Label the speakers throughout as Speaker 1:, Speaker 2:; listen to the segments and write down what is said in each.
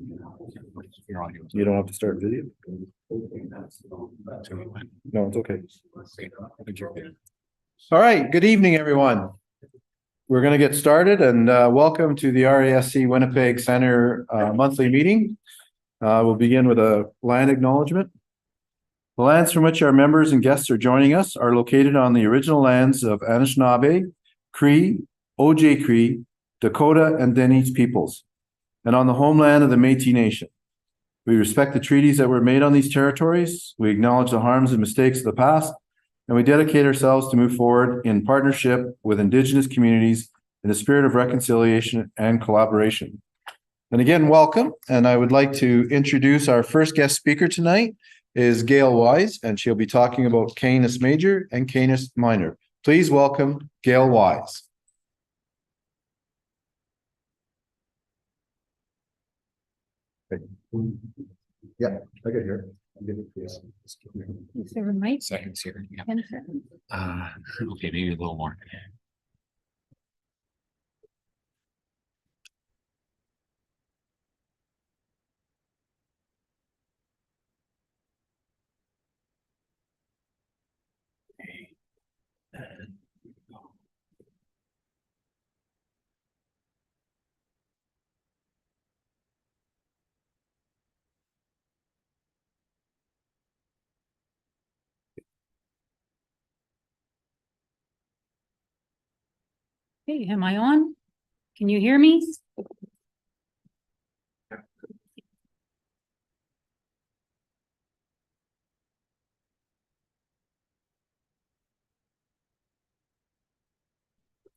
Speaker 1: You don't have to start video. No, it's okay. All right, good evening, everyone. We're going to get started, and welcome to the RASC Winnipeg Centre monthly meeting. We'll begin with a land acknowledgement. The lands from which our members and guests are joining us are located on the original lands of Anishinaabe, Cree, OJ Cree, Dakota, and Dene peoples, and on the homeland of the Métis Nation. We respect the treaties that were made on these territories. We acknowledge the harms and mistakes of the past, and we dedicate ourselves to move forward in partnership with Indigenous communities in the spirit of reconciliation and collaboration. And again, welcome. And I would like to introduce our first guest speaker tonight is gAIL Wise, and she'll be talking about Canis Major and Canis Minor. Please welcome gAIL Wise. Yeah, I got here.
Speaker 2: Is there a mic?
Speaker 3: Seconds here. Yeah.
Speaker 2: 10 seconds.
Speaker 3: Okay, maybe a little more.
Speaker 2: Hey, am I on? Can you hear me?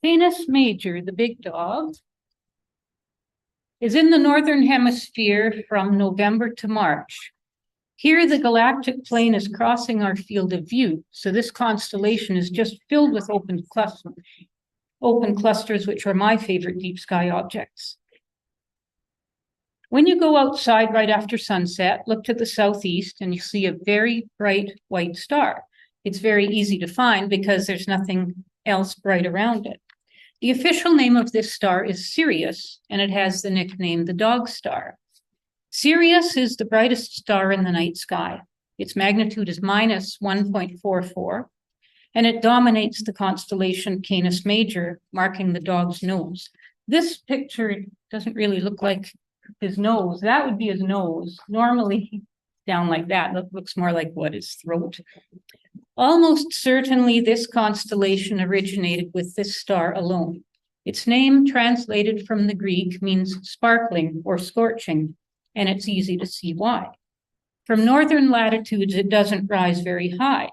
Speaker 2: Canis Major, the big dog, is in the northern hemisphere from November to March. Here, the galactic plane is crossing our field of view, so this constellation is just filled with open clusters, which are my favorite deep sky objects. When you go outside right after sunset, look to the southeast and you see a very bright white star. It's very easy to find because there's nothing else bright around it. The official name of this star is Sirius, and it has the nickname the Dog Star. Sirius is the brightest star in the night sky. Its magnitude is minus 1.44. And it dominates the constellation Canis Major, marking the dog's nose. This picture doesn't really look like his nose. That would be his nose. Normally down like that, it looks more like what, his throat. Almost certainly this constellation originated with this star alone. Its name, translated from the Greek, means sparkling or scorching, and it's easy to see why. From northern latitudes, it doesn't rise very high.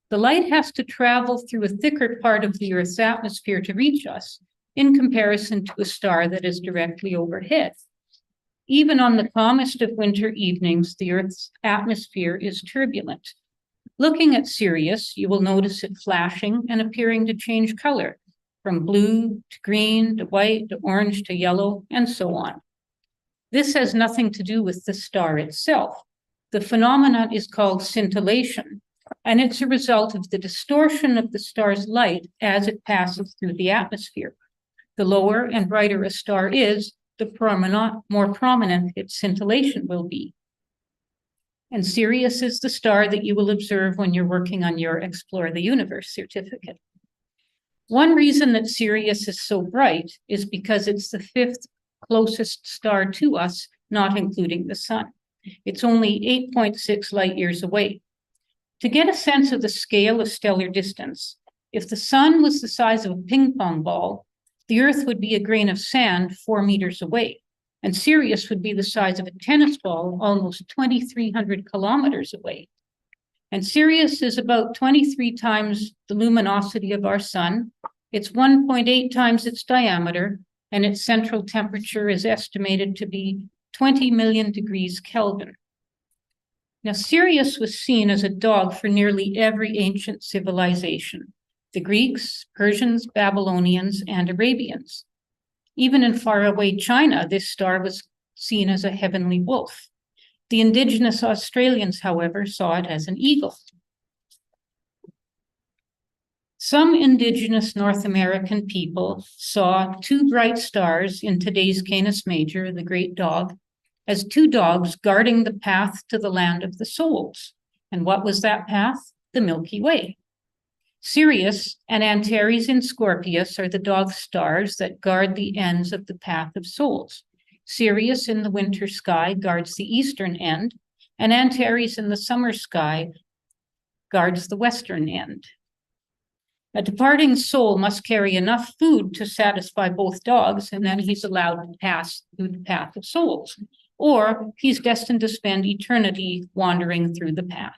Speaker 2: The light has to travel through a thicker part of the Earth's atmosphere to reach us, in comparison to a star that is directly overhead. Even on the calmest of winter evenings, the Earth's atmosphere is turbulent. Looking at Sirius, you will notice it flashing and appearing to change color, from blue to green to white to orange to yellow, and so on. This has nothing to do with the star itself. The phenomenon is called scintillation, and it's a result of the distortion of the star's light as it passes through the atmosphere. The lower and brighter a star is, the more prominent its scintillation will be. And Sirius is the star that you will observe when you're working on your Explore the Universe certificate. One reason that Sirius is so bright is because it's the fifth closest star to us, not including the sun. It's only 8.6 light years away. To get a sense of the scale of stellar distance, if the sun was the size of a ping pong ball, the Earth would be a grain of sand 4 meters away, and Sirius would be the size of a tennis ball almost 2,300 kilometers away. And Sirius is about 23 times the luminosity of our sun. It's 1.8 times its diameter, and its central temperature is estimated to be 20 million degrees Kelvin. Now, Sirius was seen as a dog for nearly every ancient civilization: the Greeks, Persians, Babylonians, and Arabians. Even in faraway China, this star was seen as a heavenly wolf. The indigenous Australians, however, saw it as an eagle. Some indigenous North American people saw two bright stars in today's Canis Major, the great dog, as two dogs guarding the path to the land of the souls. And what was that path? The Milky Way. Sirius and Antares in Scorpius are the dog stars that guard the ends of the path of souls. Sirius in the winter sky guards the eastern end, and Antares in the summer sky guards the western end. A departing soul must carry enough food to satisfy both dogs, and then he's allowed to pass through the path of souls, or he's destined to spend eternity wandering through the path.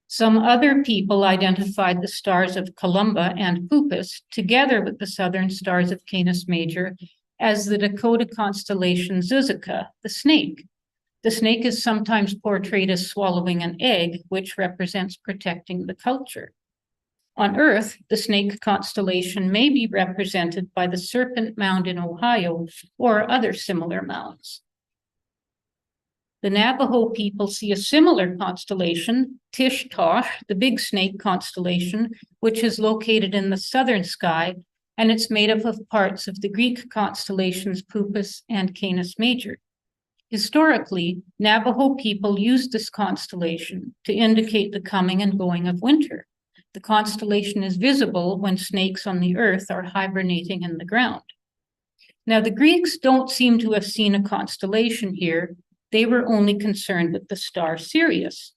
Speaker 2: Some other people identified the stars of Columba and Puppis together with the southern stars of Canis Major as the Dakota constellation Zuzika, the snake. The snake is sometimes portrayed as swallowing an egg, which represents protecting the culture. On Earth, the snake constellation may be represented by the Serpent Mound in Ohio or other similar mounds. The Navajo people see a similar constellation, Tish-Tosh, the big snake constellation, which is located in the southern sky, and it's made up of parts of the Greek constellations Puppis and Canis Major. Historically, Navajo people used this constellation to indicate the coming and going of winter. The constellation is visible when snakes on the earth are hibernating in the ground. Now, the Greeks don't seem to have seen a constellation here. They were only concerned with the star Sirius.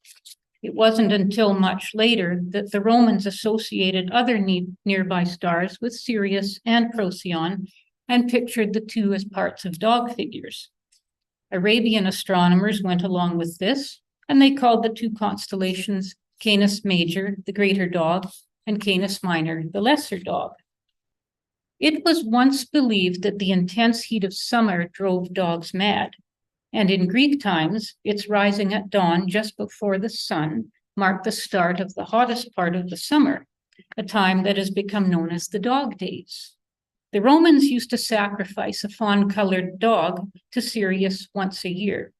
Speaker 2: It wasn't until much later that the Romans associated other nearby stars with Sirius and Procyon and pictured the two as parts of dog figures. Arabian astronomers went along with this, and they called the two constellations Canis Major, the greater dog, and Canis Minor, the lesser dog. It was once believed that the intense heat of summer drove dogs mad, and in Greek times, its rising at dawn just before the sun marked the start of the hottest part of the summer, a time that has become known as the dog days. The Romans used to sacrifice a fawn-colored dog to Sirius once a year.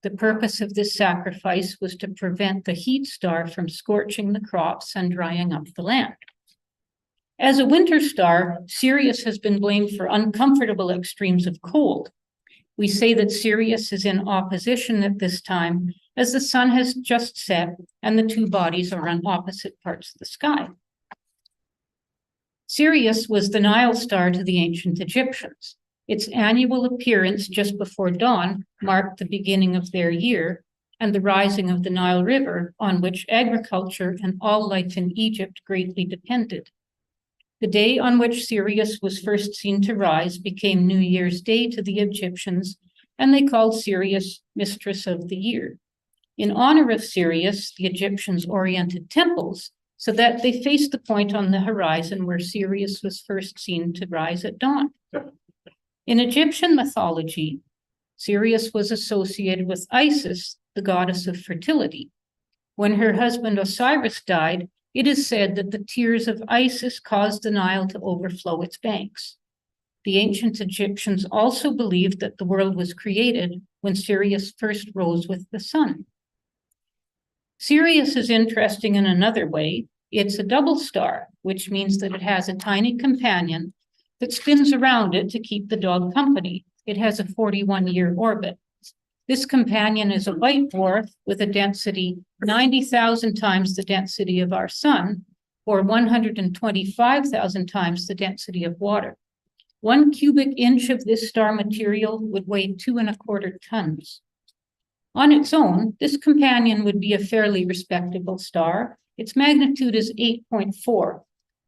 Speaker 2: The purpose of this sacrifice was to prevent the heat star from scorching the crops and drying up the land. As a winter star, Sirius has been blamed for uncomfortable extremes of cold. We say that Sirius is in opposition at this time as the sun has just set and the two bodies are on opposite parts of the sky. Sirius was the Nile star to the ancient Egyptians. Its annual appearance just before dawn marked the beginning of their year and the rising of the Nile River, on which agriculture and all life in Egypt greatly depended. The day on which Sirius was first seen to rise became New Year's Day to the Egyptians, and they called Sirius Mistress of the Year. In honor of Sirius, the Egyptians oriented temples so that they faced the point on the horizon where Sirius was first seen to rise at dawn. In Egyptian mythology, Sirius was associated with Isis, the goddess of fertility. When her husband Osiris died, it is said that the tears of Isis caused the Nile to overflow its banks. The ancient Egyptians also believed that the world was created when Sirius first rose with the sun. Sirius is interesting in another way. It's a double star, which means that it has a tiny companion that spins around it to keep the dog company. It has a 41-year orbit. This companion is a white dwarf with a density 90,000 times the density of our sun, or 125,000 times the density of water. 1 cubic inch of this star material would weigh 2¼ tons. On its own, this companion would be a fairly respectable star. Its magnitude is 8.4,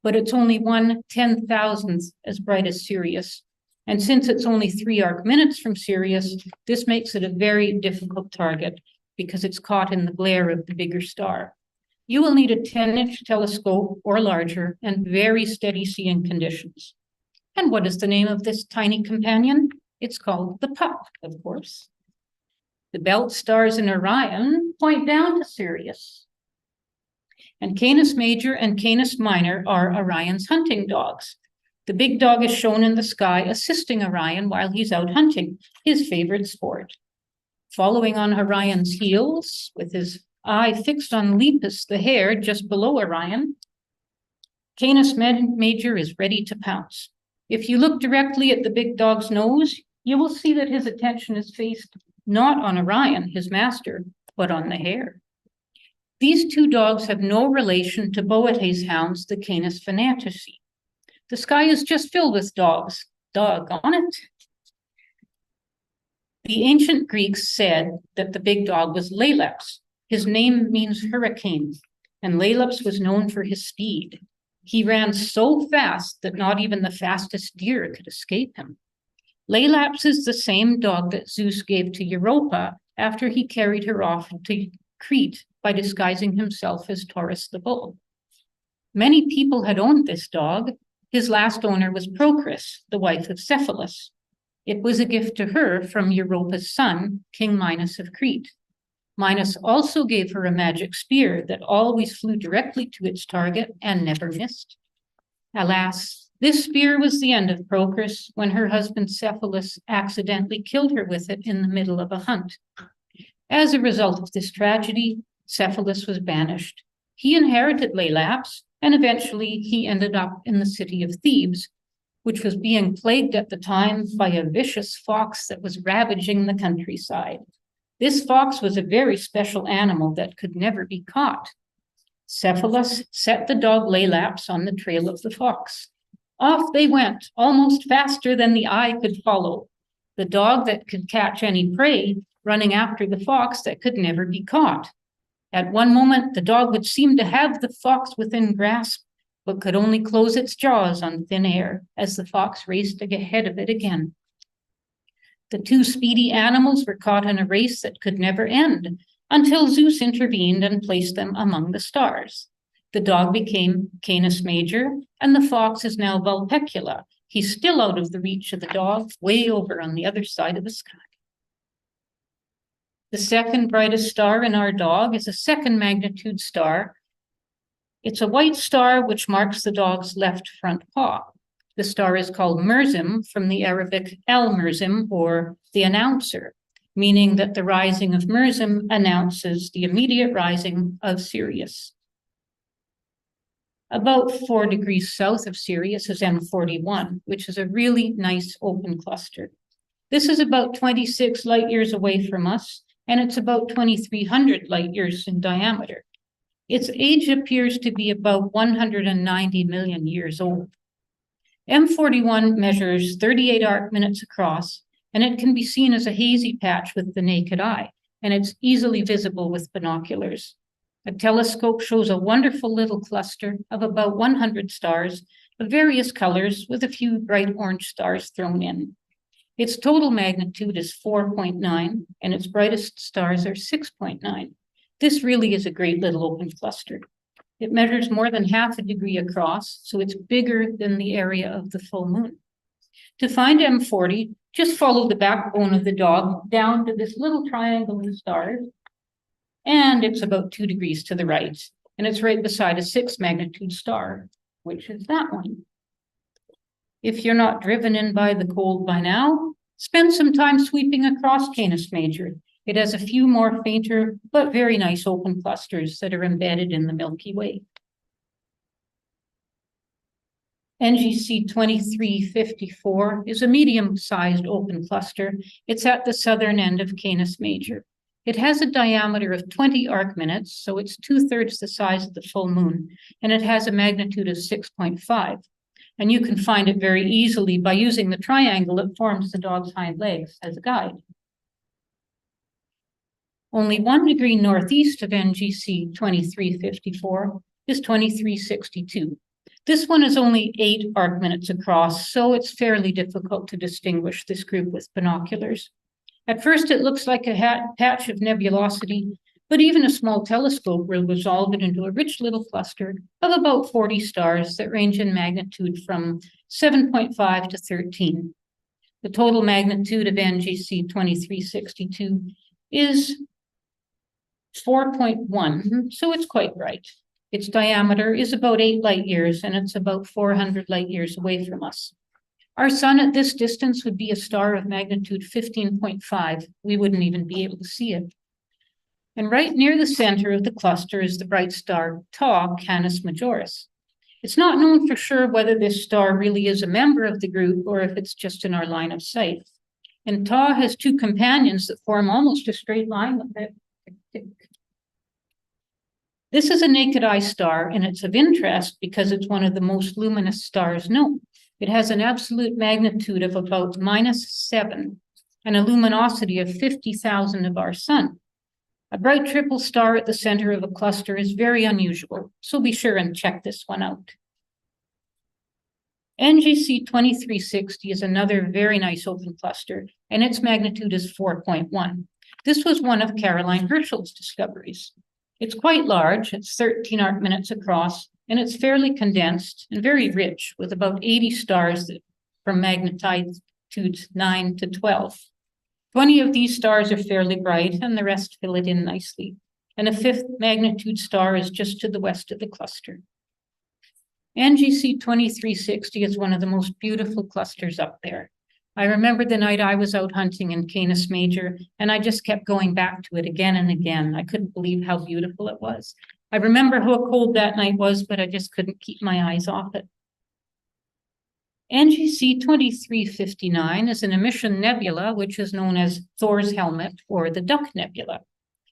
Speaker 2: but it's only 1/10,000th as bright as Sirius. And since it's only 3 arc minutes from Sirius, this makes it a very difficult target because it's caught in the glare of the bigger star. You will need a 10-inch telescope or larger and very steady seeing conditions. And what is the name of this tiny companion? It's called the Pup, of course. The belt stars in Orion point down to Sirius. And Canis Major and Canis Minor are Orion's hunting dogs. The big dog is shown in the sky assisting Orion while he's out hunting, his favorite sport. Following on Orion's heels, with his eye fixed on Lepus, the hare just below Orion, Canis Major is ready to pounce. If you look directly at the big dog's nose, you will see that his attention is focused not on Orion, his master, but on the hare. These two dogs have no relation to Boetes hounds, the Canis fanatici. The sky is just filled with dogs. Doggone it. The ancient Greeks said that the big dog was Leleps. His name means hurricane, and Leleps was known for his speed. He ran so fast that not even the fastest deer could escape him. Leleps is the same dog that Zeus gave to Europa after he carried her off to Crete by disguising himself as Taurus the bull. Many people had owned this dog. His last owner was Procris, the wife of Cephalus. It was a gift to her from Europa's son, King Minos of Crete. Minos also gave her a magic spear that always flew directly to its target and never missed. Alas, this spear was the end of Procris when her husband Cephalus accidentally killed her with it in the middle of a hunt. As a result of this tragedy, Cephalus was banished. He inherited Leleps, and eventually he ended up in the city of Thebes, which was being plagued at the time by a vicious fox that was ravaging the countryside. This fox was a very special animal that could never be caught. Cephalus set the dog Leleps on the trail of the fox. Off they went, almost faster than the eye could follow. The dog that could catch any prey, running after the fox that could never be caught. At one moment, the dog would seem to have the fox within grasp, but could only close its jaws on thin air as the fox raced ahead of it again. The two speedy animals were caught in a race that could never end until Zeus intervened and placed them among the stars. The dog became Canis Major, and the fox is now Vulpecula. He's still out of the reach of the dog, way over on the other side of the sky. The second brightest star in our dog is a second magnitude star. It's a white star which marks the dog's left front paw. The star is called Merzim from the Arabic al-Merzim, or the announcer, meaning that the rising of Merzim announces the immediate rising of Sirius. About 4 degrees south of Sirius is M41, which is a really nice open cluster. This is about 26 light years away from us, and it's about 2,300 light years in diameter. Its age appears to be about 190 million years old. M41 measures 38 arc minutes across, and it can be seen as a hazy patch with the naked eye, and it's easily visible with binoculars. A telescope shows a wonderful little cluster of about 100 stars of various colors with a few bright orange stars thrown in. Its total magnitude is 4.9, and its brightest stars are 6.9. This really is a great little open cluster. It measures more than half a degree across, so it's bigger than the area of the full moon. To find M40, just follow the backbone of the dog down to this little triangle of stars, and it's about 2 degrees to the right, and it's right beside a 6 magnitude star, which is that one. If you're not driven in by the cold by now, spend some time sweeping across Canis Major. It has a few more fainter, but very nice open clusters that are embedded in the Milky Way. NGC 2354 is a medium-sized open cluster. It's at the southern end of Canis Major. It has a diameter of 20 arc minutes, so it's 2/3 the size of the full moon, and it has a magnitude of 6.5. And you can find it very easily by using the triangle that forms the dog's hind legs as a guide. Only 1 degree northeast of NGC 2354 is 2362. This one is only 8 arc minutes across, so it's fairly difficult to distinguish this group with binoculars. At first, it looks like a patch of nebulosity, but even a small telescope will resolve it into a rich little cluster of about 40 stars that range in magnitude from 7.5 to 13. The total magnitude of NGC 2362 is 4.1, so it's quite bright. Its diameter is about 8 light years, and it's about 400 light years away from us. Our sun at this distance would be a star of magnitude 15.5. We wouldn't even be able to see it. And right near the center of the cluster is the bright star Tau Canis Majoris. It's not known for sure whether this star really is a member of the group or if it's just in our line of sight. And Ta has two companions that form almost a straight line with it. This is a naked eye star, and it's of interest because it's one of the most luminous stars known. It has an absolute magnitude of about -7 and a luminosity of 50,000 of our sun. A bright triple star at the center of a cluster is very unusual, so be sure and check this one out. NGC 2360 is another very nice open cluster, and its magnitude is 4.1. This was one of Caroline Herschel's discoveries. It's quite large, it's 13 arc minutes across, and it's fairly condensed and very rich, with about 80 stars from magnitudes 9 to 12. 20 of these stars are fairly bright, and the rest fill it in nicely. And a fifth magnitude star is just to the west of the cluster. NGC 2360 is one of the most beautiful clusters up there. I remember the night I was out hunting in Canis Major, and I just kept going back to it again and again. I couldn't believe how beautiful it was. I remember how cold that night was, but I just couldn't keep my eyes off it. NGC 2359 is an emission nebula, which is known as Thor's Helmet or the Duck Nebula.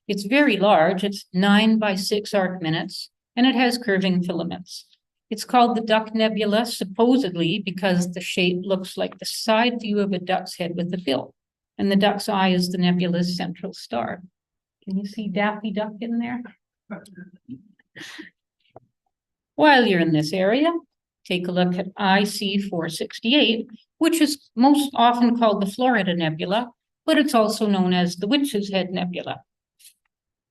Speaker 2: It's very large, it's 9 by 6 arc minutes, and it has curving filaments. It's called the Duck Nebula, supposedly because the shape looks like the side view of a duck's head with a bill, and the duck's eye is the nebula's central star. Can you see Daffy Duck in there? While you're in this area, take a look at IC 468, which is most often called the Florida Nebula, but it's also known as the Witch's Head Nebula.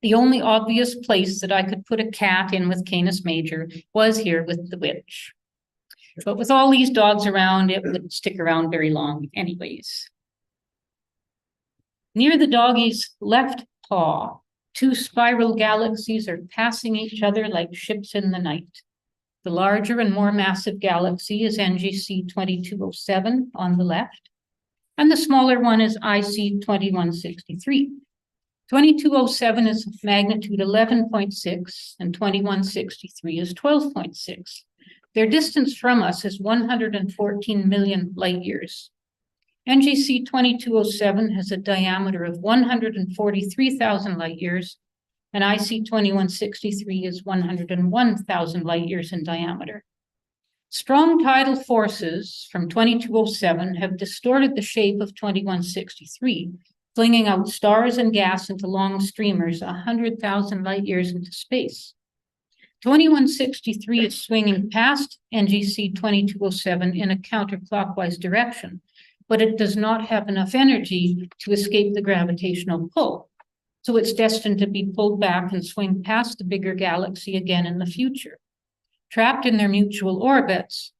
Speaker 2: The only obvious place that I could put a cat in with Canis Major was here with the witch. But with all these dogs around, it wouldn't stick around very long anyways. Near the doggie's left paw, two spiral galaxies are passing each other like ships in the night. The larger and more massive galaxy is NGC 2207 on the left, and the smaller one is IC 2163. 2207 is magnitude 11.6 and 2163 is 12.6. Their distance from us is 114 million light years. NGC 2207 has a diameter of 143,000 light years, and IC 2163 is 101,000 light years in diameter. Strong tidal forces from 2207 have distorted the shape of 2163, flinging out stars and gas into long streamers 100,000 light years into space. 2163 is swinging past NGC 2207 in a counterclockwise direction, but it does not have enough energy to escape the gravitational pull. So it's destined to be pulled back and swing past the bigger galaxy again in the future. Trapped in their mutual orbits,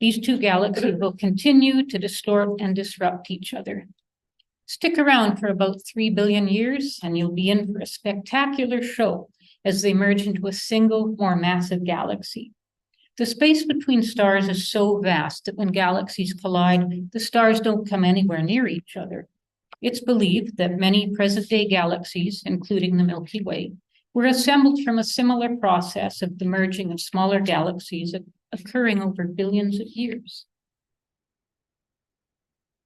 Speaker 2: these two galaxies will continue to distort and disrupt each other. Stick around for about 3 billion years and you'll be in for a spectacular show as they merge into a single, more massive galaxy. The space between stars is so vast that when galaxies collide, the stars don't come anywhere near each other. It's believed that many present-day galaxies, including the Milky Way, were assembled from a similar process of the merging of smaller galaxies occurring over billions of years.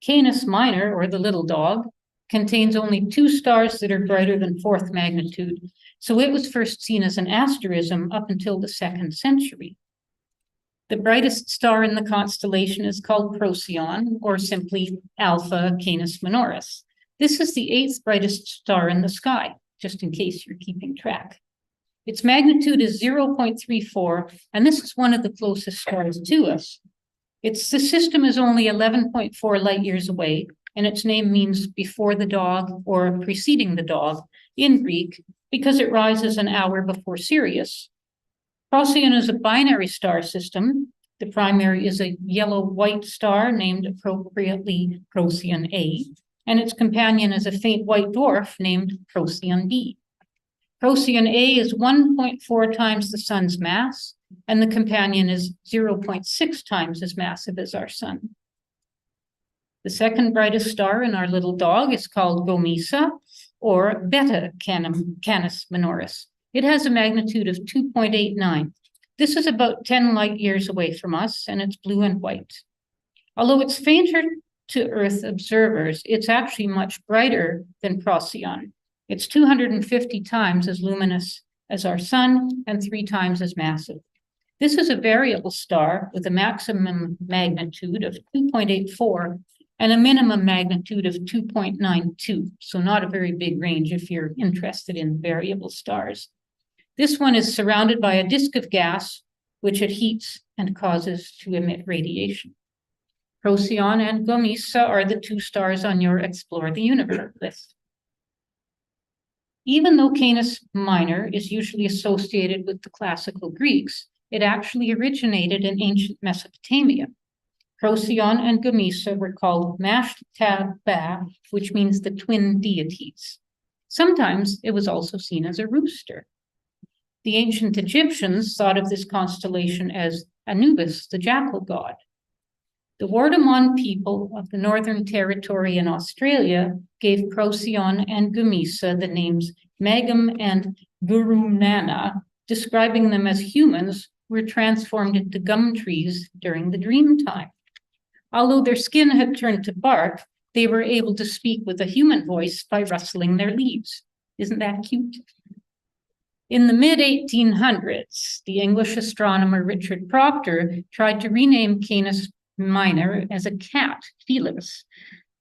Speaker 2: Canis Minor, or the little dog, contains only 2 stars that are brighter than 4th magnitude, so it was first seen as an asterism up until the 2nd century. The brightest star in the constellation is called Procyon, or simply Alpha Canis Minoris. This is the 8th brightest star in the sky, just in case you're keeping track. Its magnitude is 0.34, and this is one of the closest stars to us. The system is only 11.4 light years away, and its name means before the dog or preceding the dog in Greek, because it rises an hour before Sirius. Procyon is a binary star system. The primary is a yellow-white star named appropriately Procyon A, and its companion is a faint white dwarf named Procyon B. Procyon A is 1.4 times the sun's mass, and the companion is 0.6 times as massive as our sun. The second brightest star in our little dog is called Gomesa, or Beta Canis Minoris. It has a magnitude of 2.89. This is about 10 light years away from us, and it's blue and white. Although it's fainter to Earth observers, it's actually much brighter than Procyon. It's 250 times as luminous as our sun and 3 times as massive. This is a variable star with a maximum magnitude of 2.84 and a minimum magnitude of 2.92, so not a very big range if you're interested in variable stars. This one is surrounded by a disk of gas, which it heats and causes to emit radiation. Procyon and Gamesa are the 2 stars on your Explore the Universe list. Even though Canis Minor is usually associated with the classical Greeks, it actually originated in ancient Mesopotamia. Procyon and Gamesa were called Mashtabah, which means the twin deities. Sometimes it was also seen as a rooster. The ancient Egyptians thought of this constellation as Anubis, the jackal god. The Wardamon people of the Northern Territory in Australia gave Procyon and Gamesa the names Magam and Gurumnana, describing them as humans who were transformed into gum trees during the dream time. Although their skin had turned to bark, they were able to speak with a human voice by rustling their leaves. Isn't that cute? In the mid-1800s, the English astronomer Richard Proctor tried to rename Canis Minor as a cat, Felis,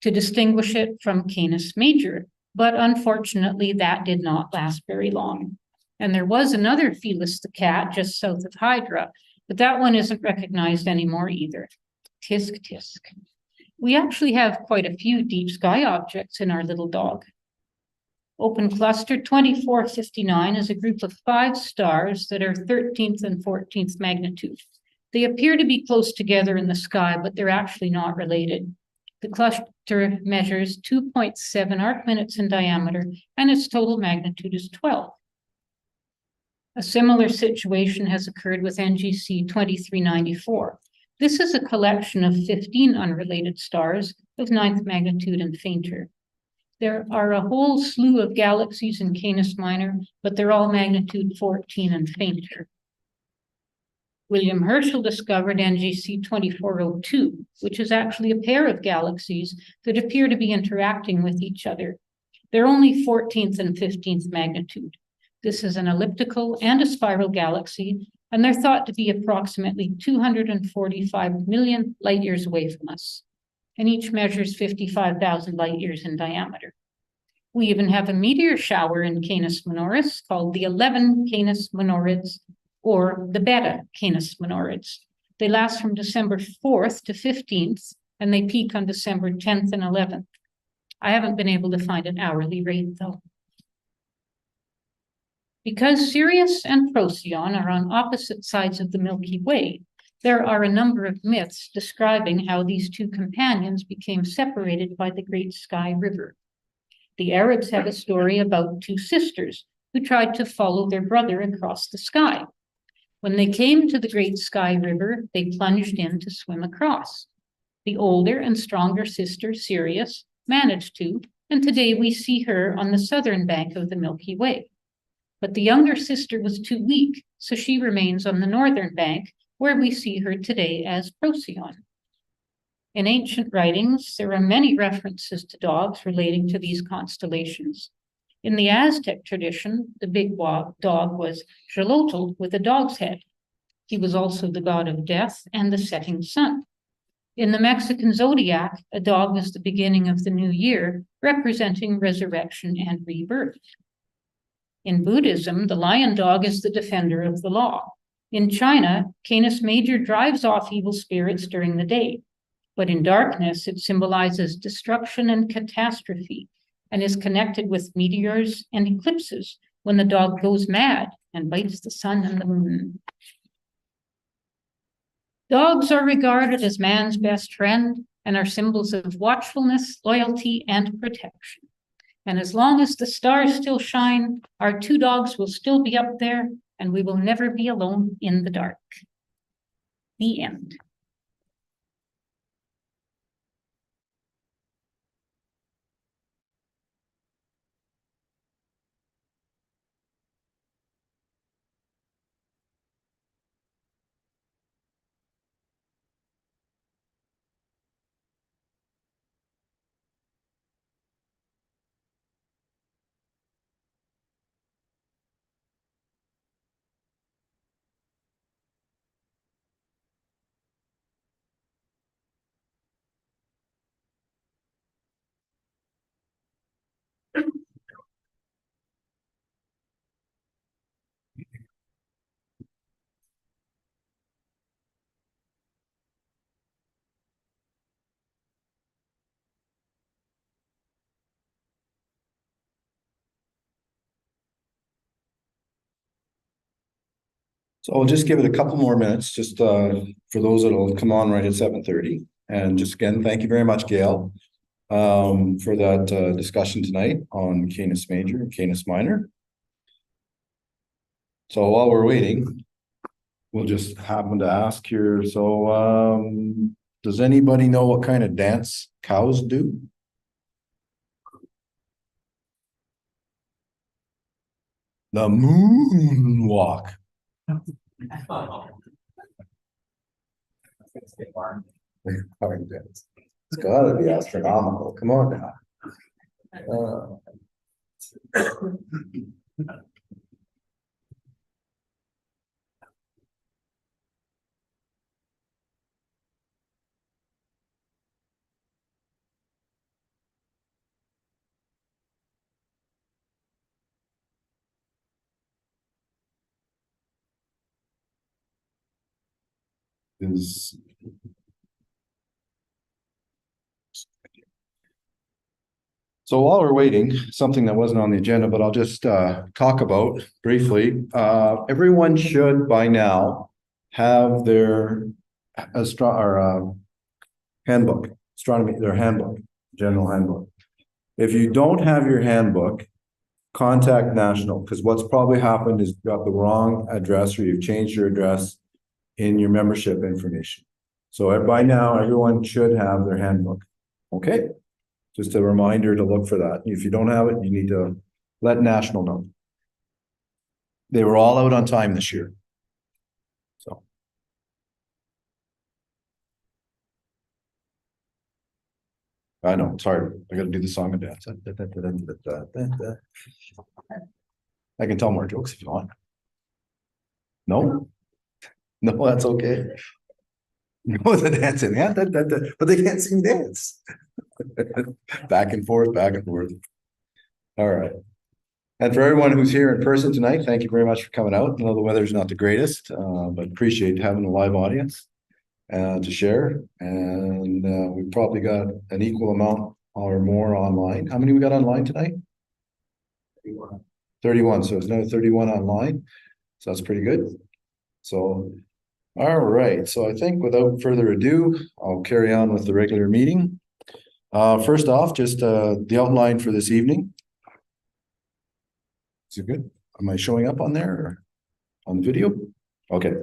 Speaker 2: to distinguish it from Canis Major, but unfortunately that did not last very long. And there was another Felis the cat just south of Hydra, but that one isn't recognized anymore either. Tisk, tisk. We actually have quite a few deep sky objects in our little dog. Open cluster 2459 is a group of 5 stars that are 13th and 14th magnitude. They appear to be close together in the sky, but they're actually not related. The cluster measures 2.7 arc minutes in diameter, and its total magnitude is 12. A similar situation has occurred with NGC 2394. This is a collection of 15 unrelated stars of 9th magnitude and fainter. There are a whole slew of galaxies in Canis Minor, but they're all magnitude 14 and fainter. William Herschel discovered NGC 2402, which is actually a pair of galaxies that appear to be interacting with each other. They're only 14th and 15th magnitude. This is an elliptical and a spiral galaxy, and they're thought to be approximately 245 million light years away from us, and each measures 55,000 light years in diameter. We even have a meteor shower in Canis Minoris called the 11 Canis Minorids, or the Beta Canis Minorids. They last from December 4th to 15th, and they peak on December 10th and 11th. I haven't been able to find an hourly rate, though. Because Sirius and Procyon are on opposite sides of the Milky Way, there are a number of myths describing how these 2 companions became separated by the Great Sky River. The Arabs have a story about 2 sisters who tried to follow their brother across the sky. When they came to the Great Sky River, they plunged in to swim across. The older and stronger sister, Sirius, managed to, and today we see her on the southern bank of the Milky Way. But the younger sister was too weak, so she remains on the northern bank, where we see her today as Procyon. In ancient writings, there are many references to dogs relating to these constellations. In the Aztec tradition, the big dog was Xolotl with a dog's head. He was also the god of death and the setting sun. In the Mexican zodiac, a dog was the beginning of the new year, representing resurrection and rebirth. In Buddhism, the lion dog is the defender of the law. In China, Canis Major drives off evil spirits during the day, but in darkness, it symbolizes destruction and catastrophe, and is connected with meteors and eclipses when the dog goes mad and bites the sun and the moon. Dogs are regarded as man's best friend and are symbols of watchfulness, loyalty, and protection. And as long as the stars still shine, our 2 dogs will still be up there, and we will never be alone in the dark. The end.
Speaker 1: So I'll just give it a couple more minutes, just for those that'll come on right at 7:30. And just again, thank you very much, gAIL, for that discussion tonight on Canis Major and Canis Minor. So while we're waiting, we'll just happen to ask here. So does anybody know what kind of dance cows do? The moonwalk. It's gotta be astronomical. Come on now. Is so while we're waiting, something that wasn't on the agenda, but I'll just talk about briefly. Everyone should by now have their handbook, astronomy, their handbook, general handbook. If you don't have your handbook, contact National, because what's probably happened is you got the wrong address or you've changed your address in your membership information. So by now, everyone should have their handbook. Okay. Just a reminder to look for that. If you don't have it, you need to let National know. They were all out on time this year. So. I know, it's hard. I got to do the song and dance. I can tell more jokes if you want. No? No, that's okay. No, the dancing, yeah, but they can't sing dance. Back and forth, back and forth. All right. And for everyone who's here in person tonight, thank you very much for coming out. I know the weather's not the greatest, but appreciate having a live audience to share. And we've probably got an equal amount or more online. How many we got online tonight? 31. So it's another 31 online. So that's pretty good. So, all right. So I think without further ado, I'll carry on with the regular meeting. First off, just the outline for this evening. Is it good? Am I showing up on there or on the video? Okay.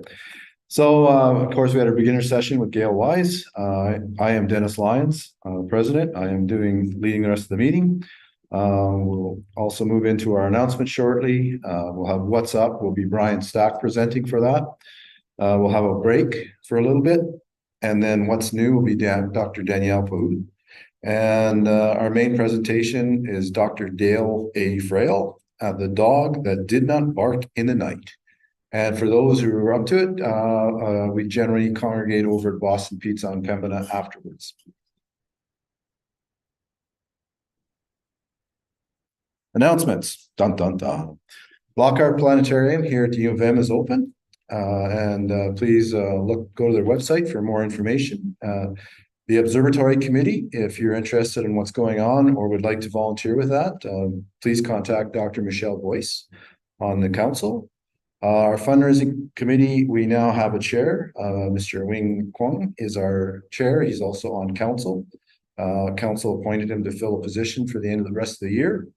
Speaker 1: So, of course, we had a beginner session with gAIL Wise. I am Dennis Lyons, president. I am leading the rest of the meeting. We'll also move into our announcement shortly. We'll have What's Up. Will be Bryan Stach presenting for that. We'll have a break for a little bit. And then What's New will be Dr. Danielle Pahud. And our main presentation is Dr. Dale A. Frail, the dog that did not bark in the night. And for those who are up to it, we generally congregate over at Boston Pizza on Pembina afterwards. Announcements. Dun, dun, dun. Lockhart Planetarium here at the U of M is open. Please go to their website for more information. The Observatory Committee, if you're interested in what's going on or would like to volunteer with that, please contact Dr. Michelle Boyce on the council. Our fundraising committee, we now have a chair. Mr. Wing Kwong is our chair. He's also on council. Council appointed him to fill a position for the end of the rest of the year.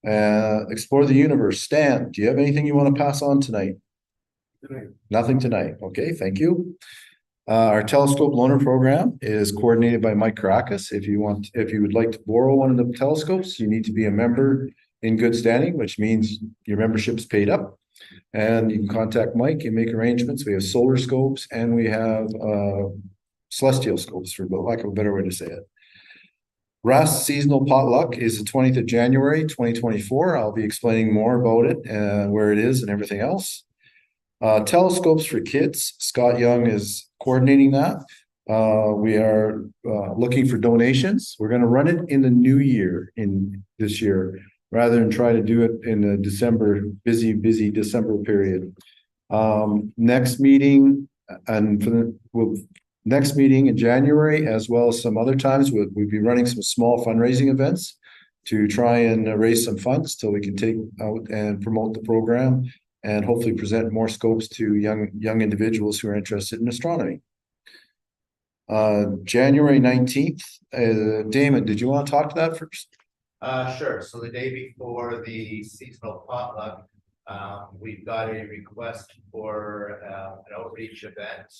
Speaker 1: Explore the Universe. Stan, do you have anything you want to pass on tonight? Nothing tonight. Okay, thank you. Our telescope loaner program is coordinated by Mike Caracas. If you would like to borrow one of the telescopes, you need to be a member in good standing, which means your membership's paid up. And you can contact Mike and make arrangements. We have solar scopes and we have celestial scopes, for lack of a better way to say it. RASC seasonal potluck is the 20th of January, 2024. I'll be explaining more about it and where it is and everything else. Telescopes for kids. Scott Young is coordinating that. We are looking for donations. We're going to run it in the new year, in this year, rather than try to do it in the December, busy December period. Next meeting next meeting in January, as well as some other times, we'll be running some small fundraising events to try and raise some funds till we can take out and promote the program and hopefully present more scopes to young individuals who are interested in astronomy. January 19th, Damon, did you want to talk to that first?
Speaker 4: Sure. So the day before the seasonal potluck, we've got a request for an outreach event.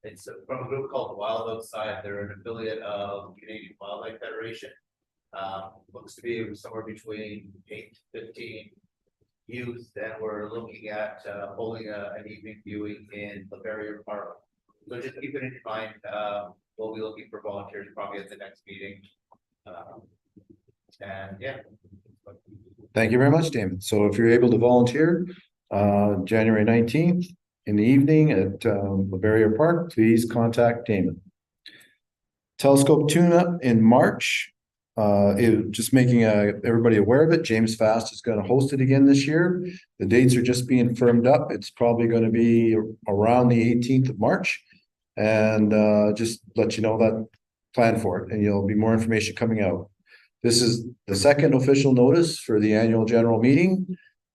Speaker 4: It's from a group called Wild Outside. They're an affiliate of Canadian Wildlife Federation. Looks to be somewhere between 8 to 15 youth, and we're looking at holding an evening viewing in the Barrier Park. So just keep it in mind. We'll be looking for volunteers probably at the next meeting. And yeah.
Speaker 1: Thank you very much, Damon. So if you're able to volunteer, January 19th in the evening at the Barrier Park, please contact Damon. Telescope tune-up in March. Just making everybody aware of it. James Fast is going to host it again this year. The dates are just being firmed up. It's probably going to be around the 18th of March. And just let you know that plan for it, and you'll be more information coming out. This is the second official notice for the annual general meeting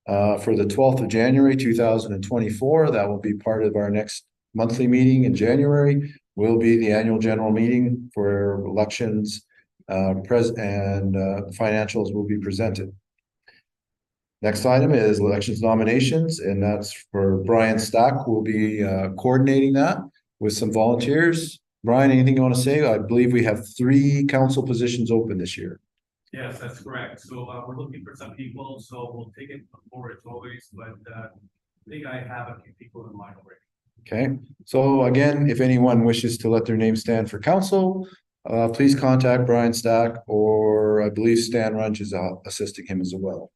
Speaker 1: for the 12th of January 2024. That will be part of our next monthly meeting in January. Will be the annual general meeting for elections, financials will be presented. Next item is elections nominations, and that's for Bryan Stach, who will be coordinating that with some volunteers. Bryan, anything you want to say? I believe we have 3 council positions open this year.
Speaker 5: Yes, that's correct. So we're looking for some people, so we'll take it before it's always, but I think I have a few people in mind already.
Speaker 1: Okay, so again, if anyone wishes to let their name stand for council, please contact Bryan Stach, or I believe Stan Runch is assisting him as well.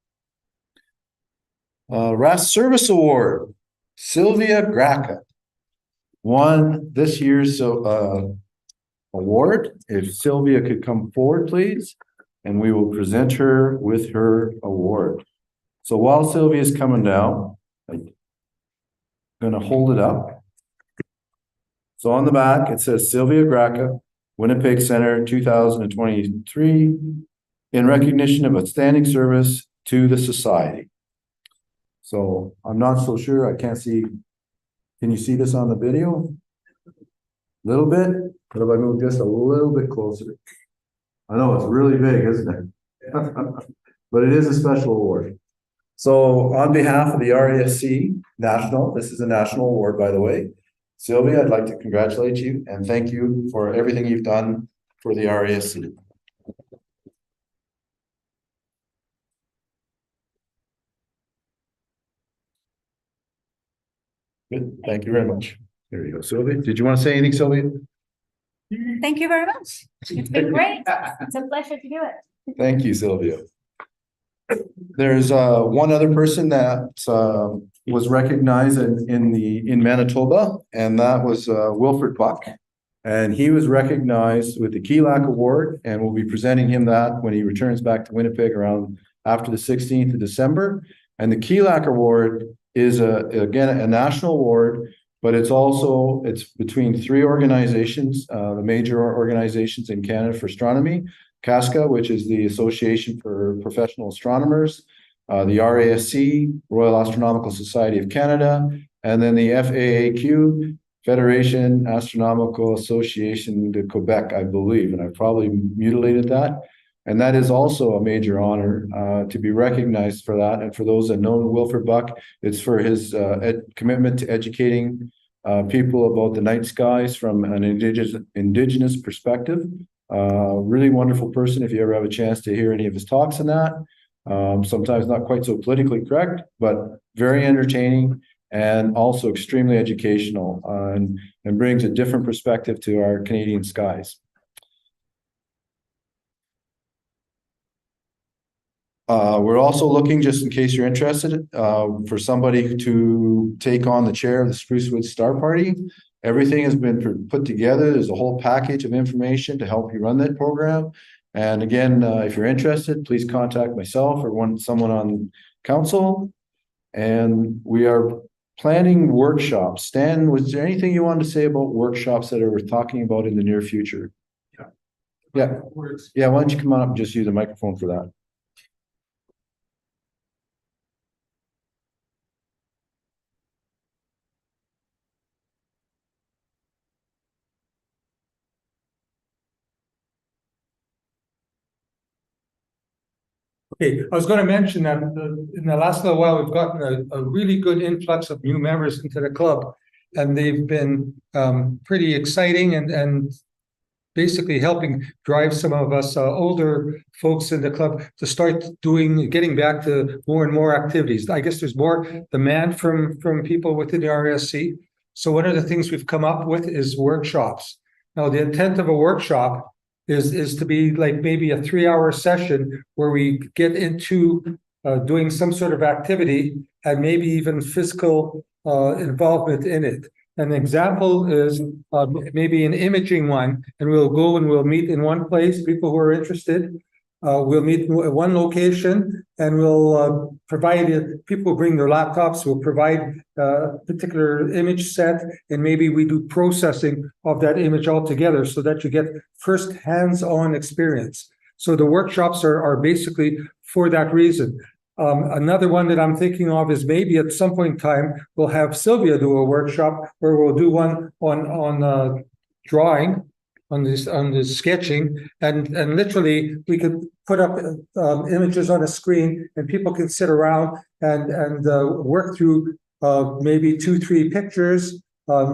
Speaker 1: RASC Service Award, Sylvia Graca won this year's award. If Sylvia could come forward, please, and we will present her with her award. So while Sylvia is coming down, I'm going to hold it up. So on the back, it says Sylvia Graca, Winnipeg Centre 2023, in recognition of outstanding service to the society. So I'm not so sure. I can't see. Can you see this on the video? A little bit? What if I move just a little bit closer? I know it's really big, isn't it? But it is a special award. So on behalf of the RASC National, this is a national award, by the way. Sylvia, I'd like to congratulate you and thank you for everything you've done for the RASC. Good, thank you very much. There you go, Sylvia. Did you want to say anything, Sylvia?
Speaker 6: Thank you very much. It's been great. It's a pleasure to do it.
Speaker 1: Thank you, Sylvia. There's one other person that was recognized in Manitoba, and that was Wilfred Buck. And he was recognized with the KELAC Award, and we'll be presenting him that when he returns back to Winnipeg around after the 16th of December. And the KELAC Award is again a national award, but it's between 3 organizations, the major organizations in Canada for astronomy. CASCA, which is the Association for Professional Astronomers, the RASC, Royal Astronomical Society of Canada, and then the FAAQ, Federation Astronomical Association de Quebec, I believe, and I probably mutilated that. And that is also a major honor to be recognized for that. And for those that know Wilfred Buck, it's for his commitment to educating people about the night skies from an indigenous perspective. Really wonderful person if you ever have a chance to hear any of his talks on that. Sometimes not quite so politically correct, but very entertaining and also extremely educational and brings a different perspective to our Canadian skies. We're also looking, just in case you're interested, for somebody to take on the chair of the Sprucewood Star Party. Everything has been put together. There's a whole package of information to help you run that program. And again, if you're interested, please contact myself or someone on council. And we are planning workshops. Stan, was there anything you wanted to say about workshops that we're talking about in the near future? Yeah. Yeah, why don't you come on up and just use the microphone for that?
Speaker 7: Hey, I was going to mention that in the last little while, we've gotten a really good influx of new members into the club, and they've been pretty exciting and basically helping drive some of us older folks in the club to start getting back to more and more activities. I guess there's more demand from people within the RASC. So one of the things we've come up with is workshops. Now, the intent of a workshop is to be like maybe a 3-hour session where we get into doing some sort of activity and maybe even physical involvement in it. An example is maybe an imaging one, and we'll go and we'll meet in one place, people who are interested. We'll meet at one location, and we'll provide people bring their laptops. We'll provide a particular image set, and maybe we do processing of that image altogether so that you get first hands-on experience. So the workshops are basically for that reason. Another one that I'm thinking of is maybe at some point in time, we'll have Sylvia do a workshop where we'll do one on drawing, on this sketching, and literally we could put up images on a screen, and people can sit around and work through maybe 2-3 pictures,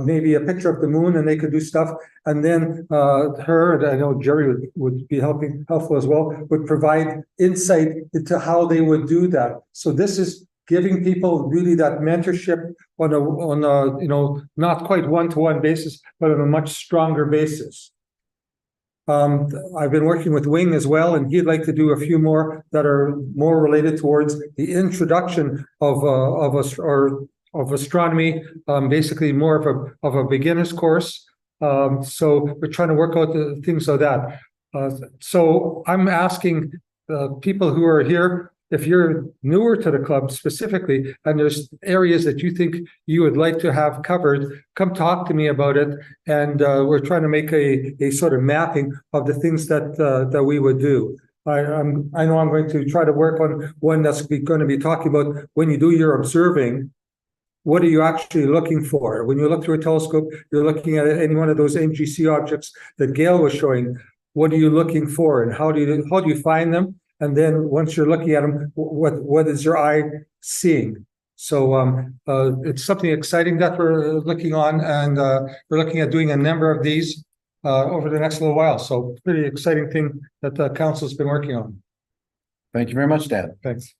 Speaker 7: maybe a picture of the moon, and they could do stuff. And then her, and I know Jerry would be helpful as well, would provide insight into how they would do that. So this is giving people really that mentorship on a not quite one-to-one basis, but on a much stronger basis. I've been working with Wing as well, and he'd like to do a few more that are more related towards the introduction of astronomy, basically more of a beginner's course. So we're trying to work out the things of that. So I'm asking people who are here, if you're newer to the club specifically, and there's areas that you think you would like to have covered, come talk to me about it. And we're trying to make a sort of mapping of the things that we would do. I know I'm going to try to work on one that's going to be talking about when you do your observing, what are you actually looking for? When you look through a telescope, you're looking at any one of those NGC objects that gAIL was showing. What are you looking for, and how do you find them? And then once you're looking at them, what is your eye seeing? So it's something exciting that we're looking on, and we're looking at doing a number of these over the next little while. So pretty exciting thing that the council's been working on.
Speaker 1: Thank you very much, Dan.
Speaker 7: Thanks.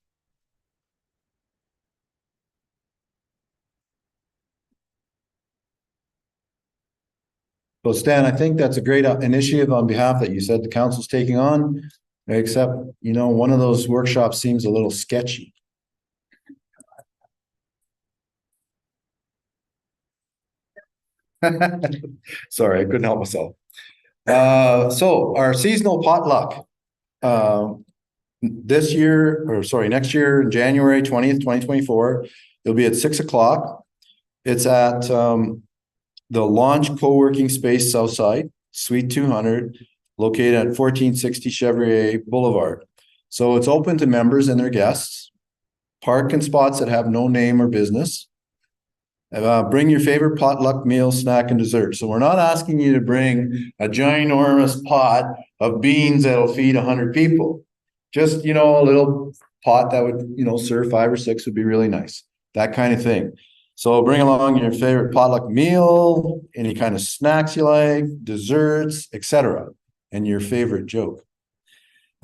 Speaker 1: So Stan, I think that's a great initiative on behalf that you said the council's taking on, except, one of those workshops seems a little sketchy. Sorry, I couldn't help myself. So our seasonal potluck, next year, January 20th, 2024, it'll be at 6:00. It's at, the Launch Co-working Space Southside, Suite 200, located at 1460 Chevrier Boulevard. So it's open to members and their guests. Park in spots that have no name or business. Bring your favorite potluck meal, snack, and dessert. So we're not asking you to bring a ginormous pot of beans that'll feed 100 people. Just, a little pot that would, serve 5 or 6 would be really nice. That kind of thing. So bring along your favorite potluck meal, any kind of snacks you like, desserts, etc., and your favorite joke.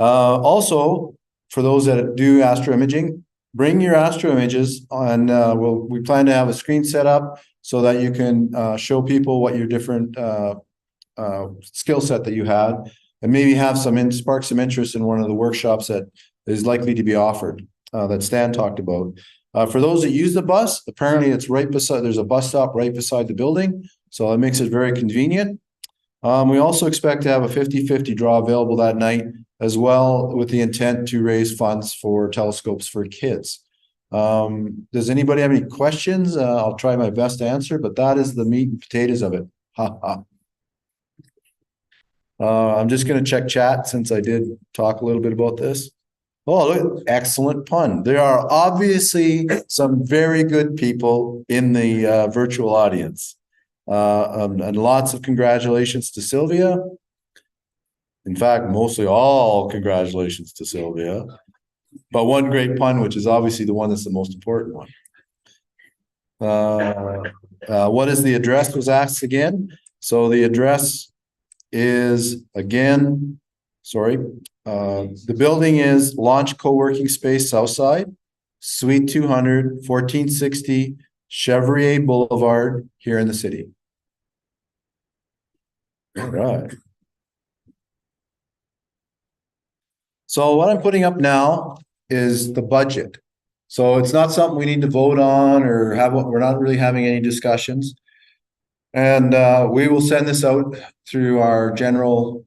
Speaker 1: Also, for those that do astro imaging, bring your astro images on. We plan to have a screen set up so that you can show people what your different skill set that you had, and maybe have spark some interest in one of the workshops that is likely to be offered that Stan talked about. For those that use the bus, apparently it's right beside, there's a bus stop right beside the building. So it makes it very convenient. We also expect to have a 50-50 draw available that night as well, with the intent to raise funds for telescopes for kids. Does anybody have any questions? I'll try my best to answer, but that is the meat and potatoes of it. I'm just going to check chat since I did talk a little bit about this. Oh, look, excellent pun. There are obviously some very good people in the virtual audience. And lots of congratulations to Sylvia. In fact, mostly all congratulations to Sylvia. but one great pun, which is obviously the one that's the most important one. What is the address was asked again? So the address is again, the building is Launch Co-working Space Southside, Suite 200, 1460 Chevrier Boulevard here in the city. All right. So what I'm putting up now is the budget. So it's not something we need to vote on or we're not really having any discussions. And we will send this out through our general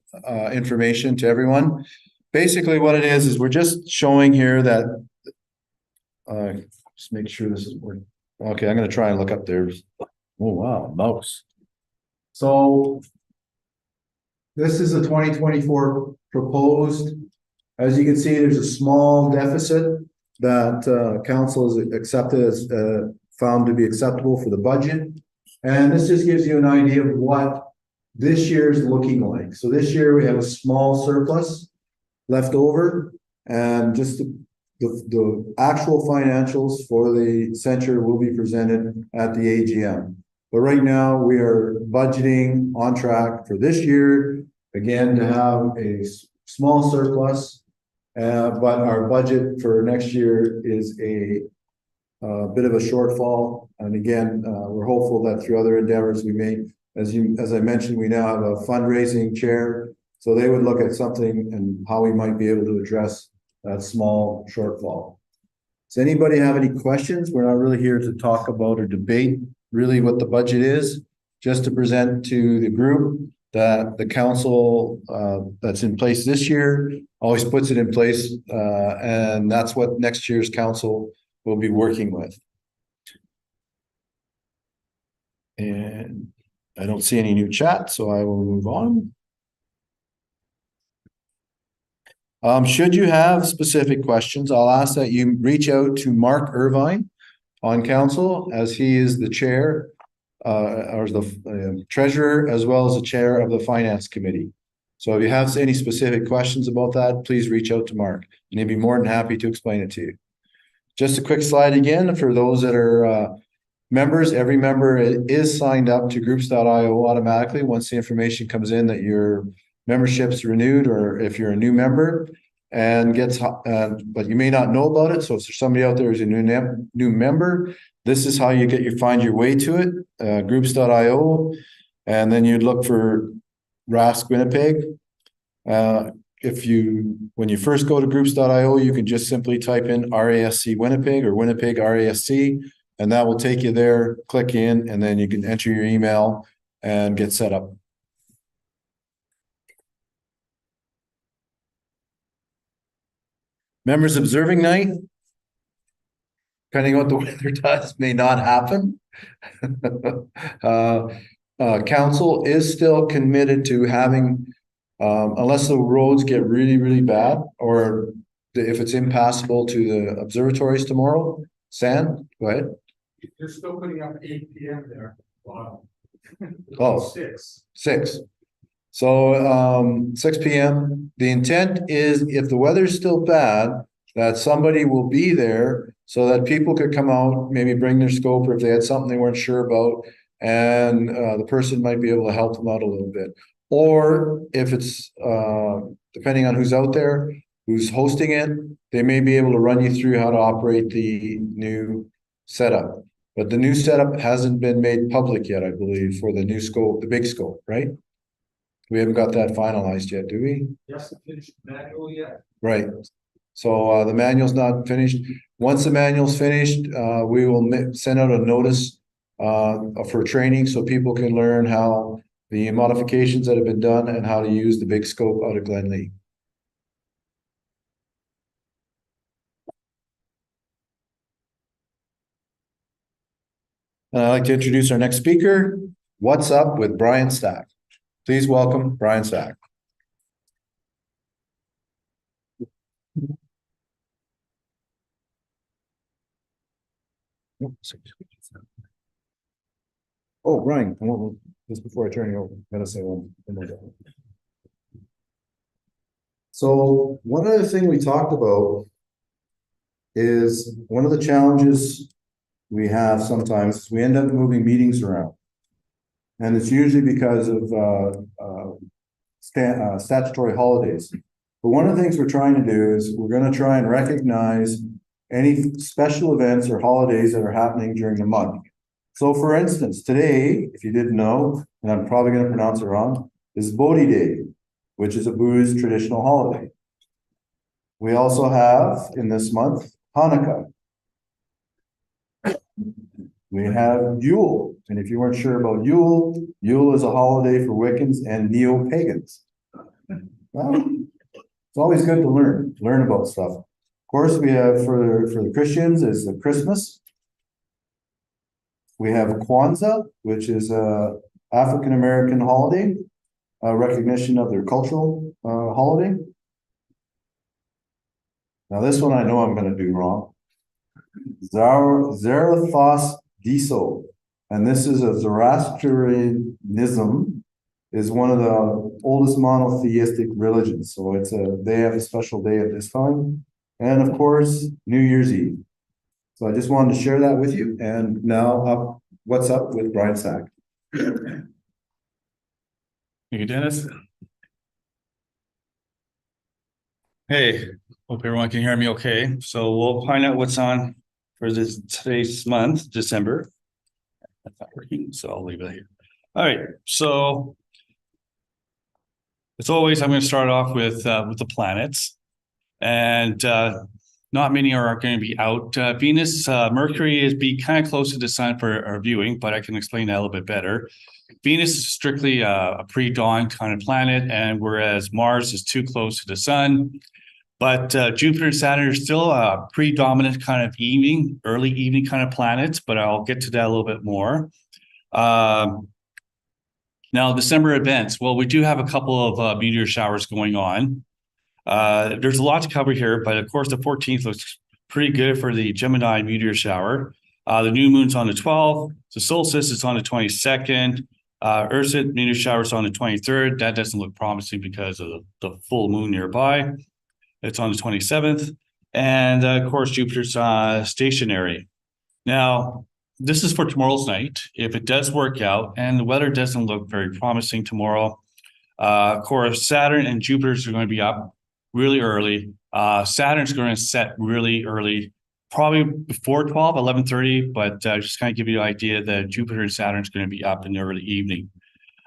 Speaker 1: information to everyone. Basically what it is we're just showing here that, just make sure this is working. Okay, I'm gonna try and look up there. Oh wow, mouse. So this is the 2024 proposed. As you can see, there's a small deficit that council has accepted as found to be acceptable for the budget. And this just gives you an idea of what this year is looking like. So this year we have a small surplus left over, and just the actual financials for the center will be presented at the AGM. But right now we are budgeting on track for this year, again, to have a small surplus. But our budget for next year is a bit of a shortfall. And again, we're hopeful that through other endeavors we may, as I mentioned, we now have a fundraising chair. So they would look at something and how we might be able to address that small shortfall. Does anybody have any questions? We're not really here to talk about or debate really what the budget is, just to present to the group that the council that's in place this year always puts it in place, and that's what next year's council will be working with. And I don't see any new chat, so I will move on. Should you have specific questions, I'll ask that you reach out to Mark Irvine on council, as he is the chair or the treasurer, as well as the chair of the finance committee. So if you have any specific questions about that, please reach out to Mark, and he'd be more than happy to explain it to you. Just a quick slide again for those that are members. Every member is signed up to groups.io automatically once the information comes in that your membership's renewed, or if you're a new member and gets, but you may not know about it. So if there's somebody out there who's a new member, this is how you find your way to it, groups.io, and then you'd look for RASC Winnipeg. When you first go to groups.io, you can just simply type in RASC Winnipeg or Winnipeg RASC, and that will take you there. Click in, and then you can enter your email and get set up. Members observing night, depending on what the weather does, may not happen. Council is still committed to having, unless the roads get really, really bad, or if it's impassable to the observatories tomorrow. Sam, go ahead.
Speaker 7: You're still putting up 8 p.m. there. Wow.
Speaker 1: Oh, 6. So 6 p.m. The intent is, if the weather's still bad, that somebody will be there so that people could come out, maybe bring their scope, or if they had something they weren't sure about, and the person might be able to help them out a little bit. Or if it's, depending on who's out there, who's hosting it, they may be able to run you through how to operate the new setup. But the new setup hasn't been made public yet, I believe, for the new scope, the big scope, right? We haven't got that finalized yet, do we?
Speaker 7: Yes, finished manual yet.
Speaker 1: Right. So the manual's not finished. Once the manual's finished, we will send out a notice for training so people can learn how the modifications that have been done and how to use the big scope out of Glenlee. And I'd like to introduce our next speaker. What's up with Bryan Stach? Please welcome Bryan Stach. Oh, Bryan, just before I turn you over, I gotta say one more thing. So one other thing we talked about is one of the challenges we have sometimes is we end up moving meetings around. And it's usually because of statutory holidays. But one of the things we're trying to do is we're going to try and recognize any special events or holidays that are happening during the month. So for instance, today, if you didn't know, and I'm probably going to pronounce it wrong, is Bodhi Day, which is a Buddhist traditional holiday. We also have in this month, Hanukkah. We have Yule, and if you weren't sure about Yule, Yule is a holiday for Wiccans and neo-pagans. Well, it's always good to learn about stuff. Of course, we have for the Christians is the Christmas. We have Kwanzaa, which is a African American holiday, a recognition of their cultural holiday. Now this one I know I'm going to do wrong. Zarathos Diso, and this is a Zoroastrianism, is one of the oldest monotheistic religions. So they have a special day at this time, and of course New Year's Eve. So I just wanted to share that with you. And now what's up with Bryan Stach?
Speaker 8: Thank you, Dennis. Hey, hope everyone can hear me okay. So we'll find out what's on for today's month, December. That's not working, so I'll leave it here. All right, so as always, I'm going to start off with the planets, and not many are going to be out. Venus, Mercury is kind of close to the sun for our viewing, but I can explain that a little bit better. Venus is strictly a pre-dawn kind of planet, and whereas Mars is too close to the sun. But Jupiter and Saturn are still a predominant kind of early evening kind of planets, but I'll get to that a little bit more. Now, December events. Well, we do have a couple of meteor showers going on. There's a lot to cover here, but of course, the 14th looks pretty good for the Gemini meteor shower. The new moon's on the 12th. The solstice is on the 22nd. Ursa meteor shower is on the 23rd. That doesn't look promising because of the full moon nearby. It's on the 27th. And of course, Jupiter's stationary. Now, this is for tomorrow's night. If it does work out, and the weather doesn't look very promising tomorrow, of course, Saturn and Jupiter's are going to be up really early. Saturn's going to set really early, probably before 11:30, but just kind of give you an idea that Jupiter and Saturn's going to be up in the early evening.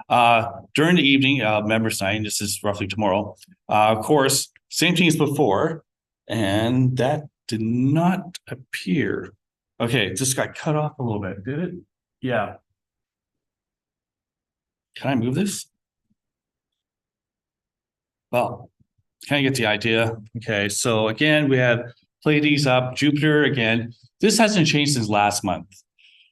Speaker 8: During the evening, members' night, this is roughly tomorrow, of course, same thing as before, and that did not appear. Okay, it just got cut off a little bit, did it? Yeah. Can I move this? Well, kind of get the idea. Okay, so again, we have Pleiades up, Jupiter again. This hasn't changed since last month.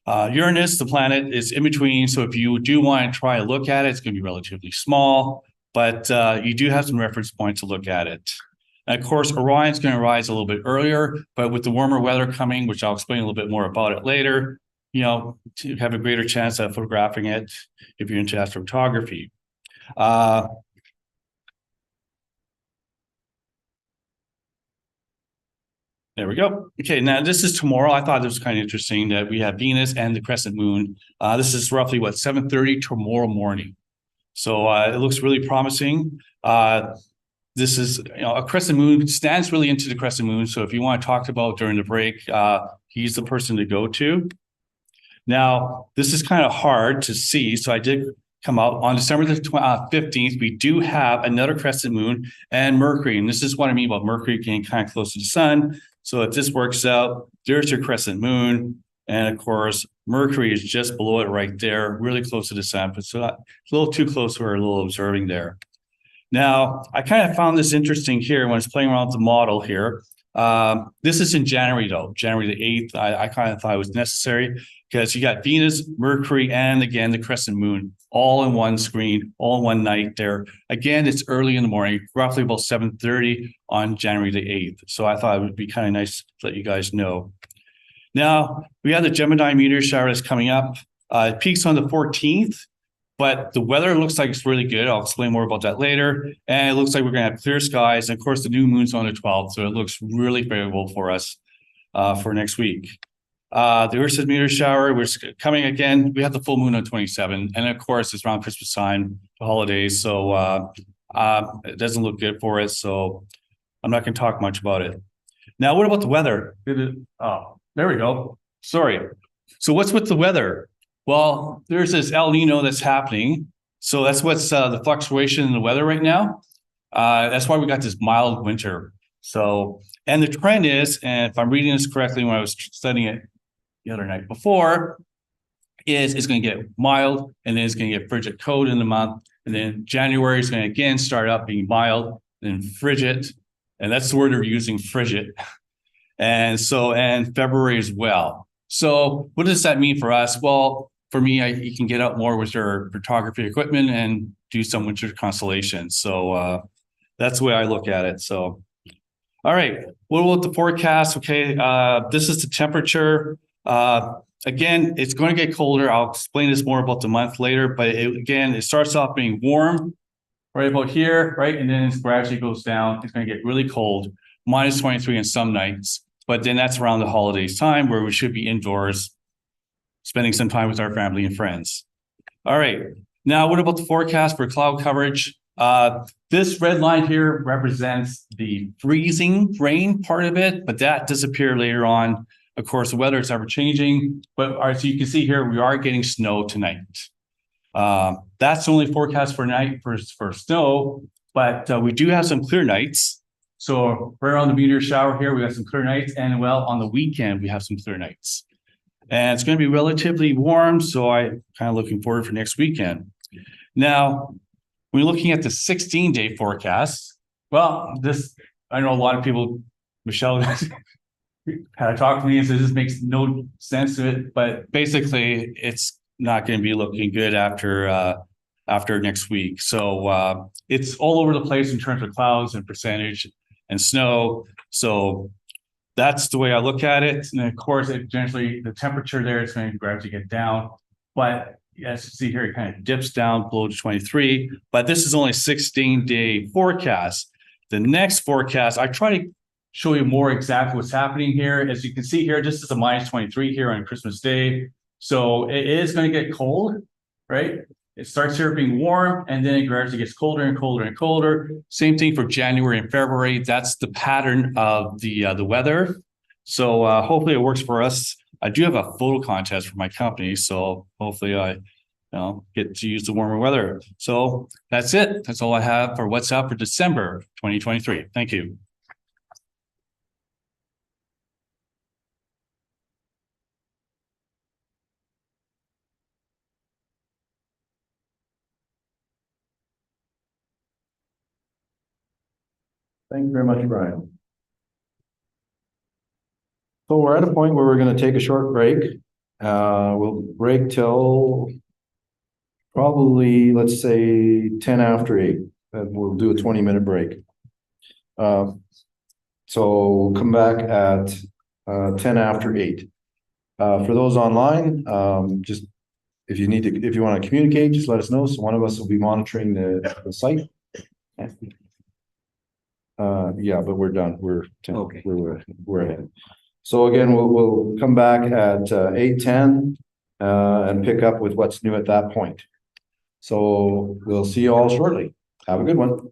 Speaker 8: Uranus, the planet, is in between. So if you do want to try to look at it, it's going to be relatively small, but you do have some reference points to look at it. And of course, Orion's going to rise a little bit earlier, but with the warmer weather coming, which I'll explain a little bit more about it later, you know, to have a greater chance of photographing it if you're into astrophotography. There we go. Okay, now this is tomorrow. I thought this was kind of interesting that we have Venus and the crescent moon. This is roughly, 7:30 tomorrow morning. So it looks really promising. This is, a crescent moon stands really into the crescent moon. So if you want to talk about during the break, he's the person to go to. Now, this is kind of hard to see. So I did come out on December the 15th. We do have another crescent moon and Mercury. And this is what I mean about Mercury getting kind of close to the sun. So if this works out, there's your crescent moon. And of course, Mercury is just below it right there, really close to the sun. But so it's a little too close for a little observing there. Now, I kind of found this interesting here when I was playing around with the model here. This is in January, though, January the 8th. I kind of thought it was necessary because you got Venus, Mercury, and again, the crescent moon all in one screen, all in one night there. Again, it's early in the morning, roughly about 7:30 on January the 8th. So I thought it would be kind of nice to let you guys know. Now, we have the Gemini meteor shower that's coming up. It peaks on the 14th, but the weather looks like it's really good. I'll explain more about that later. And it looks like we're going to have clear skies. And of course, the new moon's on the 12th, so it looks really favorable for us. for next week. The Earth's meteor shower was coming again. We have the full moon on 27, and of course it's around Christmas time, the holidays. So it doesn't look good for us. So I'm not going to talk much about it. Now, what about the weather? Oh, there we go. Sorry. So what's with the weather? Well, there's this El Nino that's happening. So that's what's the fluctuation in the weather right now. That's why we got this mild winter. So, and the trend is, and if I'm reading this correctly, when I was studying it the other night before, is it's going to get mild, and then it's going to get frigid cold in the month, and then January is going to again start up being mild, then frigid, and that's the word we're using, frigid, and so and February as well. So, what does that mean for us? Well, for me, you can get out more with your photography equipment and do some winter constellations. So that's the way I look at it. So, all right, what about the forecast? Okay, this is the temperature. Again, it's going to get colder. I'll explain this more about the month later, but it starts off being warm right about here, right? And then it gradually goes down. It's going to get really cold, minus 23 on some nights. But then that's around the holidays time where we should be indoors, spending some time with our family and friends. All right, now what about the forecast for cloud coverage? This red line here represents the freezing rain part of it, but that disappeared later on. Of course, the weather is ever changing, but as you can see here, we are getting snow tonight. That's the only forecast for night for snow, but we do have some clear nights. So right around the meteor shower here, we have some clear nights, and well, on the weekend, we have some clear nights. And it's going to be relatively warm, so I'm kind of looking forward for next weekend. Now, when you're looking at the 16-day forecast, well, I know a lot of people, Michelle had talked to me and said this makes no sense to it, but basically it's not going to be looking good after next week. So it's all over the place in terms of clouds and percentage and snow. So that's the way I look at it. And of course, generally the temperature there is going to gradually get down, but as you see here, it kind of dips down below 23, but this is only a 16-day forecast. The next forecast, I try to show you more exactly what's happening here. As you can see here, this is a minus 23 here on Christmas Day. So it is going to get cold, right? It starts here being warm, and then it gradually gets colder and colder and colder. Same thing for January and February. That's the pattern of the weather. So hopefully it works for us. I do have a photo contest for my company, so hopefully I get to use the warmer weather. So that's it. That's all I have for what's up for December 2023. Thank you.
Speaker 1: Thank you very much, Bryan. So we're at a point where we're going to take a short break. We'll break till probably, let's say 10 after 8, and we'll do a 20-minute break. So we'll come back at 10 after 8. For those online, just if you want to communicate, just let us know. So one of us will be monitoring the site. Yeah, but we're done. We're 10. Okay. We're ahead. So again, we'll come back at 8:10 and pick up with what's new at that point. So we'll see you all shortly. Have a good one.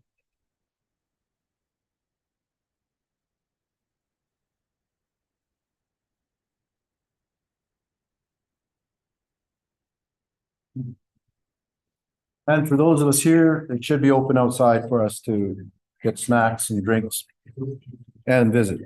Speaker 1: And for those of us here, it should be open outside for us to get snacks and drinks and visit.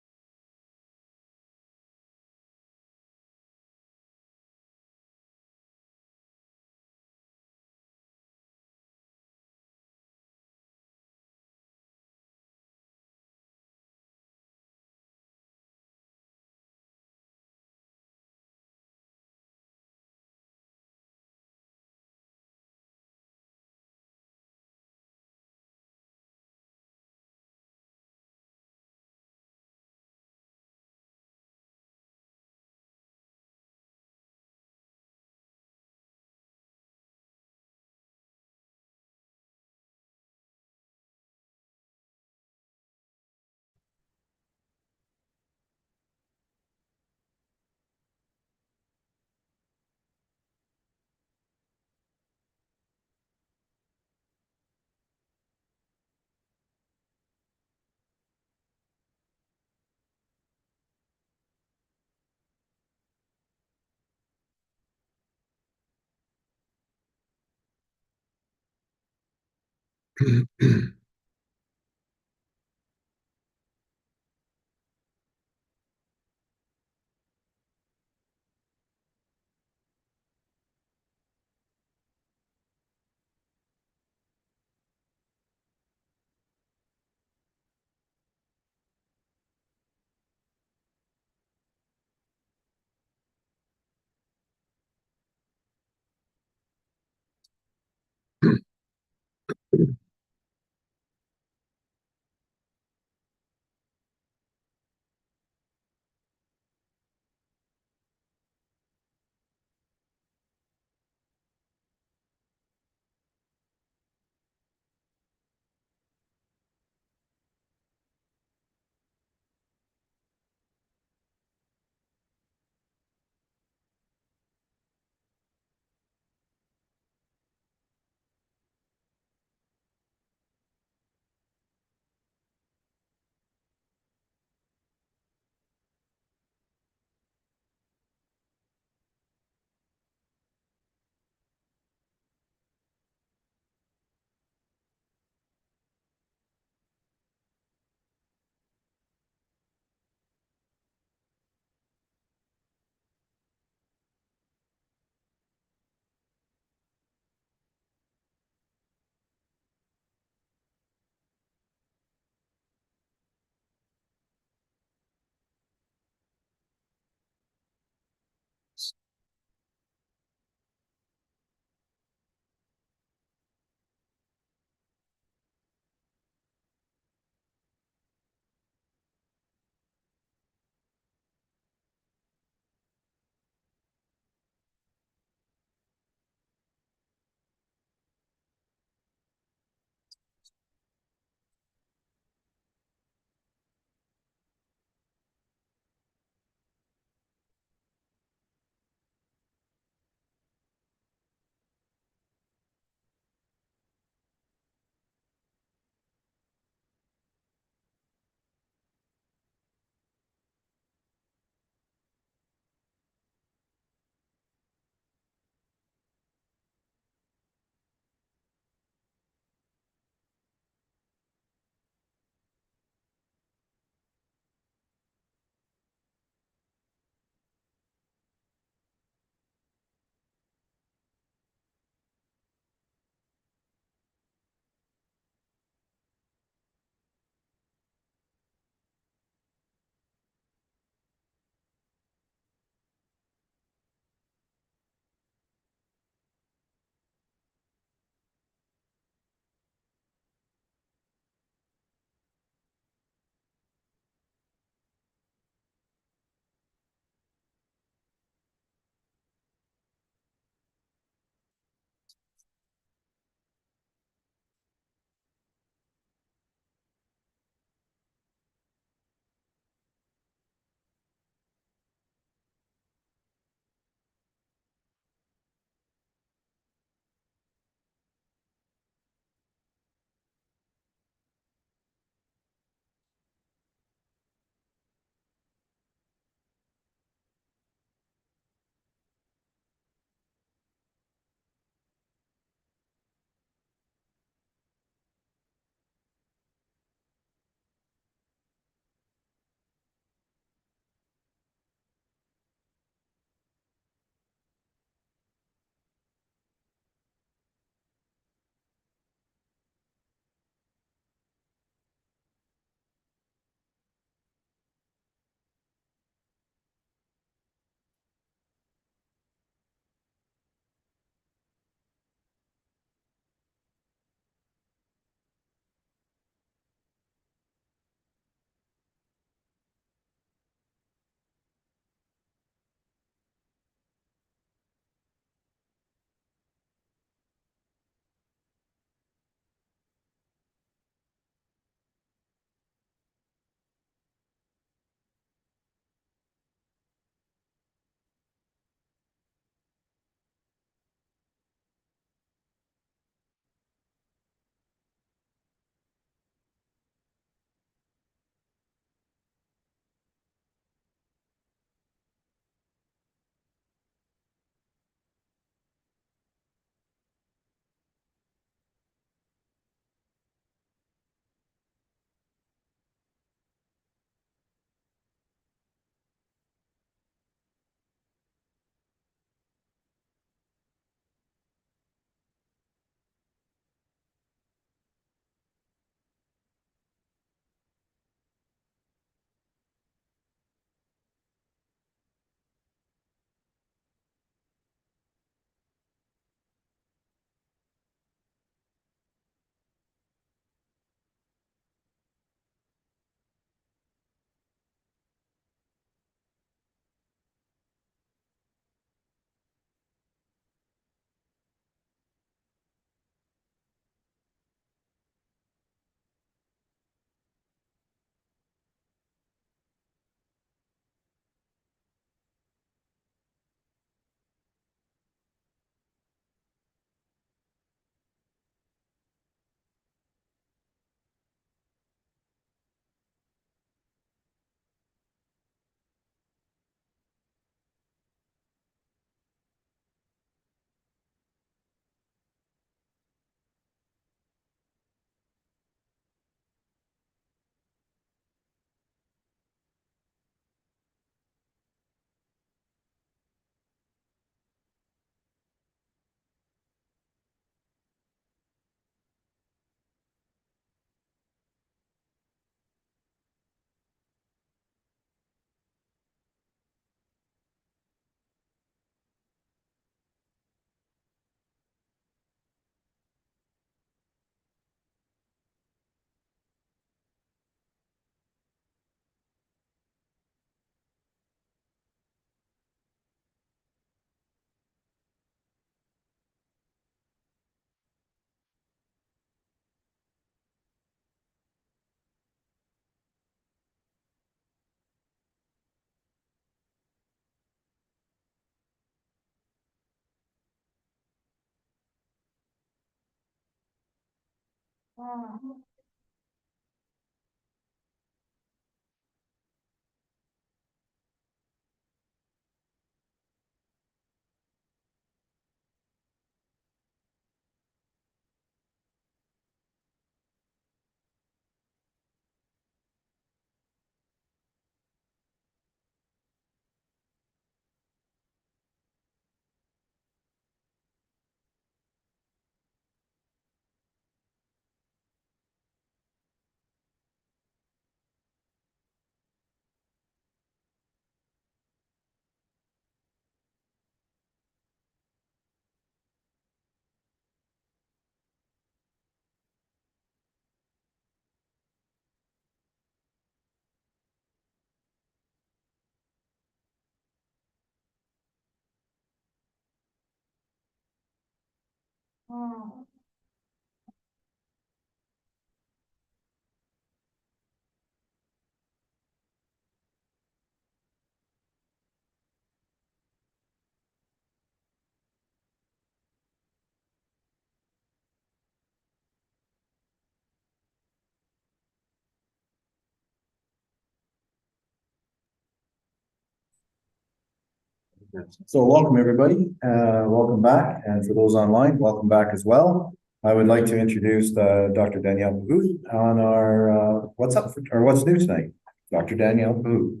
Speaker 1: So welcome, everybody. Welcome back. And for those online, welcome back as well. I would like to introduce Dr. Danielle Pahud on our what's up or what's new tonight. Dr. Danielle Pahud.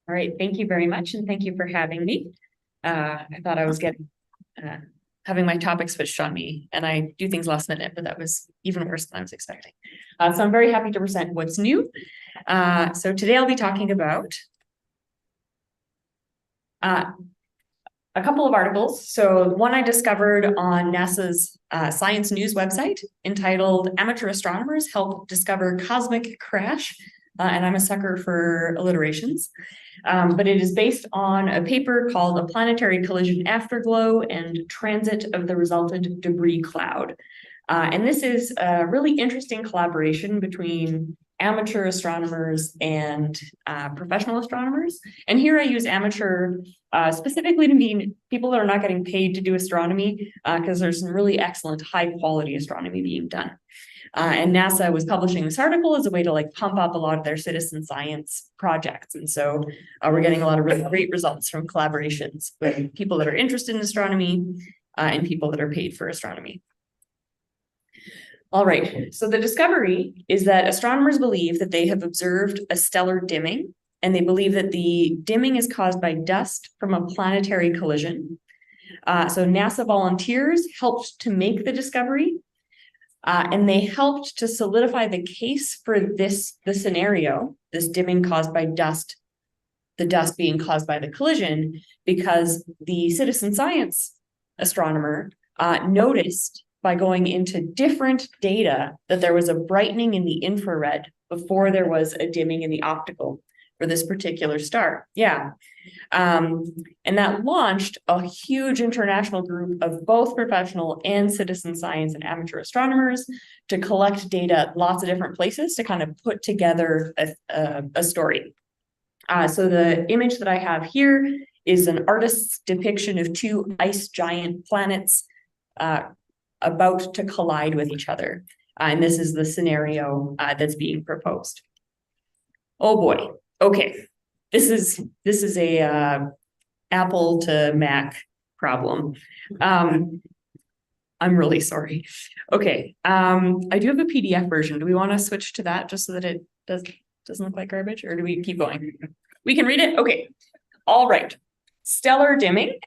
Speaker 9: All right, thank you very much, and thank you for having me. I thought I was getting having my topic switched on me, and I do things last minute, but that was even worse than I was expecting. So I'm very happy to present what's new. So today I'll be talking about a couple of articles. So one I discovered on NASA's Science News website entitled "Amateur Astronomers Help Discover Cosmic Crash." And I'm a sucker for alliterations. But it is based on a paper called "A Planetary Collision Afterglow and Transit of the Resultant Debris Cloud." And this is a really interesting collaboration between amateur astronomers and professional astronomers. And here I use amateur specifically to mean people that are not getting paid to do astronomy, because there's some really excellent high quality astronomy being done. And NASA was publishing this article as a way to like pump up a lot of their citizen science projects. And so we're getting a lot of really great results from collaborations with people that are interested in astronomy and people that are paid for astronomy. All right, so the discovery is that astronomers believe that they have observed a stellar dimming, and they believe that the dimming is caused by dust from a planetary collision. So NASA volunteers helped to make the discovery. And they helped to solidify the case for the scenario, this dimming caused by dust, the dust being caused by the collision, because the citizen science astronomer noticed by going into different data that there was a brightening in the infrared before there was a dimming in the optical for this particular star. Yeah. And that launched a huge international group of both professional and citizen science and amateur astronomers to collect data at lots of different places to kind of put together a story. So the image that I have here is an artist's depiction of two ice giant planets about to collide with each other. And this is the scenario that's being proposed. Oh boy. Okay. This is a Apple to Mac problem. I'm really sorry. Okay. I do have a PDF version. Do we want to switch to that just so that it doesn't look like garbage, or do we keep going? We can read it. Okay. All right. Stellar dimming.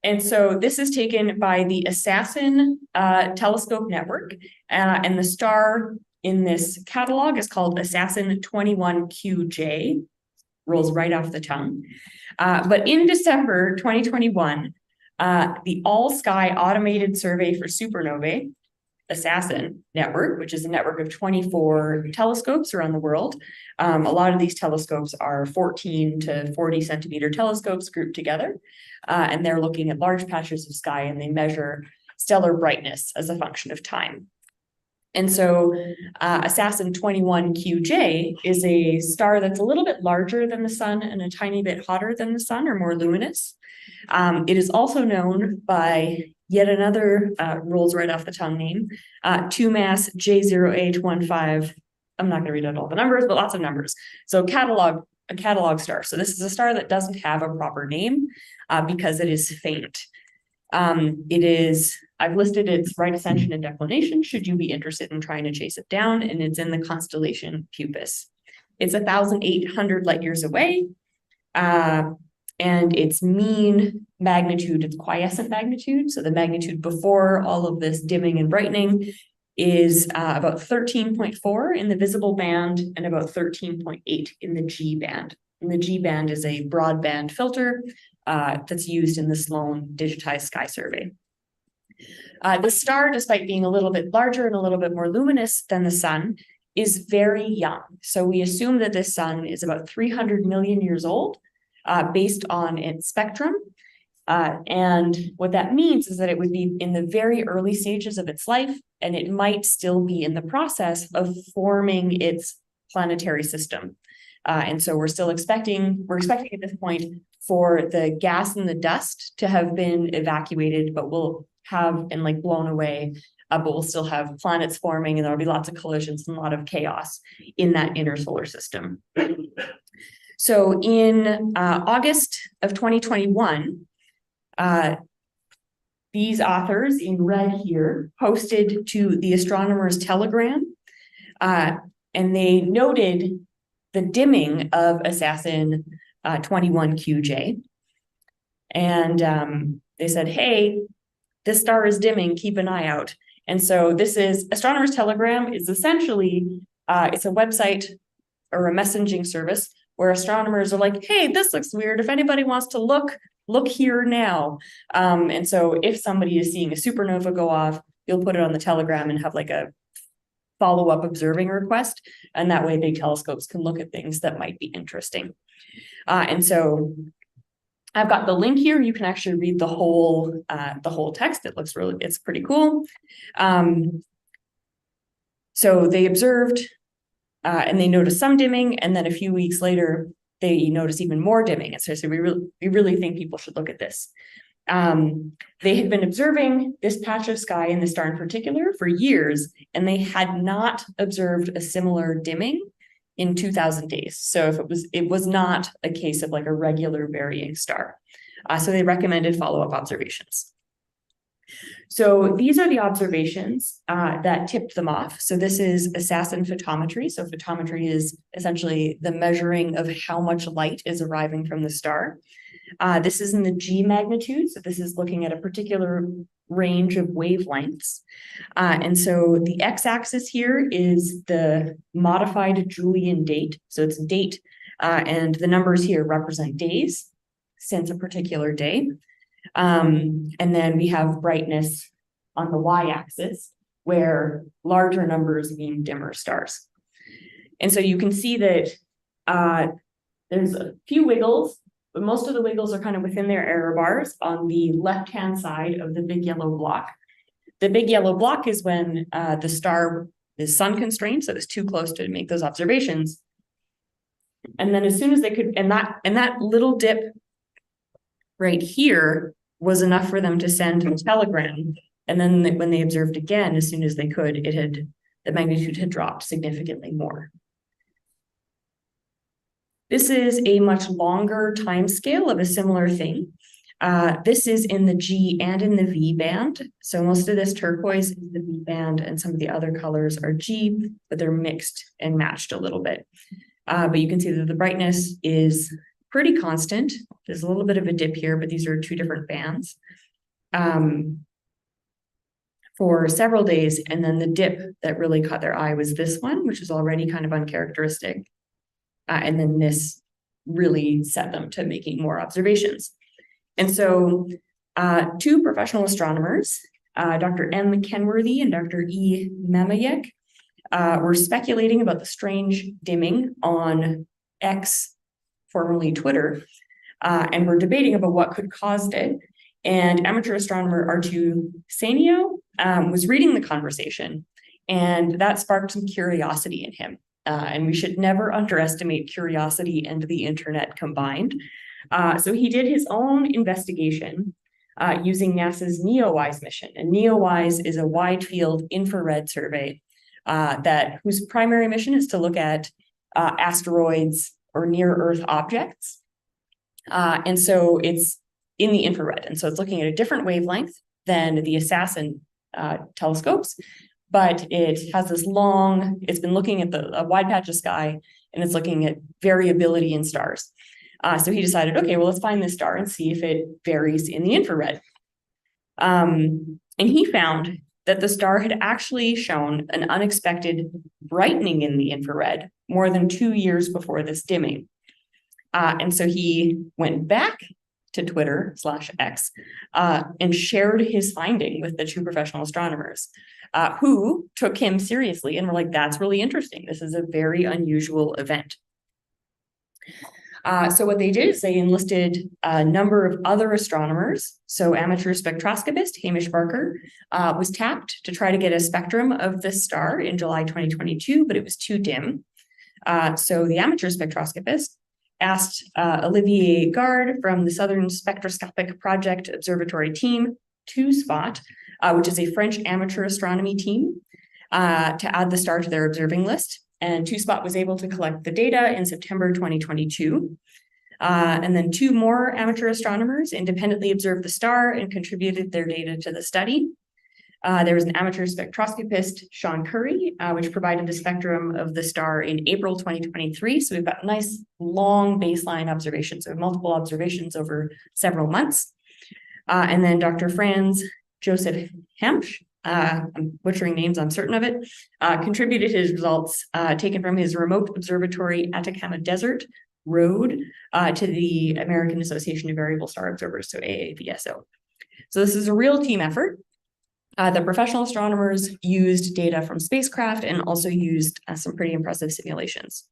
Speaker 9: And so this is taken by the Assassin telescope network, and the star in this catalog is called Assassin 21QJ. Rolls right off the tongue. But in December 2021, the All Sky Automated Survey for Supernovae, Assassin network, which is a network of 24 telescopes around the world. A lot of these telescopes are 14 to 40 centimeter telescopes grouped together. And they're looking at large patches of sky, and they measure stellar brightness as a function of time. And so Assassin 21 QJ is a star that's a little bit larger than the sun and a tiny bit hotter than the sun, or more luminous. It is also known by yet another rolls right off the tongue name, 2-mass J0H15. I'm not going to read out all the numbers, but lots of numbers. So a catalog star. So this is a star that doesn't have a proper name because it is faint. I've listed its right ascension and declination should you be interested in trying to chase it down, and it's in the constellation Puppis. It's 1,800 light years away, and its mean magnitude, its quiescent magnitude, so the magnitude before all of this dimming and brightening, is about 13.4 in the visible band and about 13.8 in the G band. And the G band is a broadband filter that's used in the Sloan digitized sky survey. The star, despite being a little bit larger and a little bit more luminous than the sun, is very young. So we assume that this sun is about 300 million years old based on its spectrum. And what that means is that it would be in the very early stages of its life, and it might still be in the process of forming its planetary system. And so we're expecting at this point for the gas and the dust to have been evacuated, but we'll have and blown away, but we'll still have planets forming, and there'll be lots of collisions and a lot of chaos in that inner solar system. So in August of 2021, these authors in red here posted to the Astronomer's Telegram, and they noted the dimming of Assassin 21 QJ. And they said, hey, this star is dimming, keep an eye out. And so this is Astronomer's Telegram is essentially, it's a website or a messaging service where astronomers are like, hey, this looks weird. If anybody wants to look here now. And so if somebody is seeing a supernova go off, you'll put it on the Telegram and have a follow-up observing request. And that way big telescopes can look at things that might be interesting. And so I've got the link here. You can actually read the whole text. It's pretty cool. So they observed and they noticed some dimming, and then a few weeks later, they noticed even more dimming. And so we really think people should look at this. They had been observing this patch of sky and the star in particular for years, and they had not observed a similar dimming in 2,000 days. So it was not a case of a regular varying star. So they recommended follow-up observations. So these are the observations that tipped them off. So this is Assassin photometry. So photometry is essentially the measuring of how much light is arriving from the star. This is in the G magnitude. So this is looking at a particular range of wavelengths. And so the x-axis here is the modified Julian date. So it's date, and the numbers here represent days since a particular day. And then we have brightness on the y-axis, where larger numbers mean dimmer stars. And so you can see that there's a few wiggles, but most of the wiggles are kind of within their error bars on the left-hand side of the big yellow block. The big yellow block is when the star is sun constrained, so it's too close to make those observations. And then as soon as they could, and that little dip right here was enough for them to send a telegram. And then when they observed again, as soon as they could, the magnitude had dropped significantly more. This is a much longer time scale of a similar thing. This is in the G and in the V band. So most of this turquoise is the V band, and some of the other colors are G, but they're mixed and matched a little bit. But you can see that the brightness is pretty constant. There's a little bit of a dip here, but these are two different bands for several days. And then the dip that really caught their eye was this one, which is already kind of uncharacteristic. And then this really set them to making more observations. And so two professional astronomers, Dr. M. Kenworthy and Dr. E. Mamayek, were speculating about the strange dimming on X, formerly Twitter, and were debating about what could cause it. And amateur astronomer Artu Sainio was reading the conversation, And that sparked some curiosity in him. And we should never underestimate curiosity and the internet combined. So he did his own investigation using NASA's NEOWISE mission. And NEOWISE is a wide field infrared survey whose primary mission is to look at asteroids or near Earth objects. And so it's in the infrared. And so it's looking at a different wavelength than the Assassin telescopes, but it has this it's been looking at a wide patch of sky, and it's looking at variability in stars. So he decided, okay, well, let's find this star and see if it varies in the infrared. And he found that the star had actually shown an unexpected brightening in the infrared more than 2 years before this dimming. And so he went back to Twitter/X and shared his finding with the two professional astronomers who took him seriously and were like, that's really interesting. This is a very unusual event. So what they did is they enlisted a number of other astronomers. So amateur spectroscopist Hamish Barker was tapped to try to get a spectrum of this star in July 2022, but it was too dim. So the amateur spectroscopist asked Olivier Gard from the Southern Spectroscopic Project Observatory team to spot, which is a French amateur astronomy team, to add the star to their observing list. And TwoSpot was able to collect the data in September 2022. And then two more amateur astronomers independently observed the star and contributed their data to the study. There was an amateur spectroscopist, Sean Curry, which provided the spectrum of the star in April 2023. So we've got nice long baseline observations, so multiple observations over several months. And then Dr. Franz Joseph Hemsch, I'm butchering names, I'm certain of it, contributed his results taken from his remote observatory Atacama Desert Road to the American Association of Variable Star Observers, so AAVSO. So this is a real team effort. The professional astronomers used data from spacecraft and also used some pretty impressive simulations.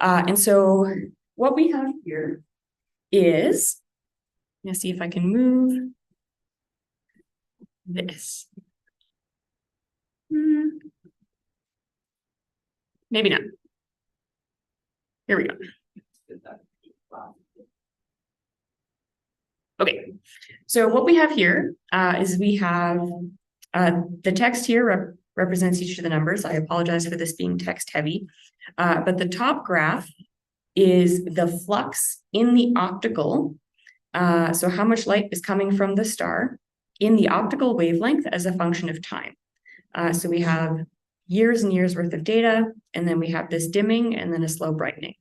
Speaker 9: And so what we have here is, I'm going to see if I can move this. Maybe not. Here we go. Okay, so what we have here is we have the text here represents each of the numbers. I apologize for this being text heavy, but the top graph is the flux in the optical. So how much light is coming from the star in the optical wavelength as a function of time. So we have years and years worth of data, and then we have this dimming and then a slow brightening.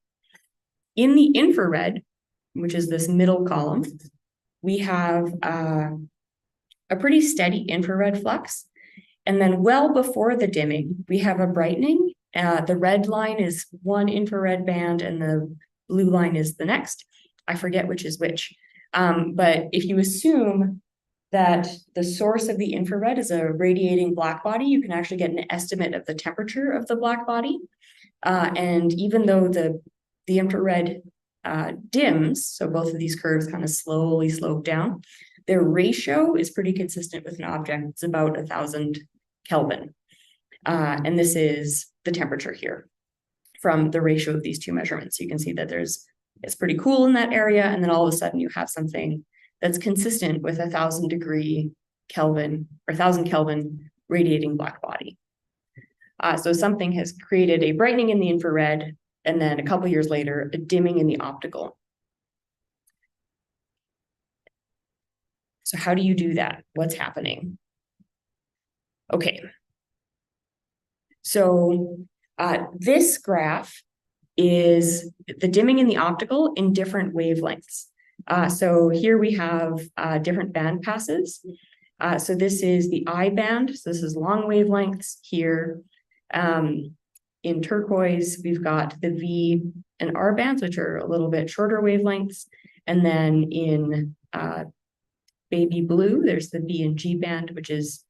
Speaker 9: In the infrared, which is this middle column, we have a pretty steady infrared flux. And then well before the dimming, we have a brightening. The red line is one infrared band and the blue line is the next. I forget which is which. But if you assume that the source of the infrared is a radiating black body, you can actually get an estimate of the temperature of the black body. And even though the infrared dims, so both of these curves kind of slowly slope down, their ratio is pretty consistent with an object. It's about 1,000 Kelvin. And this is the temperature here from the ratio of these two measurements. You can see that it's pretty cool in that area. And then all of a sudden you have something that's consistent with 1,000 Kelvin or 1,000 Kelvin radiating black body. So something has created a brightening in the infrared, and then a couple years later, a dimming in the optical. So how do you do that? What's happening? Okay. So this graph is the dimming in the optical in different wavelengths. So here we have different band passes. So this is the I band. So this is long wavelengths here. In turquoise, we've got the V and R bands, which are a little bit shorter wavelengths. And then in baby blue, there's the B and G band, which is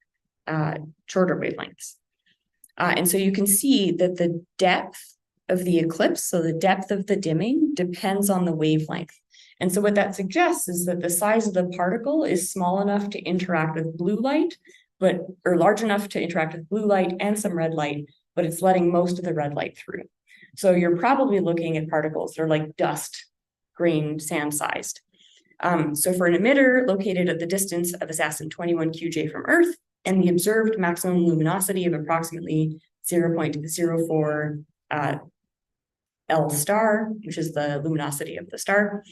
Speaker 9: shorter wavelengths. And so you can see that the depth of the eclipse, so the depth of the dimming, depends on the wavelength. And so what that suggests is that the size of the particle is small enough to interact with blue light, or large enough to interact with blue light and some red light, but it's letting most of the red light through. So you're probably looking at particles that are like dust, grain, sand sized. So for an emitter located at the distance of assassin 21 QJ from Earth and the observed maximum luminosity of approximately 0.04 L star, which is the luminosity of the star,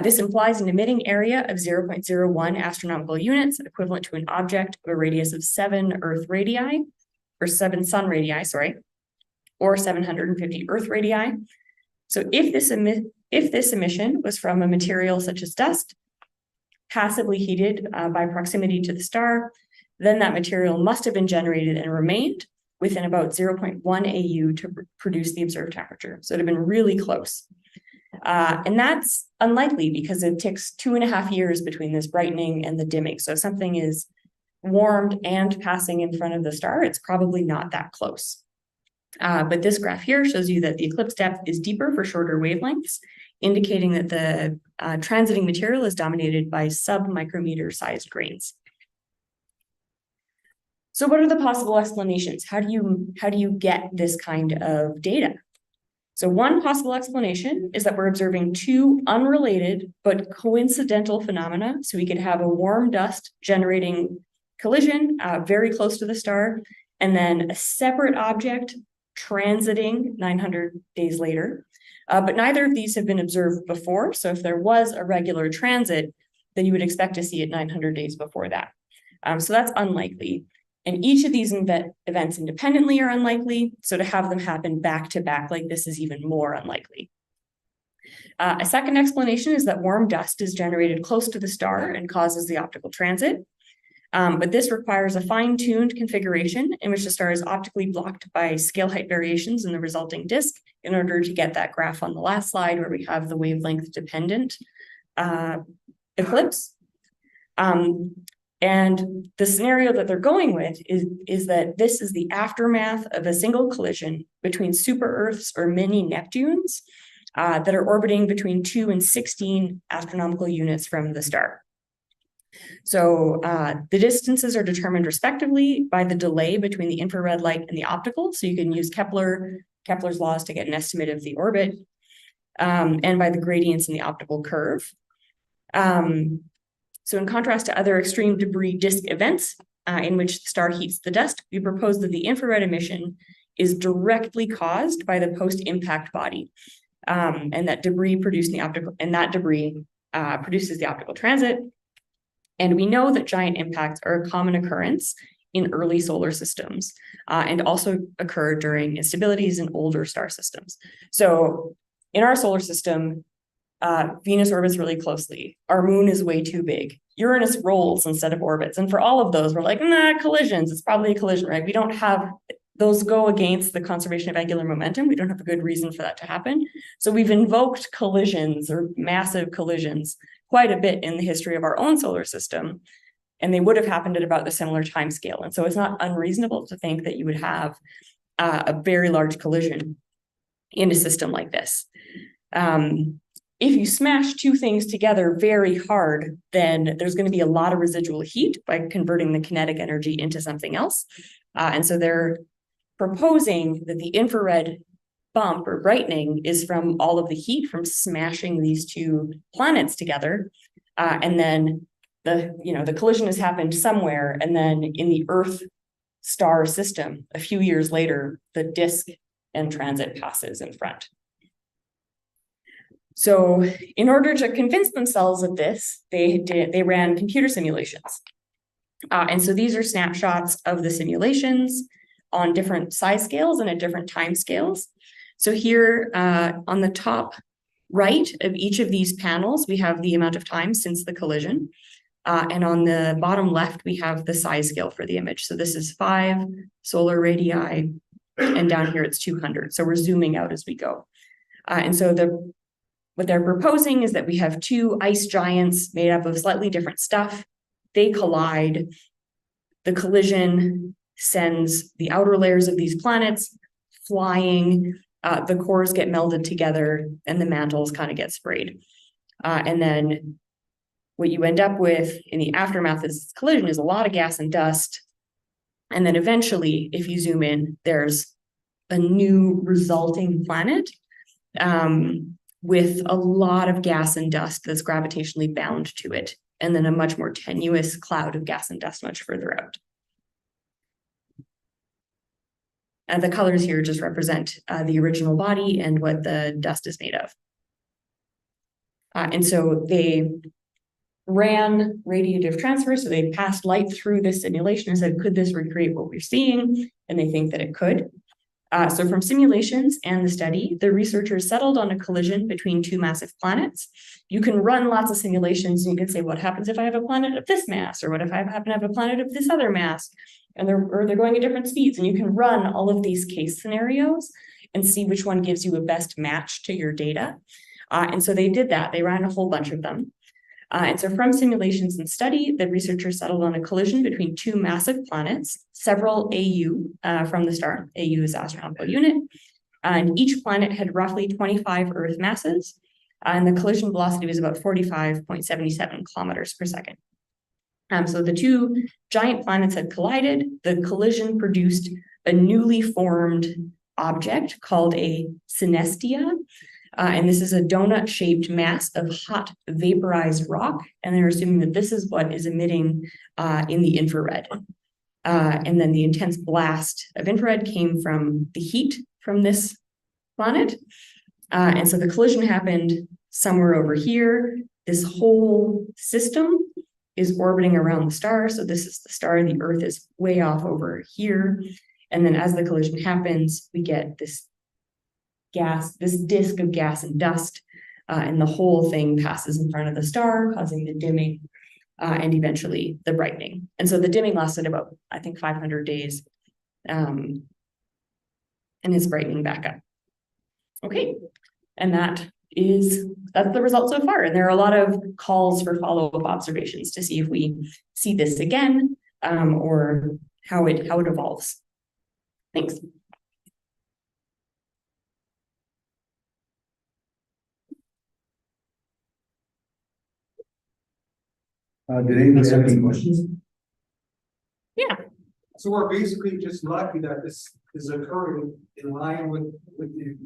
Speaker 9: this implies an emitting area of 0.01 astronomical units, equivalent to an object of a radius of 7 Earth radii, or 7 sun radii, sorry, or 750 Earth radii. So if this emission was from a material such as dust, passively heated by proximity to the star, then that material must have been generated and remained within about 0.1 AU to produce the observed temperature. So it'd have been really close. And that's unlikely because it takes 2.5 years between this brightening and the dimming. So if something is warmed and passing in front of the star, it's probably not that close. But this graph here shows you that the eclipse depth is deeper for shorter wavelengths, indicating that the transiting material is dominated by sub-micrometer sized grains. So what are the possible explanations? How do you get this kind of data? So one possible explanation is that we're observing two unrelated but coincidental phenomena. So we could have a warm dust generating collision very close to the star, and then a separate object transiting 900 days later. But neither of these have been observed before. So if there was a regular transit, then you would expect to see it 900 days before that. So that's unlikely. And each of these events independently are unlikely. So to have them happen back to back like this is even more unlikely. A second explanation is that warm dust is generated close to the star and causes the optical transit. But this requires a fine-tuned configuration in which the star is optically blocked by scale height variations in the resulting disk in order to get that graph on the last slide where we have the wavelength dependent eclipse. And the scenario that they're going with is that this is the aftermath of a single collision between super Earths or mini Neptunes that are orbiting between 2 and 16 astronomical units from the star. So the distances are determined respectively by the delay between the infrared light and the optical. So you can use Kepler's laws to get an estimate of the orbit, and by the gradients in the optical curve. So in contrast to other extreme debris disk events in which the star heats the dust, we propose that the infrared emission is directly caused by the post-impact body, and that debris produces the optical transit. And we know that giant impacts are a common occurrence in early solar systems and also occur during instabilities in older star systems. So in our solar system, Venus orbits really closely. Our moon is way too big. Uranus rolls instead of orbits. And for all of those, we're like, nah, collisions. It's probably a collision, right? We don't have, those go against the conservation of angular momentum. We don't have a good reason for that to happen. So we've invoked collisions or massive collisions quite a bit in the history of our own solar system. And they would have happened at about the similar time scale. And so it's not unreasonable to think that you would have a very large collision in a system like this. If you smash two things together very hard, then there's going to be a lot of residual heat by converting the kinetic energy into something else. And so they're proposing that the infrared bump or brightening is from all of the heat from smashing these two planets together. And then the collision has happened somewhere. And then in the Earth star system, a few years later, the disk and transit passes in front. So in order to convince themselves of this, they ran computer simulations. And so these are snapshots of the simulations on different size scales and at different time scales. So here on the top right of each of these panels, we have the amount of time since the collision. And on the bottom left, we have the size scale for the image. So this is 5 solar radii, and down here it's 200. So we're zooming out as we go. And so what they're proposing is that we have two ice giants made up of slightly different stuff. They collide. The collision sends the outer layers of these planets flying. The cores get melded together and the mantles kind of get sprayed. And then what you end up with in the aftermath of this collision is a lot of gas and dust. And then eventually, if you zoom in, there's a new resulting planet with a lot of gas and dust that's gravitationally bound to it, and then a much more tenuous cloud of gas and dust much further out. And the colors here just represent the original body and what the dust is made of. And so they ran radiative transfer. So they passed light through this simulation and said, could this recreate what we're seeing? And they think that it could. So from simulations and the study, the researchers settled on a collision between two massive planets. You can run lots of simulations and you can say, what happens if I have a planet of this mass? Or what if I happen to have a planet of this other mass? And they're going at different speeds. And you can run all of these case scenarios and see which one gives you a best match to your data. And so they did that. They ran a whole bunch of them. And so from simulations and study, the researchers settled on a collision between two massive planets, several AU from the star. AU is astronomical unit. And each planet had roughly 25 Earth masses. And the collision velocity was about 45.77 kilometers per second. So the two giant planets had collided. The collision produced a newly formed object called a synestia. And this is a donut-shaped mass of hot vaporized rock. And they're assuming that this is what is emitting in the infrared. And then the intense blast of infrared came from the heat from this planet. And so the collision happened somewhere over here. This whole system is orbiting around the star. So this is the star, the Earth is way off over here. And then as the collision happens, we get this gas, this disk of gas and dust, and the whole thing passes in front of the star, causing the dimming and eventually the brightening. And so the dimming lasted about, I think, 500 days and is brightening back up. Okay, and that's the result so far. And there are a lot of calls for follow-up observations to see if we see this again or how it evolves. Thanks.
Speaker 1: Did anybody have any questions?
Speaker 9: Yeah.
Speaker 7: So we're basically just lucky that this is occurring in line with the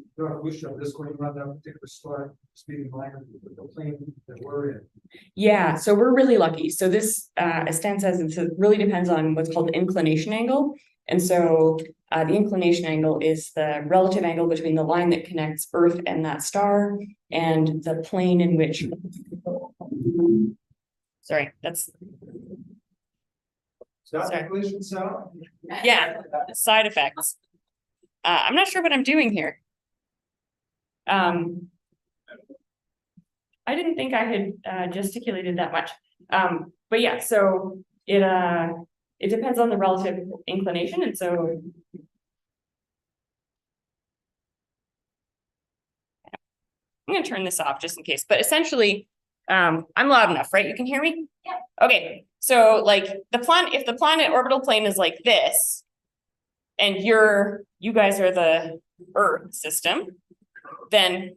Speaker 7: wish of this going around that particular star, just being in line with the plane that we're in.
Speaker 9: Yeah, so we're really lucky. So this, as Stan says, it really depends on what's called inclination angle. And so the inclination angle is the relative angle between the line that connects Earth and that star and the plane in which, sorry, that's, sorry. Yeah, side effects. I'm not sure what I'm doing here. I didn't think I had gesticulated that much. But yeah, so it depends on the relative inclination. And so I'm gonna turn this off just in case, but essentially, I'm loud enough, right? You can hear me? Yeah. Okay. So like if the planet orbital plane is like this, and you guys are the Earth system, then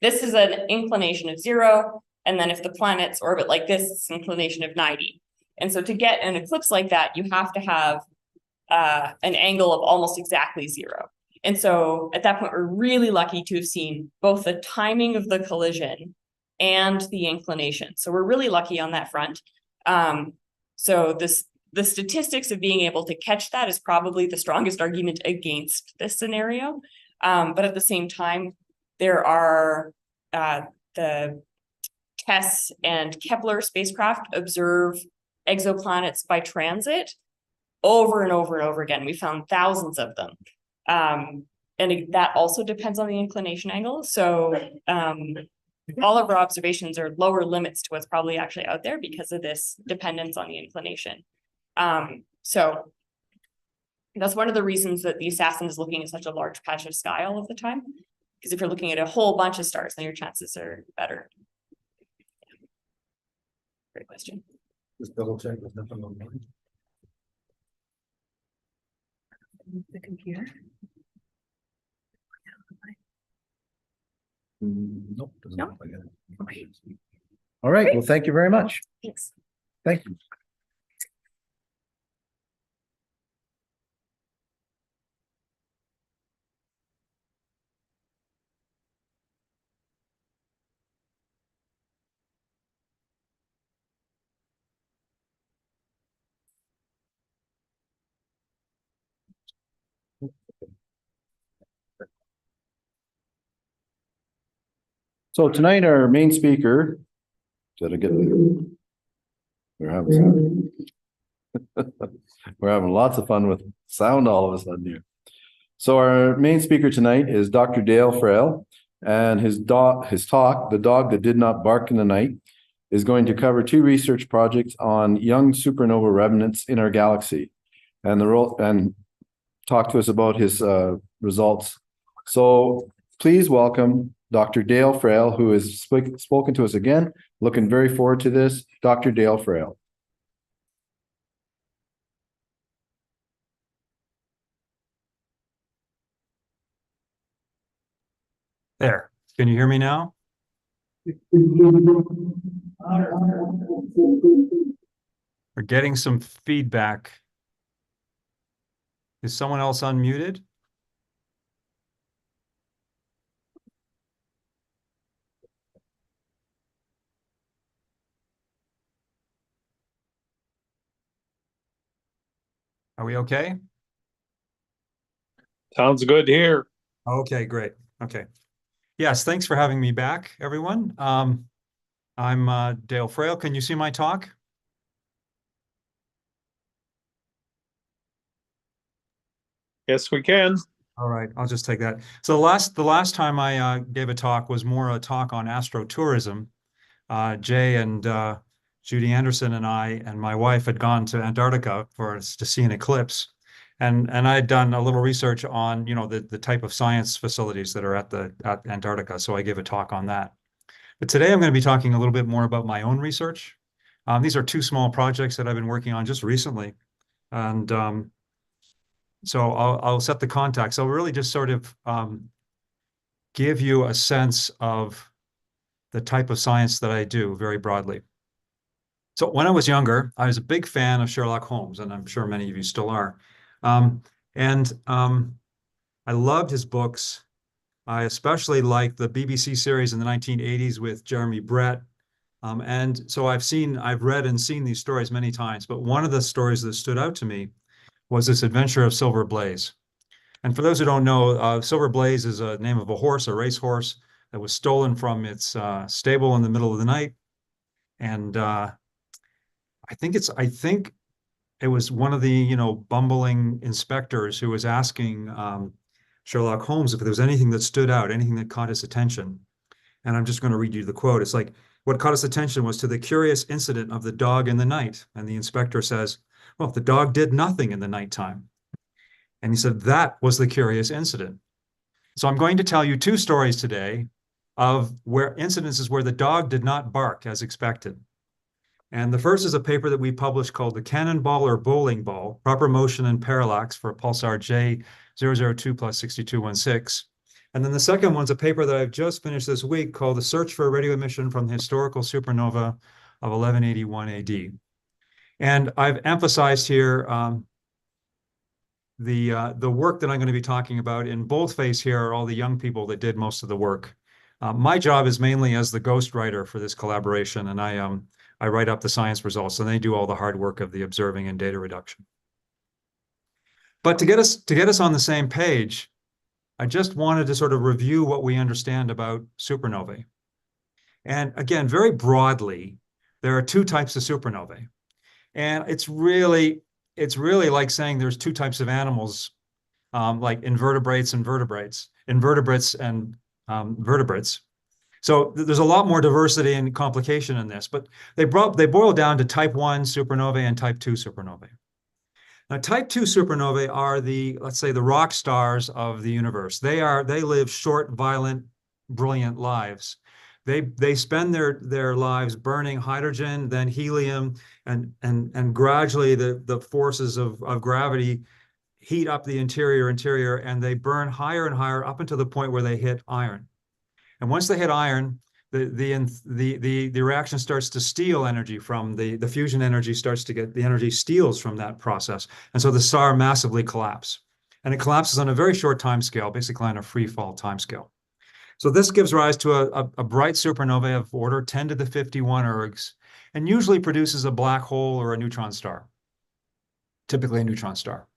Speaker 9: this is an inclination of 0. And then if the planets orbit like this, it's an inclination of 90. And so to get an eclipse like that, you have to have an angle of almost exactly 0. And so at that point, we're really lucky to have seen both the timing of the collision and the inclination. So we're really lucky on that front. So the statistics of being able to catch that is probably the strongest argument against this scenario. But at the same time, there are the TESS and Kepler spacecraft observe exoplanets by transit over and over and over again. We found thousands of them. And that also depends on the inclination angle. So all of our observations are lower limits to what's probably actually out there because of this dependence on the inclination. So that's one of the reasons that the Assassin is looking at such a large patch of sky all of the time. Because if you're looking at a whole bunch of stars, then your chances are better. Great question.
Speaker 1: Just double check with nothing on mine.
Speaker 9: The computer.
Speaker 1: Nope. Doesn't
Speaker 9: Nope.
Speaker 1: look like it.
Speaker 9: Okay.
Speaker 1: All right, well, thank you very much.
Speaker 6: Thanks.
Speaker 1: Thank you. So tonight, our main speaker, did I get we're having we're having lots of fun with sound all of a sudden here. So our main speaker tonight is Dr. Dale Frail, and his talk, The Dog That Did Not Bark in the Night, is going to cover 2 research projects on young supernova remnants in our galaxy, and talk to us about his results. So please welcome Dr. Dale Frail, who has spoken to us again. Looking very forward to this. Dr. Dale Frail.
Speaker 10: There. Can you hear me now? We're getting some feedback. Is someone else unmuted? Are we okay?
Speaker 11: Sounds good here.
Speaker 10: Okay, great. Okay. Yes, thanks for having me back, everyone. I'm Dale Frail. Can you see my talk?
Speaker 11: Yes, we can.
Speaker 10: All right, I'll just take that. So the last time I gave a talk was more a talk on astrotourism. Jay and Judy Anderson and I and my wife had gone to Antarctica to see an eclipse. And I had done a little research on, the type of science facilities that are at Antarctica. So I gave a talk on that. But today I'm going to be talking a little bit more about my own research. These are 2 small projects that I've been working on just recently. And so I'll set the context. I'll really just sort of give you a sense of the type of science that I do very broadly. So when I was younger, I was a big fan of Sherlock Holmes, and I'm sure many of you still are. I loved his books. I especially liked the BBC series in the 1980s with Jeremy Brett. And so I've read and seen these stories many times, but one of the stories that stood out to me was this adventure of Silver Blaze. And for those who don't know, Silver Blaze is a name of a horse, a racehorse that was stolen from its stable in the middle of the night. And I think it was one of the, bumbling inspectors who was asking Sherlock Holmes if there was anything that stood out, anything that caught his attention. And I'm just going to read you the quote. It's like, what caught his attention was to the curious incident of the dog in the night. And the inspector says, well, the dog did nothing in the nighttime. And he said, that was the curious incident. So I'm going to tell you 2 stories today of incidences where the dog did not bark as expected. And the first is a paper that we published called The Cannonball or Bowling Ball, Proper Motion and Parallax for Pulsar J002 plus 6216. And then the second one's a paper that I've just finished this week called The Search for a Radio Emission from the Historical Supernova of 1181 AD. And I've emphasized here the work that I'm going to be talking about. In boldface here are all the young people that did most of the work. My job is mainly as the ghostwriter for this collaboration, and I write up the science results, and they do all the hard work of the observing and data reduction. But to get us on the same page, I just wanted to sort of review what we understand about supernovae. And again, very broadly, there are 2 types of supernovae. And it's really like saying there's 2 types of animals, like invertebrates and vertebrates, invertebrates and vertebrates. So there's a lot more diversity and complication in this, but they boil down to type 1 supernovae and type 2 supernovae. Now, type 2 supernovae are let's say the rock stars of the universe. They live short, violent, brilliant lives. They spend their lives burning hydrogen, then helium, and gradually the forces of gravity heat up the interior, and they burn higher and higher up until the point where they hit iron. And once they hit iron, the reaction starts to steal energy from the fusion energy starts to get, the energy steals from that process. And so the star massively collapses. And it collapses on a very short time scale, basically on a free fall time scale. So this gives rise to a bright supernova of order 10 to the 51 ergs, and usually produces a black hole or a neutron star, typically a neutron star.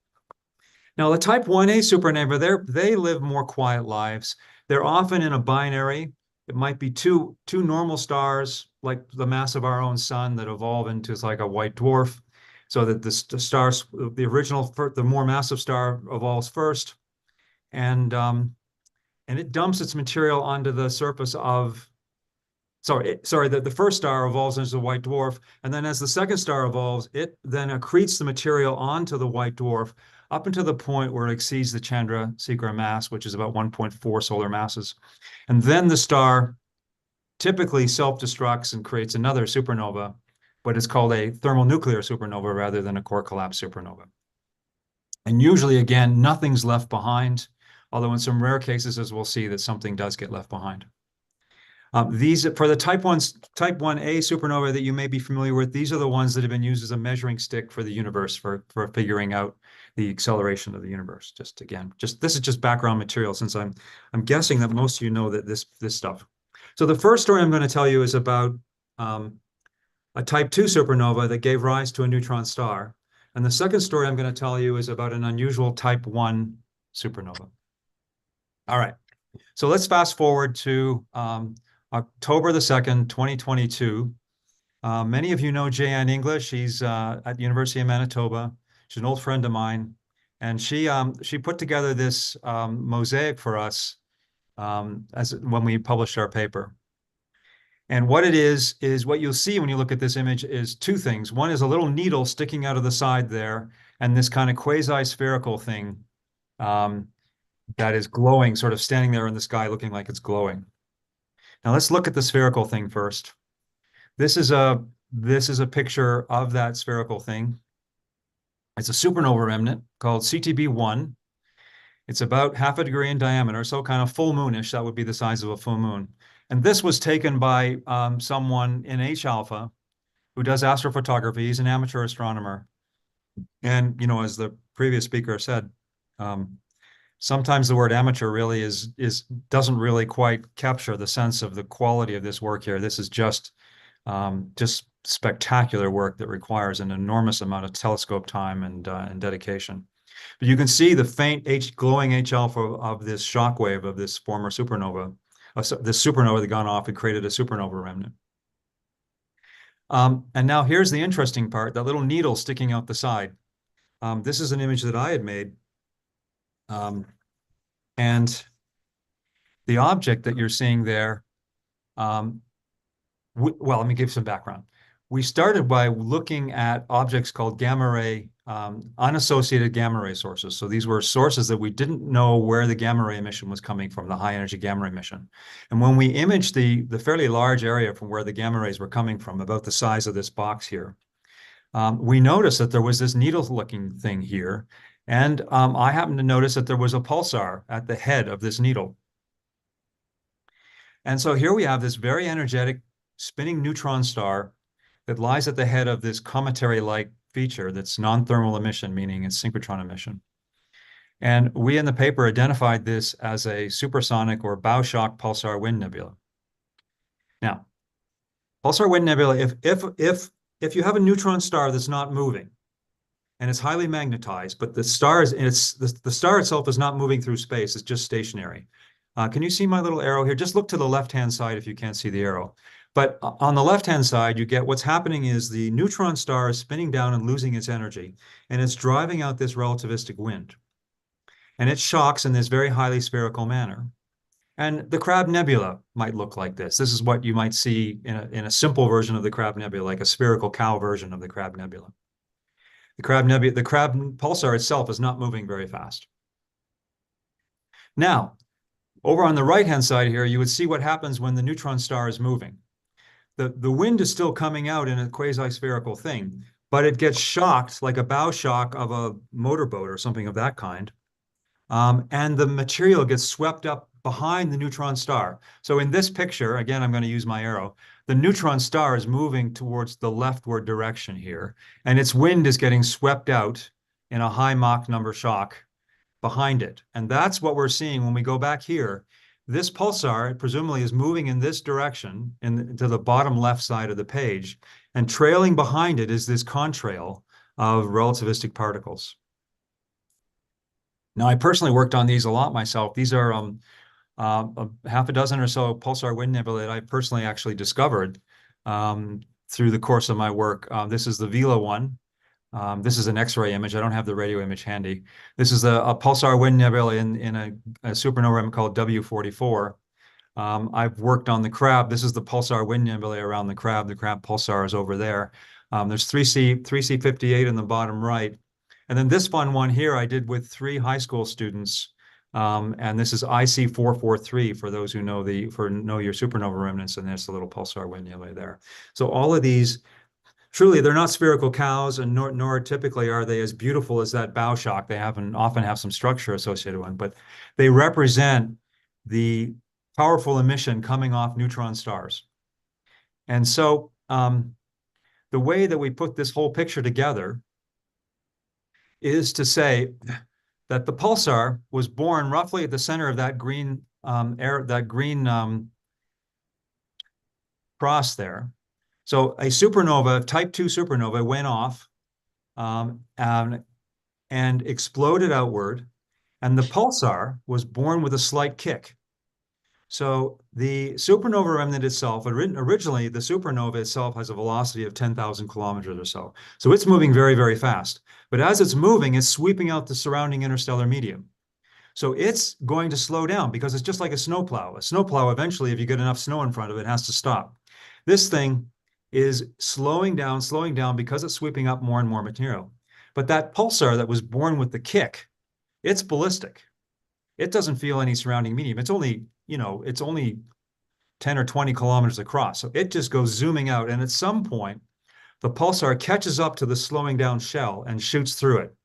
Speaker 10: Now, the type 1a supernova, they live more quiet lives. They're often in a binary. It might be two normal stars, like the mass of our own sun, that evolve into like a white dwarf, so that the original, the more massive star evolves first, and it dumps its material onto the surface of, the first star evolves into the white dwarf, and then as the second star evolves, it then accretes the material onto the white dwarf up until the point where it exceeds the Chandrasekhar mass, which is about 1.4 solar masses. And then the star typically self-destructs and creates another supernova, but it's called a thermonuclear supernova rather than a core collapse supernova. And usually, again, nothing's left behind, although in some rare cases, as we'll see, that something does get left behind. These, for the type 1a supernova that you may be familiar with, these are the ones that have been used as a measuring stick for the universe, for figuring out the acceleration of the universe. This is just background material, since I'm guessing that most of you know that this stuff. So the first story I'm going to tell you is about a type 2 supernova that gave rise to a neutron star. And the second story I'm going to tell you is about an unusual type 1 supernova. All right, so let's fast forward to October the 2nd, 2022. Many of you know Jan English. She's at the University of Manitoba. She's an old friend of mine. And she put together this mosaic for us when we published our paper. And what it is what you'll see when you look at this image is two things. One is a little needle sticking out of the side there, and this kind of quasi-spherical thing that is glowing, sort of standing there in the sky looking like it's glowing. Now let's look at the spherical thing first. This is a picture of that spherical thing. It's a supernova remnant called CTB1. It's about 0.5 degree in diameter, so kind of full moonish. That would be the size of a full moon. And this was taken by someone in H alpha who does astrophotography. He's an amateur astronomer. And, you know, as the previous speaker said, sometimes the word amateur really doesn't really quite capture the sense of the quality of this work here. This is just spectacular work that requires an enormous amount of telescope time and dedication. But you can see the faint glowing H alpha of this shockwave of this former supernova, this supernova that gone off and created a supernova remnant. And now here's the interesting part, that little needle sticking out the side. This is an image that I had made. And the object that you're seeing there, well, let me give some background. We started by looking at objects called gamma ray, unassociated gamma ray sources. So these were sources that we didn't know where the gamma ray emission was coming from, the high energy gamma ray emission. And when we imaged the fairly large area from where the gamma rays were coming from, about the size of this box here, we noticed that there was this needle-looking thing here. And I happened to notice that there was a pulsar at the head of this needle. And so here we have this very energetic spinning neutron star that lies at the head of this cometary-like feature that's non-thermal emission, meaning it's synchrotron emission. And we in the paper identified this as a supersonic or bow shock pulsar wind nebula. Now, pulsar wind nebula, if you have a neutron star that's not moving, and it's highly magnetized, but the star itself is not moving through space, it's just stationary. Can you see my little arrow here? Just look to the left-hand side if you can't see the arrow. But on the left-hand side, you get what's happening is the neutron star is spinning down and losing its energy, and it's driving out this relativistic wind. And it shocks in this very highly spherical manner. And the Crab Nebula might look like this. This is what you might see in a simple version of the Crab Nebula, like a spherical cow version of the Crab Nebula. The Crab pulsar itself is not moving very fast. Now, over on the right-hand side here, you would see what happens when the neutron star is moving. The wind is still coming out in a quasi-spherical thing, but it gets shocked like a bow shock of a motorboat or something of that kind. And the material gets swept up behind the neutron star. So in this picture, again, I'm going to use my arrow, the neutron star is moving towards the leftward direction here, and its wind is getting swept out in a high Mach number shock behind it. And that's what we're seeing when we go back here. This pulsar presumably is moving in this direction to the bottom left side of the page, and trailing behind it is this contrail of relativistic particles. Now, I personally worked on these a lot myself. These are half a dozen or so pulsar wind nebulae that I personally actually discovered through the course of my work. This is the Vela one. This is an X-ray image. I don't have the radio image handy. This is a pulsar wind nebula in a supernova called W44. I've worked on the Crab. This is the pulsar wind nebula around the Crab. The Crab pulsar is over there. There's 3C58 in the bottom right. And then this fun one here I did with 3 high school students. And this is IC443 for those who know your supernova remnants, and there's the little pulsar wind nebula there. So all of these, truly, they're not spherical cows, and nor typically are they as beautiful as that bow shock. They often have some structure associated with them, but they represent the powerful emission coming off neutron stars. And so the way that we put this whole picture together is to say that the pulsar was born roughly at the center of that green cross there. So a supernova, type 2 supernova, went off and exploded outward, and the pulsar was born with a slight kick. So the supernova remnant itself, originally the supernova itself has a velocity of 10,000 kilometers or so. So it's moving very, very fast. But as it's moving, it's sweeping out the surrounding interstellar medium. So it's going to slow down because it's just like a snowplow. A snowplow, eventually, if you get enough snow in front of it, has to stop. This thing is slowing down because it's sweeping up more and more material. But that pulsar that was born with the kick, it's ballistic. It doesn't feel any surrounding medium. It's only 10 or 20 kilometers across. So it just goes zooming out. And at some point, the pulsar catches up to the slowing down shell and shoots through it.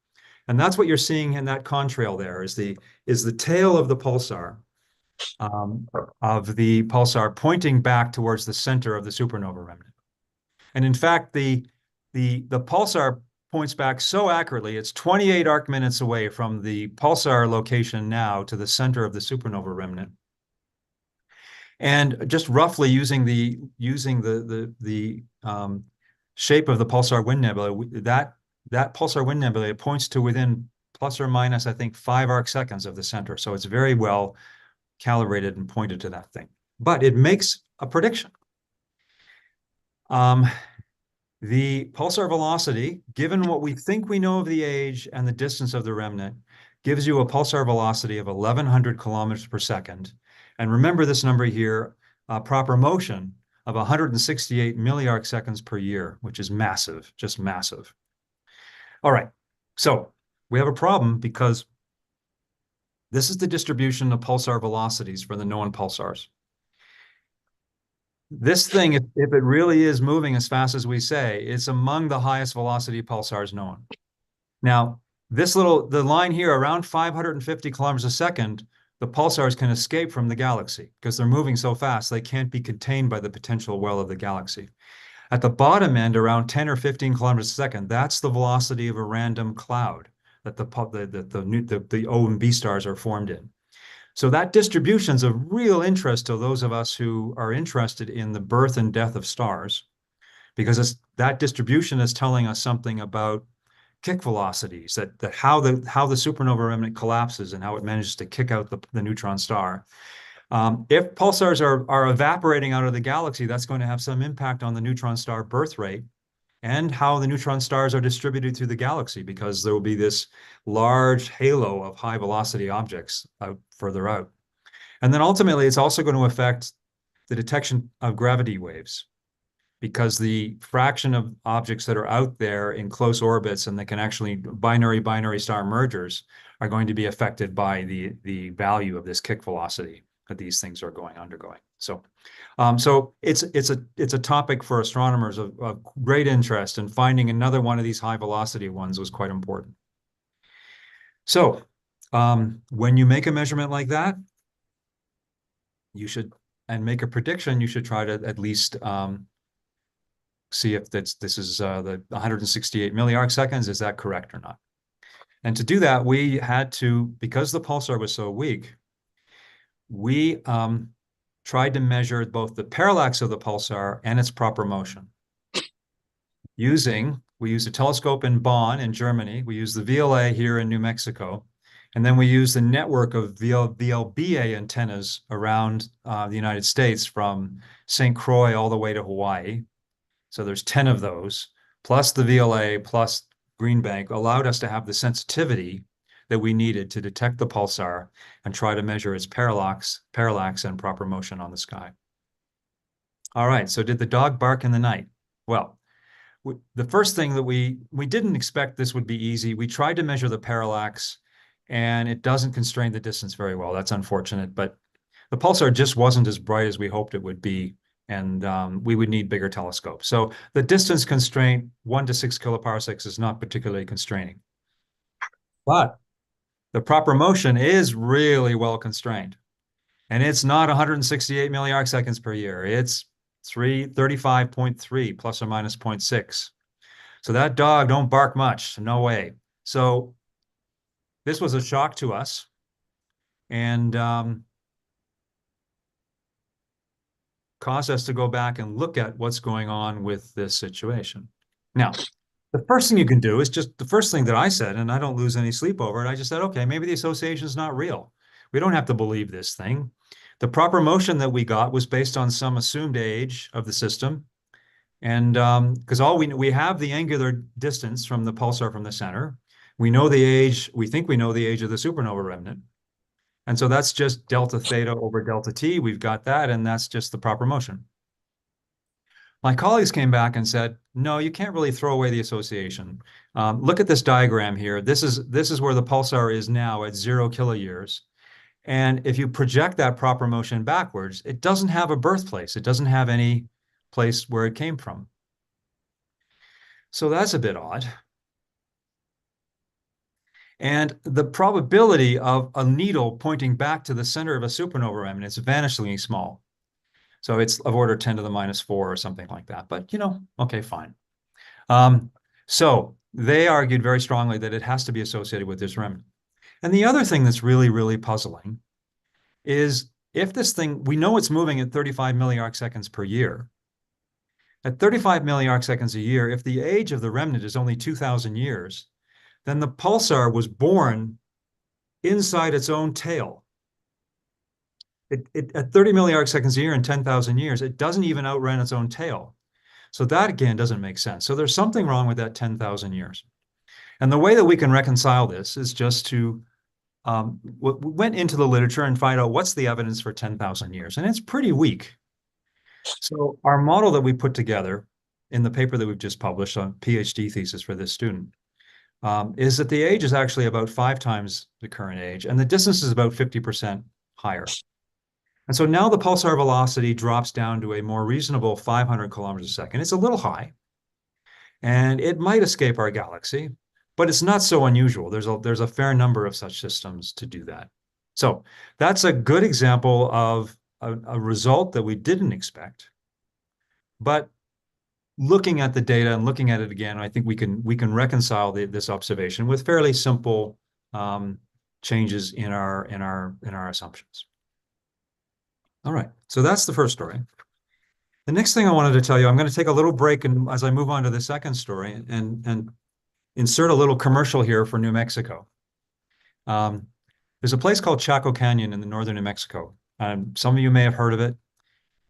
Speaker 10: And that's what you're seeing in that contrail there is the tail of the pulsar, pointing back towards the center of the supernova remnant. And in fact, the pulsar points back so accurately, it's 28 arc minutes away from the pulsar location now to the center of the supernova remnant. And just roughly using the shape of the pulsar wind nebula, that pulsar wind nebula points to within plus or minus, I think, 5 arc seconds of the center. So it's very well calibrated and pointed to that thing. But it makes a prediction. The pulsar velocity, given what we think we know of the age and the distance of the remnant, gives you a pulsar velocity of 1,100 kilometers per second. And remember this number here, proper motion of 168 milliarc seconds per year, which is massive, just massive. All right, so we have a problem because this is the distribution of pulsar velocities for the known pulsars. This thing, if it really is moving as fast as we say, it's among the highest velocity pulsars known. Now, the line here, around 550 kilometers a second, the pulsars can escape from the galaxy because they're moving so fast they can't be contained by the potential well of the galaxy. At the bottom end, around 10 or 15 kilometers a second, that's the velocity of a random cloud that the O and B stars are formed in. So that distribution is of real interest to those of us who are interested in the birth and death of stars, because that distribution is telling us something about kick velocities, that how the supernova remnant collapses and how it manages to kick out the neutron star. If pulsars are evaporating out of the galaxy, that's going to have some impact on the neutron star birth rate and how the neutron stars are distributed through the galaxy, because there will be this large halo of high velocity objects further out. And then ultimately, it's also going to affect the detection of gravity waves, because the fraction of objects that are out there in close orbits and that can actually binary star mergers are going to be affected by the value of this kick velocity that these things are undergoing. So it's a topic for astronomers of great interest, and finding another one of these high velocity ones was quite important. So when you make a measurement like that, you should, and make a prediction, you should try to at least see if this is the 168 milliarc seconds, is that correct or not? And to do that, we had to, because the pulsar was so weak, we tried to measure both the parallax of the pulsar and its proper motion. We used a telescope in Bonn in Germany, we used the VLA here in New Mexico, and then we used a network of VLBA antennas around the United States from St. Croix all the way to Hawaii. So there's 10 of those, plus the VLA, plus Green Bank, allowed us to have the sensitivity that we needed to detect the pulsar and try to measure its parallax and proper motion on the sky. All right, so did the dog bark in the night? Well, the first thing that we didn't expect this would be easy. We tried to measure the parallax, and it doesn't constrain the distance very well. That's unfortunate, but the pulsar just wasn't as bright as we hoped it would be, and we would need bigger telescopes. So the distance constraint, 1 to 6 kiloparsecs, is not particularly constraining. But the proper motion is really well constrained. And it's not 168 milliarc seconds per year. It's 35.3 plus or minus 0.6. So that dog don't bark much, no way. So this was a shock to us. And caused us to go back and look at what's going on with this situation. Now, the first thing you can do is just the first thing that I said, and I don't lose any sleep over it. I just said, okay, maybe the association is not real. We don't have to believe this thing. The proper motion that we got was based on some assumed age of the system. And because we have the angular distance from the pulsar from the center. We know the age, we think we know the age of the supernova remnant. And so that's just delta theta over delta t. We've got that, and that's just the proper motion. My colleagues came back and said, no, you can't really throw away the association. Look at this diagram here. This is where the pulsar is now at 0 kiloyears. And if you project that proper motion backwards, it doesn't have a birthplace. It doesn't have any place where it came from. So that's a bit odd. And the probability of a needle pointing back to the center of a supernova remnant is vanishingly small. So it's of order 10 to the minus 4 or something like that. But, okay, fine. So they argued very strongly that it has to be associated with this remnant. And the other thing that's really, really puzzling is if this thing, we know it's moving at 35 milliarc seconds per year. At 35 milliarc seconds a year, if the age of the remnant is only 2,000 years, then the pulsar was born inside its own tail. At 30 milliarc seconds a year in 10,000 years, it doesn't even outrun its own tail. So that, again, doesn't make sense. So there's something wrong with that 10,000 years. And the way that we can reconcile this is just to we went into the literature and find out what's the evidence for 10,000 years. And it's pretty weak. So our model that we put together in the paper that we've just published on PhD thesis for this student is that the age is actually about 5 times the current age, and the distance is about 50% higher. And so now the pulsar velocity drops down to a more reasonable 500 kilometers a second. It's a little high, and it might escape our galaxy, but it's not so unusual. There's a fair number of such systems to do that. So that's a good example of a result that we didn't expect. But looking at the data and looking at it again, I think we can reconcile this observation with fairly simple changes in our assumptions. All right, so that's the first story. The next thing I wanted to tell you, I'm going to take a little break, and as I move on to the second story, and insert a little commercial here for New Mexico. There's a place called Chaco Canyon in the northern New Mexico. Some of you may have heard of it.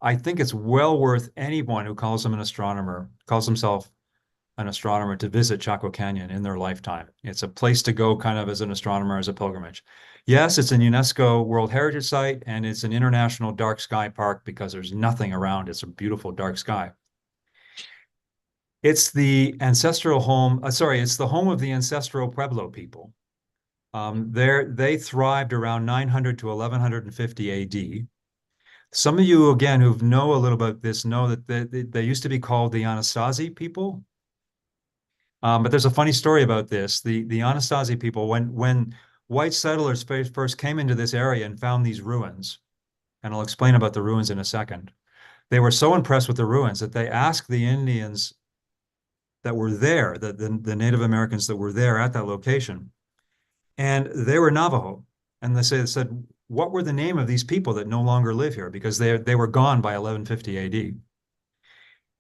Speaker 10: I think it's well worth anyone who calls himself an astronomer to visit Chaco Canyon in their lifetime. It's a place to go kind of as an astronomer, as a pilgrimage. Yes, it's a UNESCO World Heritage Site, and it's an international dark sky park because there's nothing around. It's a beautiful dark sky. It's the ancestral home, it's the home of the ancestral Pueblo people. They thrived around 900 to 1150 AD. Some of you, again, who know a little about this, know that they used to be called the Anasazi people. But there's a funny story about this. The Anasazi people, when white settlers first came into this area and found these ruins, And I'll explain about the ruins in a second. They were so impressed with the ruins that they asked the Indians that were there, the Native Americans that were there at that location, and they were Navajo. And they said, what were the name of these people that no longer live here? Because they were gone by 1150 AD.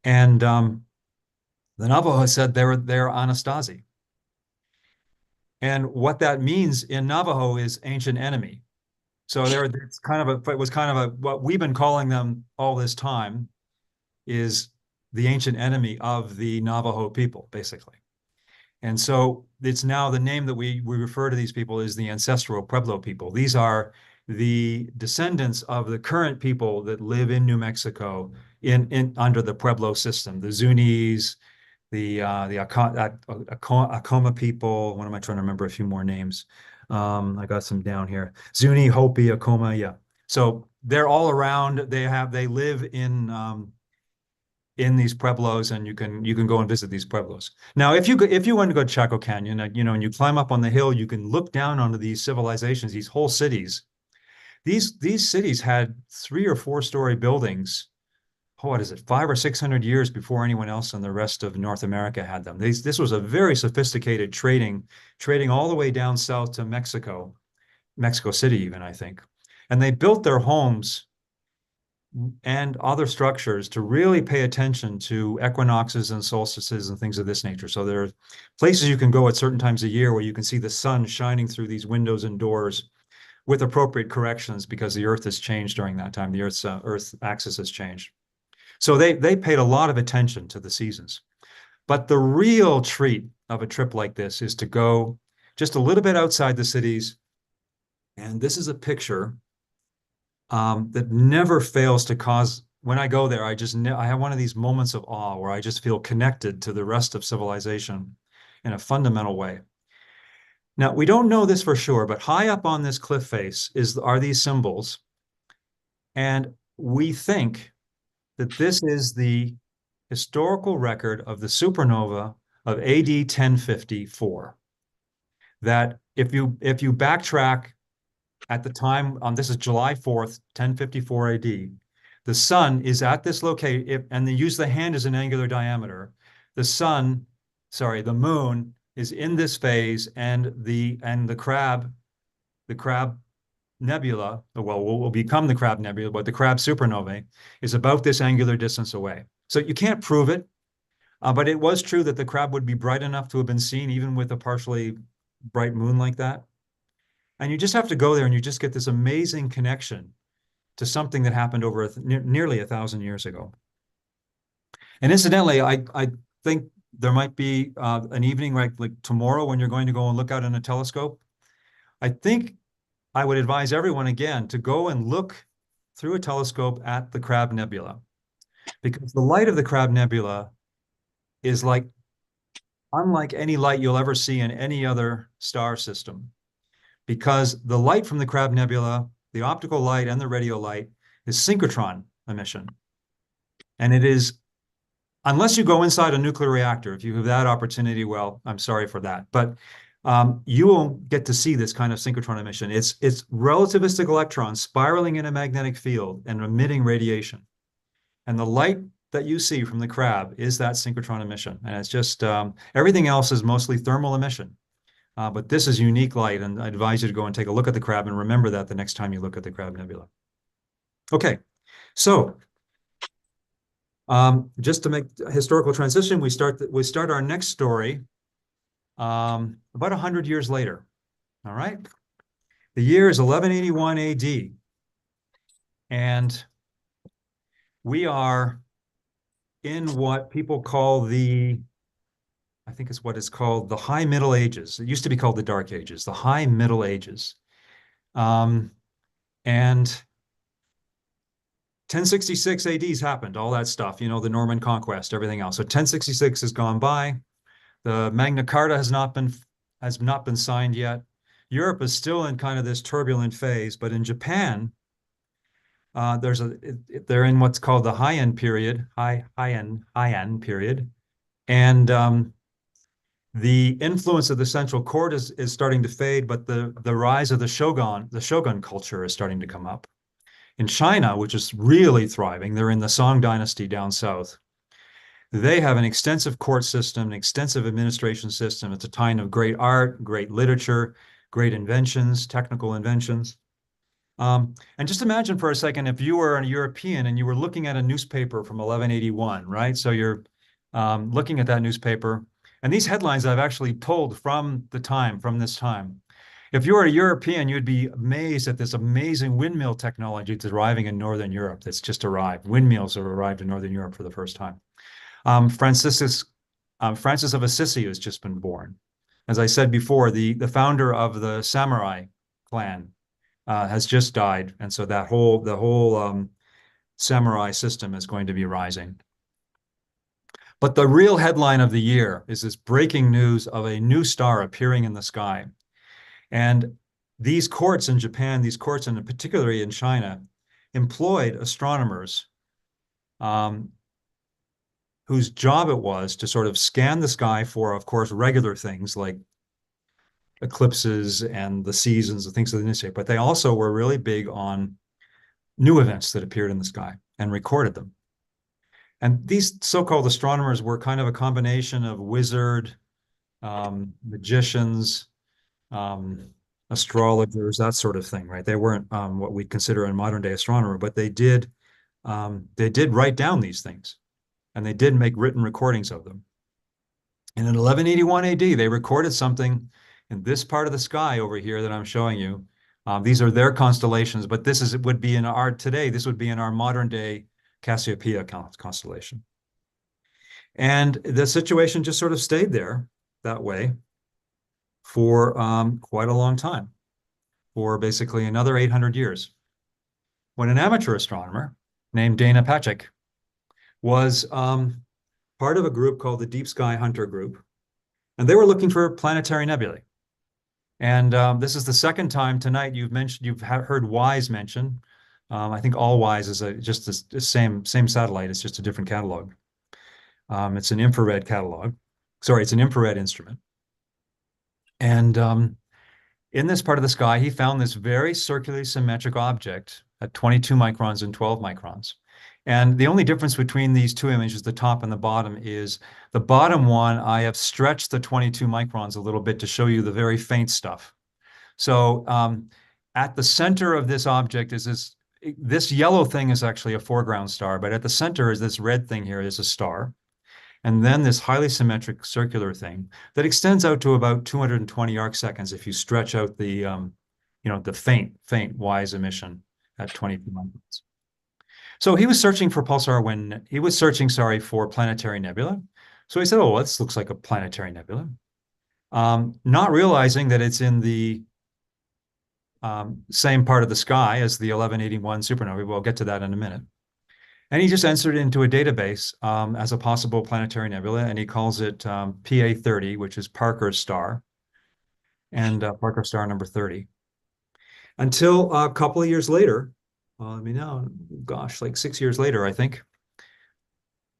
Speaker 10: And the Navajo said they're Anastasi. And what that means in Navajo is ancient enemy. So it's kind of what we've been calling them all this time is the ancient enemy of the Navajo people, basically. And so it's now the name that we refer to these people is the ancestral Pueblo people. These are the descendants of the current people that live in New Mexico under the Pueblo system, the Zunis, the Acoma people. What am I trying to remember? A few more names. I got some down here. Zuni, Hopi, Acoma, yeah. So they're all around. They live in these pueblos, and you can go and visit these pueblos. Now, if you want to go to Chaco Canyon, and you climb up on the hill, you can look down onto these civilizations, these whole cities. These cities had 3 or 4 story buildings. What is it, 500 or 600 years before anyone else in the rest of North America had them. This was a very sophisticated trading all the way down south to Mexico City even, I think. And they built their homes and other structures to really pay attention to equinoxes and solstices and things of this nature. So there are places you can go at certain times of year where you can see the sun shining through these windows and doors with appropriate corrections because the Earth has changed during that time. The Earth axis has changed. So they paid a lot of attention to the seasons. But the real treat of a trip like this is to go just a little bit outside the cities. And this is a picture that never fails to cause, when I go there, I have one of these moments of awe where I just feel connected to the rest of civilization in a fundamental way. Now, we don't know this for sure, but high up on this cliff face are these symbols. And we think that this is the historical record of the supernova of AD 1054. That if you backtrack at the time, this is July 4th, 1054 AD, the sun is at this location, and they use the hand as an angular diameter. The moon is in this phase, and the Crab nebula, well, will become the Crab nebula, but the Crab supernovae is about this angular distance away. So you can't prove it, but it was true that the Crab would be bright enough to have been seen even with a partially bright moon like that. And you just have to go there and you just get this amazing connection to something that happened over nearly 1,000 years ago. And incidentally, I think there might be an evening like tomorrow when you're going to go and look out in a telescope. I think I would advise everyone again to go and look through a telescope at the Crab Nebula, because the light of the Crab Nebula is unlike any light you'll ever see in any other star system, because the light from the Crab Nebula, the optical light and the radio light, is synchrotron emission. And it is, unless you go inside a nuclear reactor, if you have that opportunity, well, I'm sorry for that. But you won't get to see this kind of synchrotron emission. It's relativistic electrons spiraling in a magnetic field and emitting radiation. And the light that you see from the Crab is that synchrotron emission. And it's just, everything else is mostly thermal emission. But this is unique light, and I advise you to go and take a look at the Crab and remember that the next time you look at the Crab Nebula. Okay, so just to make a historical transition, we start our next story about 100 years later. All right, the year is 1181 AD, and we are in what people call I think it's what is called the High Middle Ages. It used to be called the Dark Ages, the High Middle Ages. And 1066 AD's happened, all that stuff, the Norman conquest, everything else. So 1066 has gone by. The Magna Carta has not been signed yet. Europe is still in kind of this turbulent phase, but in Japan, they're in what's called the Heian period, Heian period. And the influence of the central court is starting to fade, but the rise of the shogun culture is starting to come up. In China, which is really thriving, they're in the Song dynasty down south. They have an extensive court system, an extensive administration system. It's a time of great art, great literature, great inventions, technical inventions. And just imagine for a second, if you were a European and you were looking at a newspaper from 1181, right? So you're looking at that newspaper, and these headlines I've actually pulled from this time. If you were a European, you'd be amazed at this amazing windmill technology that's arriving in Northern Europe that's just arrived. Windmills have arrived in Northern Europe for the first time. Francis of Assisi has just been born. As I said before, the founder of the samurai clan has just died, and so the whole samurai system is going to be rising. But the real headline of the year is this breaking news of a new star appearing in the sky. And these courts in Japan, these courts, and particularly in China, employed astronomers whose job it was to sort of scan the sky for, of course, regular things like eclipses and the seasons and things of the nature. But they also were really big on new events that appeared in the sky and recorded them. And these so-called astronomers were kind of a combination of wizard, magicians, astrologers, that sort of thing, right? They weren't what we'd consider a modern day astronomer, but they did write down these things, and they did make written recordings of them. And in 1181 AD, they recorded something in this part of the sky over here that I'm showing you. These are their constellations, but this would be in our modern day Cassiopeia constellation. And the situation just sort of stayed there that way for quite a long time, for basically another 800 years. When an amateur astronomer named Dana Patrick was part of a group called the Deep Sky Hunter Group, and they were looking for planetary nebulae. And this is the second time tonight you've heard WISE mentioned. I think all WISE is just the same satellite. It's just a different catalog. It's an infrared catalog. Sorry, it's an infrared instrument. And in this part of the sky, he found this very circularly symmetric object at 22 microns and 12 microns. And the only difference between these two images, the top and the bottom, is the bottom one, I have stretched the 22 microns a little bit to show you the very faint stuff. So at the center of this object is this yellow thing is actually a foreground star, but at the center is this red thing here is a star. And then this highly symmetric circular thing that extends out to about 220 arc seconds if you stretch out the, the faint WISE emission at 22 microns. So he was searching for for planetary nebula. So he said, oh, this looks like a planetary nebula. Not realizing that it's in the same part of the sky as the 1181 supernova. We'll get to that in a minute. And he just entered it into a database as a possible planetary nebula, and he calls it PA30, which is Parker's star, and Parker star number 30. Until a couple of years later, like 6 years later, I think,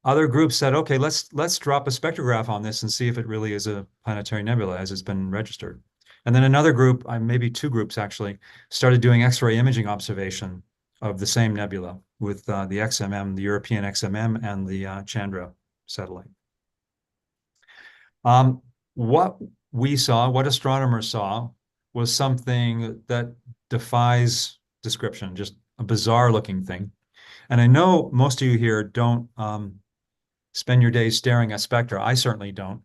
Speaker 10: other groups said, okay, let's drop a spectrograph on this and see if it really is a planetary nebula as it's been registered. And then another group, maybe two groups actually, started doing X-ray imaging observation of the same nebula with the XMM, the European XMM, and the Chandra satellite. What astronomers saw was something that defies description, just a bizarre looking thing. And I know most of you here don't spend your days staring at spectra. I certainly don't.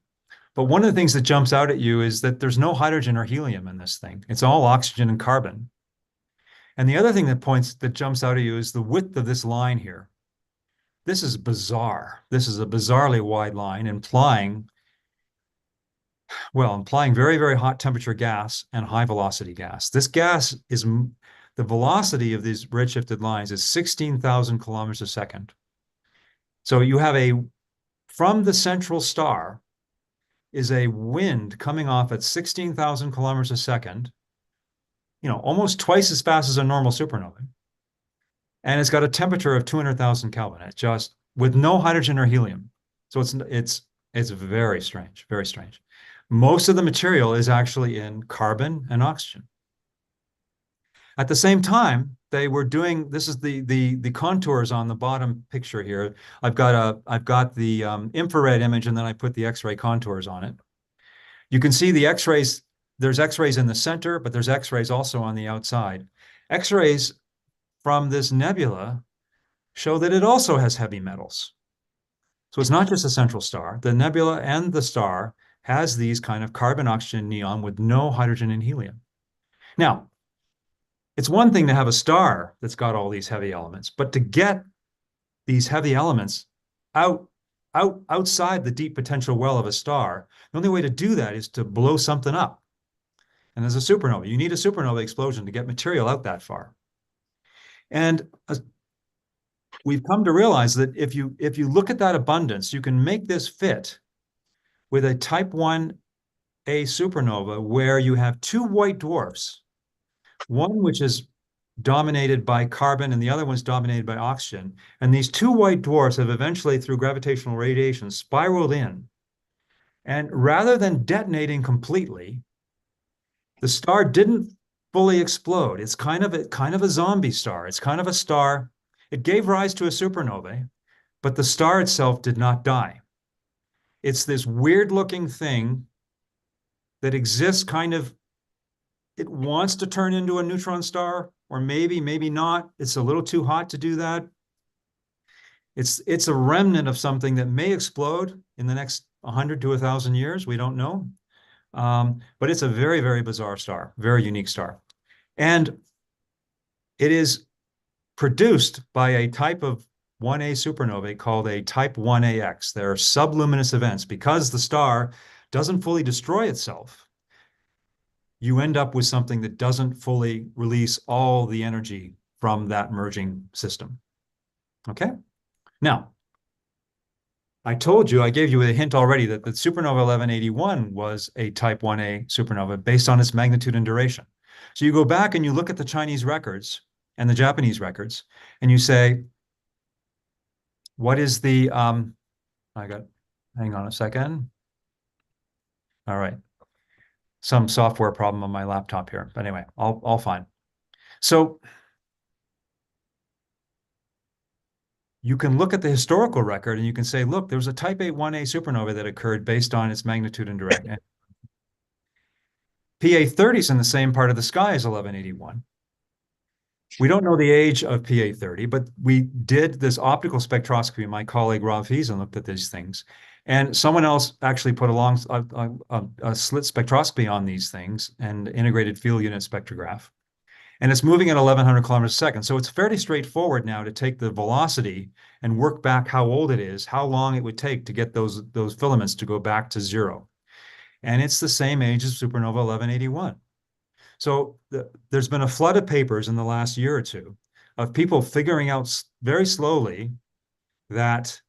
Speaker 10: But one of the things that jumps out at you is that there's no hydrogen or helium in this thing. It's all oxygen and carbon. And the other thing that jumps out at you is the width of this line here. This is bizarre. This is a bizarrely wide line implying very, very hot temperature gas and high velocity gas. This gas is, the velocity of these redshifted lines is 16,000 kilometers a second. So you have from the central star is a wind coming off at 16,000 kilometers a second, almost twice as fast as a normal supernova. And it's got a temperature of 200,000 Kelvin. It's just with no hydrogen or helium. So it's very strange, very strange. Most of the material is actually in carbon and oxygen. At the same time, they were doing, this is the contours on the bottom picture here. I've got the infrared image, and then I put the X-ray contours on it. You can see the X-rays, there's X-rays in the center, but there's X-rays also on the outside. X-rays from this nebula show that it also has heavy metals. So it's not just a central star. The nebula and the star has these kind of carbon, oxygen, neon with no hydrogen and helium. Now, it's one thing to have a star that's got all these heavy elements, but to get these heavy elements outside the deep potential well of a star, the only way to do that is to blow something up. And there's a supernova. You need a supernova explosion to get material out that far. And we've come to realize that if you look at that abundance, you can make this fit with a type 1a supernova where you have two white dwarfs, one which is dominated by carbon and the other one's dominated by oxygen. And these two white dwarfs have eventually, through gravitational radiation, spiraled in. And rather than detonating completely, the star didn't fully explode. It's kind of a zombie star. It's kind of a star. It gave rise to a supernova, but the star itself did not die. It's this weird-looking thing that exists kind of, it wants to turn into a neutron star, or maybe not. It's a little too hot to do that. It's a remnant of something that may explode in the next 100 to 1,000 years. We don't know. But it's a very, very bizarre star, very unique star. And it is produced by a type of 1A supernovae called a type 1AX. There are subluminous events. Because the star doesn't fully destroy itself, you end up with something that doesn't fully release all the energy from that merging system. Okay? Now, I told you, I gave you a hint already that the supernova 1181 was a type 1A supernova based on its magnitude and duration. So you go back and you look at the Chinese records and the Japanese records, and you say, what is the, hang on a second. All right. Some software problem on my laptop here. But anyway, all fine. So you can look at the historical record and you can say, look, there was a type 1A supernova that occurred based on its magnitude and duration. PA30 is in the same part of the sky as 1181. We don't know the age of PA30, but we did this optical spectroscopy. My colleague Rob Fiesen looked at these things. And someone else actually put a slit spectroscopy on these things and integrated field unit spectrograph. And it's moving at 1,100 kilometers a second. So it's fairly straightforward now to take the velocity and work back how old it is, how long it would take to get those filaments to go back to zero. And it's the same age as supernova 1181. So there's been a flood of papers in the last year or two of people figuring out very slowly that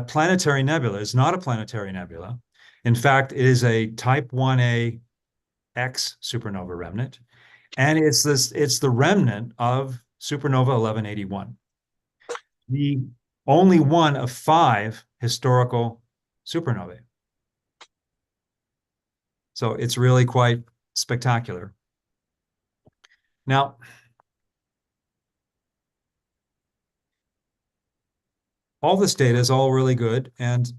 Speaker 10: planetary nebula is not a planetary nebula. In fact, it is a type 1A X supernova remnant. And it's the remnant of supernova 1181. The only one of 5 historical supernovae. So it's really quite spectacular. Now, all this data is all really good. And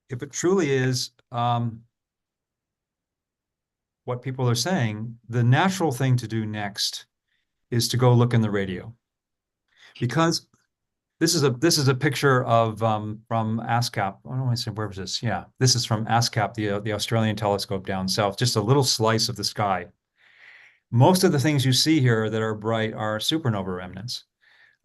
Speaker 10: if it truly is what people are saying, the natural thing to do next is to go look in the radio. Because this is a picture of from ASCAP. I don't want to say, where was this? Yeah, this is from ASCAP, the Australian telescope down south, just a little slice of the sky. Most of the things you see here that are bright are supernova remnants.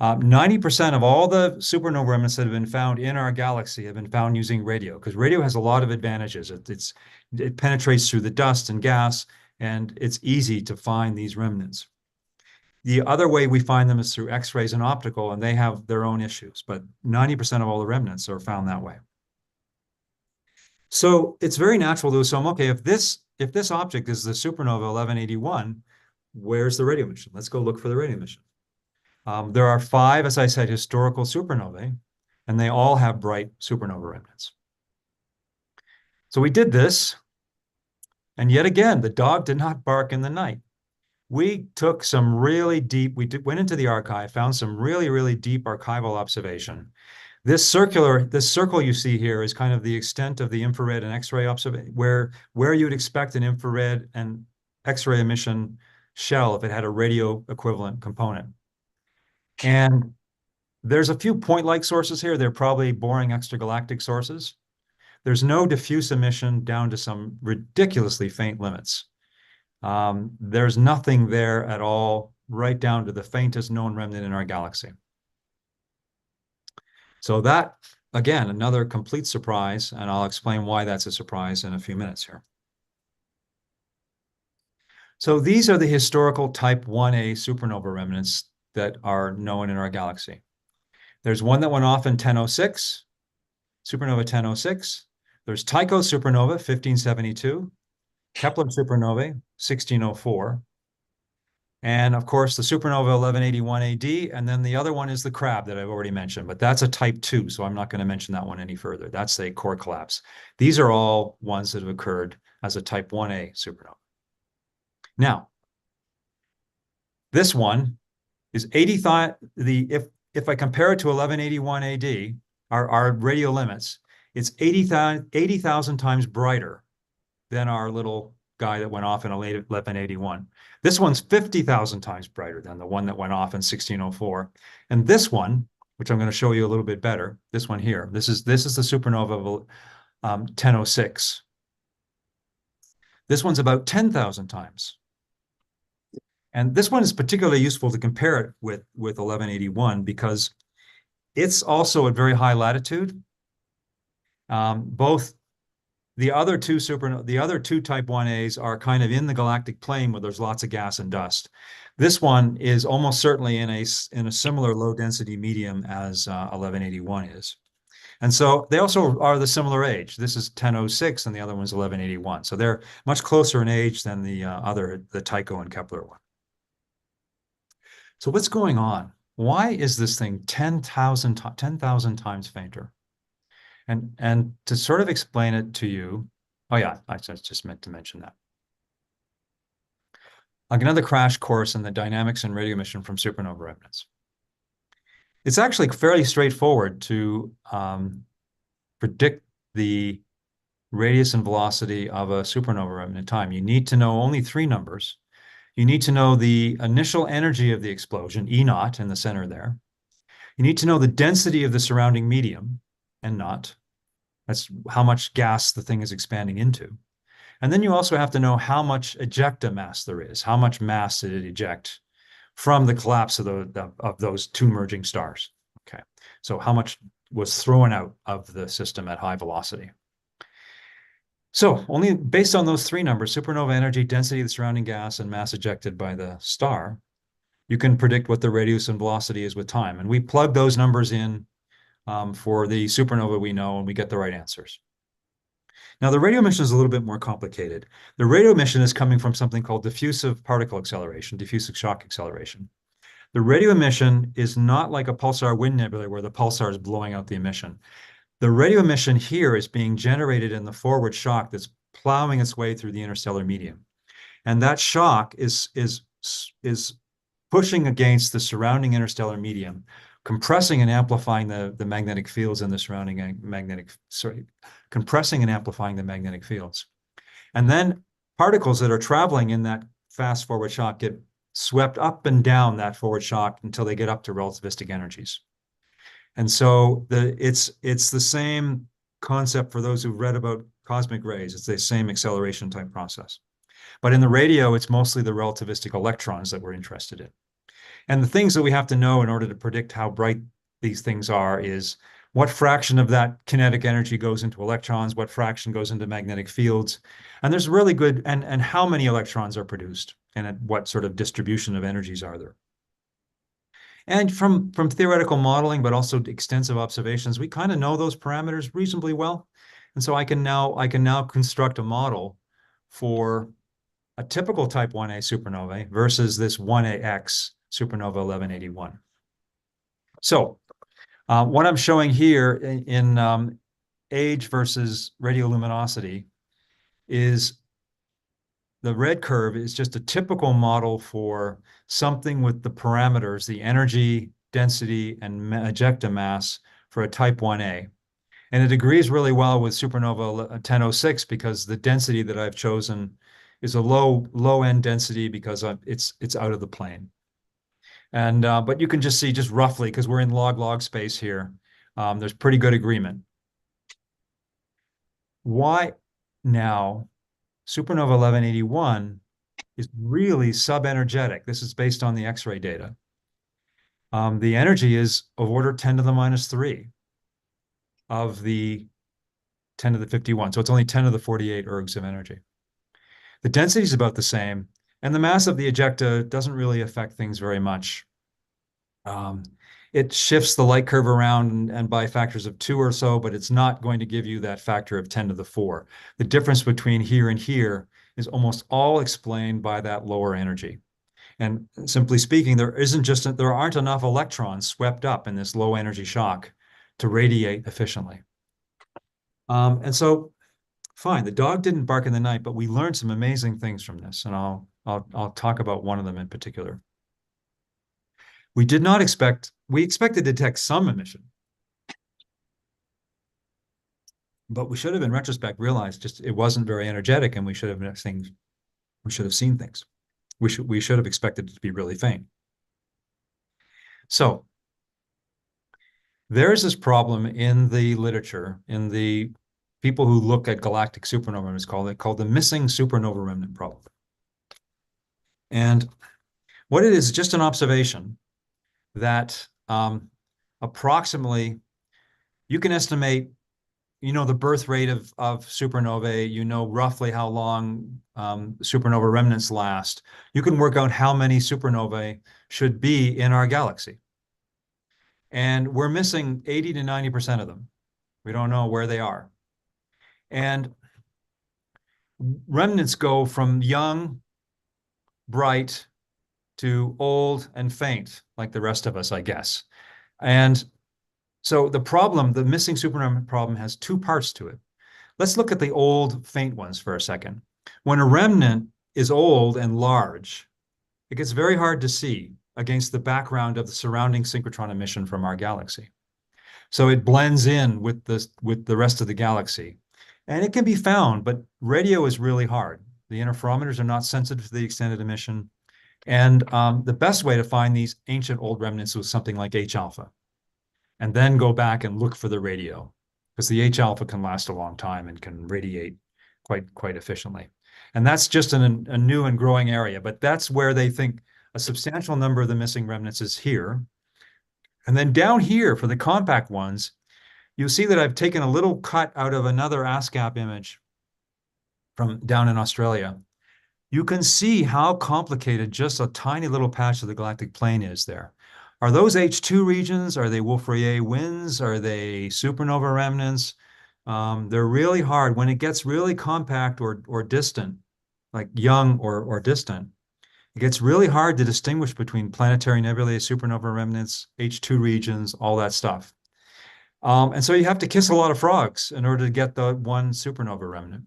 Speaker 10: 90% of all the supernova remnants that have been found in our galaxy have been found using radio, because radio has a lot of advantages. It penetrates through the dust and gas, and it's easy to find these remnants. The other way we find them is through X-rays and optical, and they have their own issues, but 90% of all the remnants are found that way. So it's very natural to assume, okay, if this object is the supernova 1181, where's the radio mission? Let's go look for the radio mission. There are 5, as I said, historical supernovae, and they all have bright supernova remnants. So we did this, and yet again, the dog did not bark in the night. we took some really deep, went into the archive, found some really, really deep archival observation. This circle you see here is kind of the extent of the infrared and X-ray observation, where you'd expect an infrared and X-ray emission shell if it had a radio equivalent component. And there's a few point-like sources here. They're probably boring extragalactic sources. There's no diffuse emission down to some ridiculously faint limits. There's nothing there at all, right down to the faintest known remnant in our galaxy. So that, again, another complete surprise, and I'll explain why that's a surprise in a few minutes here. So these are the historical type 1A supernova remnants that are known in our galaxy. There's one that went off in 1006, supernova 1006. There's Tycho supernova 1572, Kepler supernova 1604, and of course the supernova 1181 AD, and then the other one is the Crab that I've already mentioned, but that's a type 2, so I'm not going to mention that one any further. That's a core collapse. These are all ones that have occurred as a type 1A supernova. Now, this one is 80,000, if I compare it to 1181 AD, our radio limits, it's 80,000 times brighter than our little guy that went off in 1181. This one's 50,000 times brighter than the one that went off in 1604. And this one, which I'm going to show you a little bit better, this one here, this is the supernova of 1006. This one's about 10,000 times. And this one is particularly useful to compare it with 1181 because it's also at very high latitude. Both the other two type 1As are kind of in the galactic plane where there's lots of gas and dust. This one is almost certainly in a similar low density medium as 1181 is. And so they also are the similar age. This is 1006 and the other one's 1181. So they're much closer in age than the Tycho and Kepler one. So what's going on? Why is this thing 10,000 times fainter? And to sort of explain it to you, oh yeah, I just meant to mention that. Another crash course in the dynamics and radio emission from supernova remnants. It's actually fairly straightforward to predict the radius and velocity of a supernova remnant time. You need to know only three numbers. You need to know the initial energy of the explosion, E naught in the center there. You need to know the density of the surrounding medium, N naught. That's how much gas the thing is expanding into. And then you also have to know how much ejecta mass there is. How much mass did it eject from the collapse of those two merging stars? Okay, so how much was thrown out of the system at high velocity? So only based on those three numbers, supernova energy, density of the surrounding gas, and mass ejected by the star, you can predict what the radius and velocity is with time. And we plug those numbers in for the supernova we know, and we get the right answers. Now, the radio emission is a little bit more complicated. The radio emission is coming from something called diffusive particle acceleration, diffusive shock acceleration. The radio emission is not like a pulsar wind nebula where the pulsar is blowing out the emission. The radio emission here is being generated in the forward shock that's plowing its way through the interstellar medium. And that shock is pushing against the surrounding interstellar medium, compressing and amplifying the magnetic fields in the surrounding compressing and amplifying the magnetic fields. And then particles that are traveling in that fast forward shock get swept up and down that forward shock until they get up to relativistic energies. And so it's the same concept for those who've read about cosmic rays. It's the same acceleration type process. But in the radio, it's mostly the relativistic electrons that we're interested in. And the things that we have to know in order to predict how bright these things are is what fraction of that kinetic energy goes into electrons, what fraction goes into magnetic fields. And there's really good, and how many electrons are produced, and at what sort of distribution of energies are there. And from theoretical modeling, but also extensive observations, we kind of know those parameters reasonably well. And so I can now construct a model for a typical type 1A supernova versus this 1AX supernova 1181. So what I'm showing here in age versus radioluminosity is the red curve is just a typical model for something with the parameters, the energy, density, and ejecta mass for a type 1a. And it agrees really well with supernova 1006 because the density that I've chosen is a low end density because it's out of the plane. And but you can just see just roughly, because we're in log space here, there's pretty good agreement. Why now supernova 1181 is really subenergetic. This is based on the X-ray data. The energy is of order 10 to the minus 3 of the 10 to the 51. So it's only 10 to the 48 ergs of energy. The density is about the same, and the mass of the ejecta doesn't really affect things very much. It shifts the light curve around and by factors of 2 or so, but it's not going to give you that factor of 10 to the 4. The difference between here and here is almost all explained by that lower energy. And simply speaking, there aren't enough electrons swept up in this low energy shock to radiate efficiently. And so, fine, the dog didn't bark in the night, but we learned some amazing things from this, and I'll talk about one of them in particular. We expected to detect some emission, but we should have, in retrospect, realized just it wasn't very energetic, and we should have seen things. We should have expected it to be really faint. So there is this problem in the literature, in the people who look at galactic supernova, it's called the missing supernova remnant problem. And what it is just an observation that approximately you can estimate, the birth rate of supernovae, roughly how long supernova remnants last. You can work out how many supernovae should be in our galaxy. And we're missing 80 to 90% of them. We don't know where they are. And remnants go from young, bright, to old and faint, like the rest of us, I guess. And so the missing supernova problem has 2 parts to it. Let's look at the old, faint ones for a second. When a remnant is old and large, it gets very hard to see against the background of the surrounding synchrotron emission from our galaxy. So it blends in with the rest of the galaxy. And it can be found, but radio is really hard. The interferometers are not sensitive to the extended emission. And the best way to find these ancient old remnants was something like H-alpha, and then go back and look for the radio, because the H-alpha can last a long time and can radiate quite efficiently. And that's just a new and growing area, but that's where they think a substantial number of the missing remnants is here. And then down here for the compact ones, you'll see that I've taken a little cut out of another ASCAP image from down in Australia. You can see how complicated just a tiny little patch of the galactic plane is there. Are those H2 regions? Are they Wolf-Rayet winds? Are they supernova remnants? They're really hard. When it gets really compact or distant, like young or distant, it gets really hard to distinguish between planetary nebulae, supernova remnants, H2 regions, all that stuff. And so you have to kiss a lot of frogs in order to get the one supernova remnant.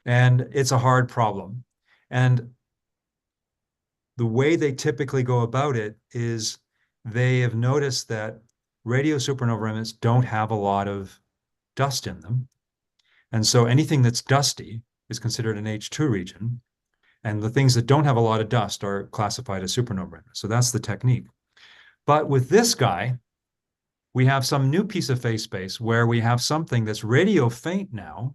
Speaker 10: And it's a hard problem. And the way they typically go about it is they have noticed that radio supernova remnants don't have a lot of dust in them. And so anything that's dusty is considered an H2 region. And the things that don't have a lot of dust are classified as supernova remnants. So that's the technique. But with this guy, we have some new piece of phase space where we have something that's radio faint now,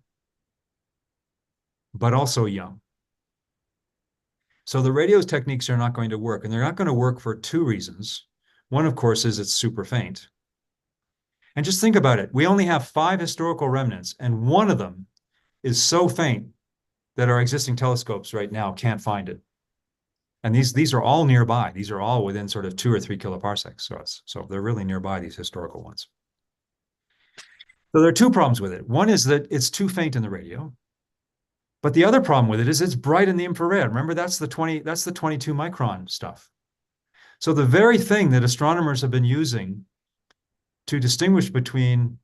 Speaker 10: but also young. So the radio's techniques are not going to work, and they're not going to work for 2 reasons. One, of course, is it's super faint. And just think about it. We only have 5 historical remnants, and one of them is so faint that our existing telescopes right now can't find it. And these are all nearby. These are all within sort of 2 or 3 kiloparsecs. So they're really nearby, these historical ones. So there are 2 problems with it. One is that it's too faint in the radio. But the other problem with it is it's bright in the infrared. Remember, that's the 22 micron stuff. So the very thing that astronomers have been using to distinguish between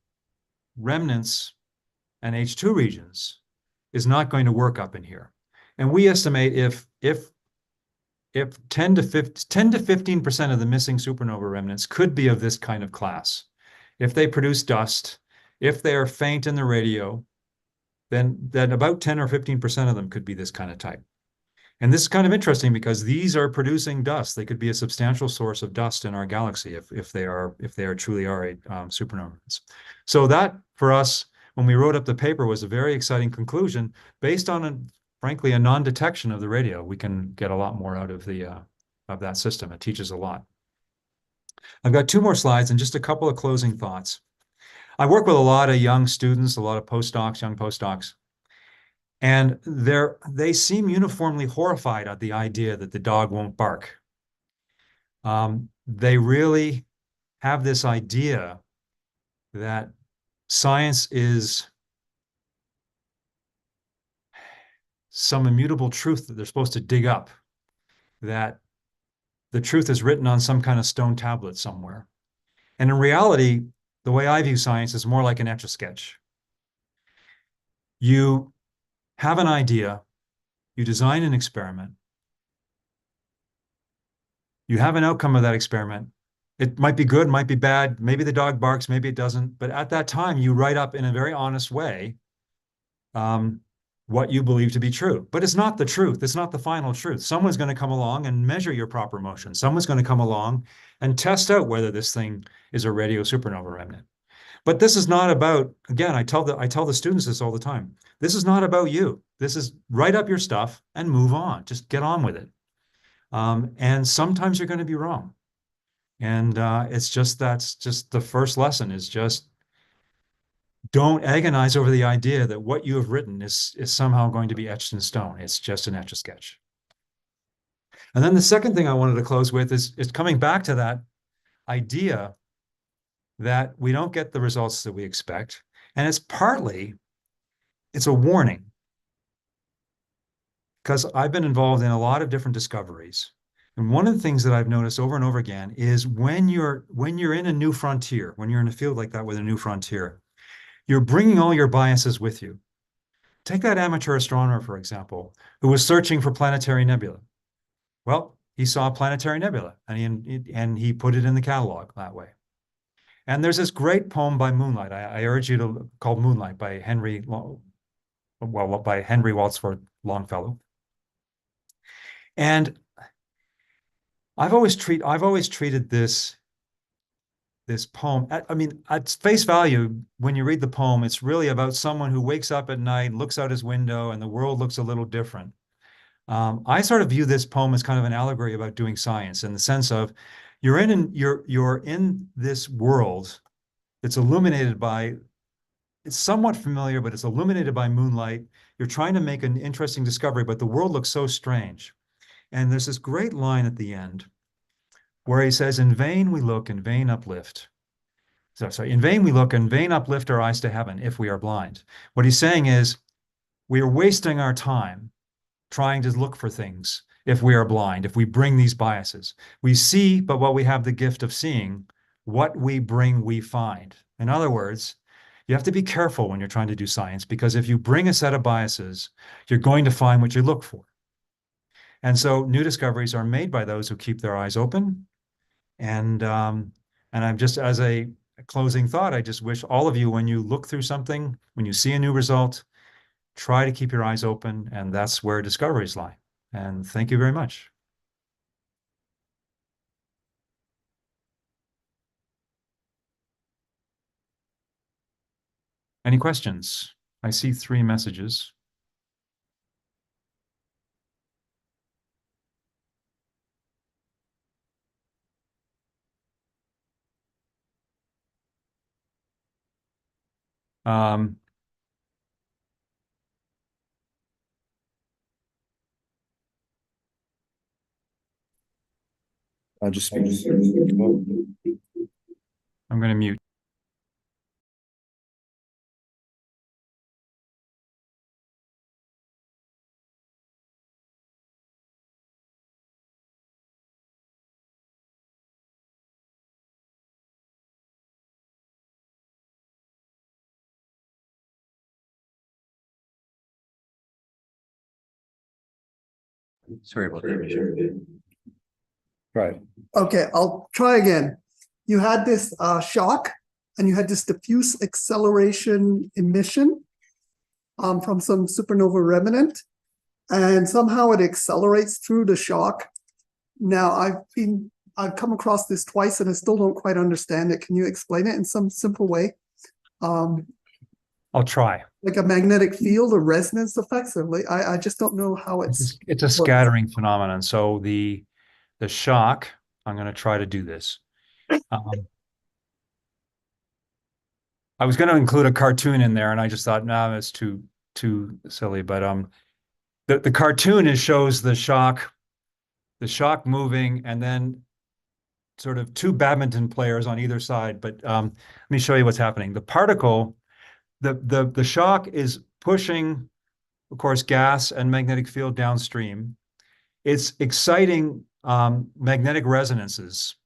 Speaker 10: remnants and H2 regions is not going to work up in here. And we estimate if 10 to 15% of the missing supernova remnants could be of this kind of class. If they produce dust, if they are faint in the radio, then about 10 or 15% of them could be this kind of type. And this is kind of interesting because these are producing dust. They could be a substantial source of dust in our galaxy if they truly are supernovas. So that, for us, when we wrote up the paper, was a very exciting conclusion based on, frankly, a non-detection of the radio. We can get a lot more out of that system. It teaches a lot. I've got 2 more slides and just a couple of closing thoughts. I work with a lot of young students, a lot of postdocs, young postdocs, and they seem uniformly horrified at the idea that the dog won't bark. They really have this idea that science is some immutable truth that they're supposed to dig up, that the truth is written on some kind of stone tablet somewhere. And in reality, the way I view science is more like an Etch-a-Sketch. You have an idea, you design an experiment, you have an outcome of that experiment. It might be good, might be bad, maybe the dog barks, maybe it doesn't, but at that time, you write up in a very honest way what you believe to be true. But it's not the truth. It's not the final truth. Someone's going to come along and measure your proper motion. Someone's going to come along and test out whether this thing is a radio supernova remnant. But this is not about, again, I tell the students this all the time. This is not about you. This is write up your stuff and move on. Just get on with it. And sometimes you're going to be wrong. And that's just the first lesson is just don't agonize over the idea that what you have written is somehow going to be etched in stone. It's just an Etch-a-Sketch. And then the second thing I wanted to close with is coming back to that idea that we don't get the results that we expect. And it's a warning. Because I've been involved in a lot of different discoveries. And one of the things that I've noticed over and over again is when you're in a new frontier, when you're in a field like that with a new frontier, you're bringing all your biases with you. Take that amateur astronomer, for example, who was searching for planetary nebula. Well, he saw a planetary nebula and he put it in the catalog that way. And there's this great poem by Moonlight. I urge you to call Moonlight by Henry Wadsworth Longfellow. And I've always treated this poem, at face value, when you read the poem, it's really about someone who wakes up at night, looks out his window, and the world looks a little different. I sort of view this poem as kind of an allegory about doing science in the sense of you're in this world that's illuminated by, it's somewhat familiar, but it's illuminated by moonlight. You're trying to make an interesting discovery, but the world looks so strange. And there's this great line at the end where he says, in vain we look, in vain uplift. In vain we look, in vain uplift our eyes to heaven if we are blind. What he's saying is we are wasting our time trying to look for things if we are blind, if we bring these biases. We see, but what we have the gift of seeing, what we bring, we find. In other words, you have to be careful when you're trying to do science, because if you bring a set of biases, you're going to find what you look for. And so new discoveries are made by those who keep their eyes open. And I'm just, as a closing thought, I just wish all of you, when you look through something, when you see a new result, try to keep your eyes open, and that's where discoveries lie. And thank you very much. Any questions? I see 3 messages.
Speaker 1: I'll just.
Speaker 10: I'm going to mute.
Speaker 3: Sorry about that.
Speaker 1: Right.
Speaker 12: Okay, I'll try again. You had this shock and you had this diffuse acceleration emission from some supernova remnant, and somehow it accelerates through the shock. Now I've come across this twice and I still don't quite understand it. Can you explain it in some simple way?
Speaker 10: I'll try.
Speaker 12: Like a magnetic field or resonance effects? I just don't know how
Speaker 10: It's a scattering phenomenon. So the shock, I'm going to try to do this. I was going to include a cartoon in there and I just thought, no, that's too silly. But the cartoon shows the shock moving and then sort of two badminton players on either side. But let me show you what's happening. The particle, the shock is pushing, of course, gas and magnetic field downstream. It's exciting magnetic resonances,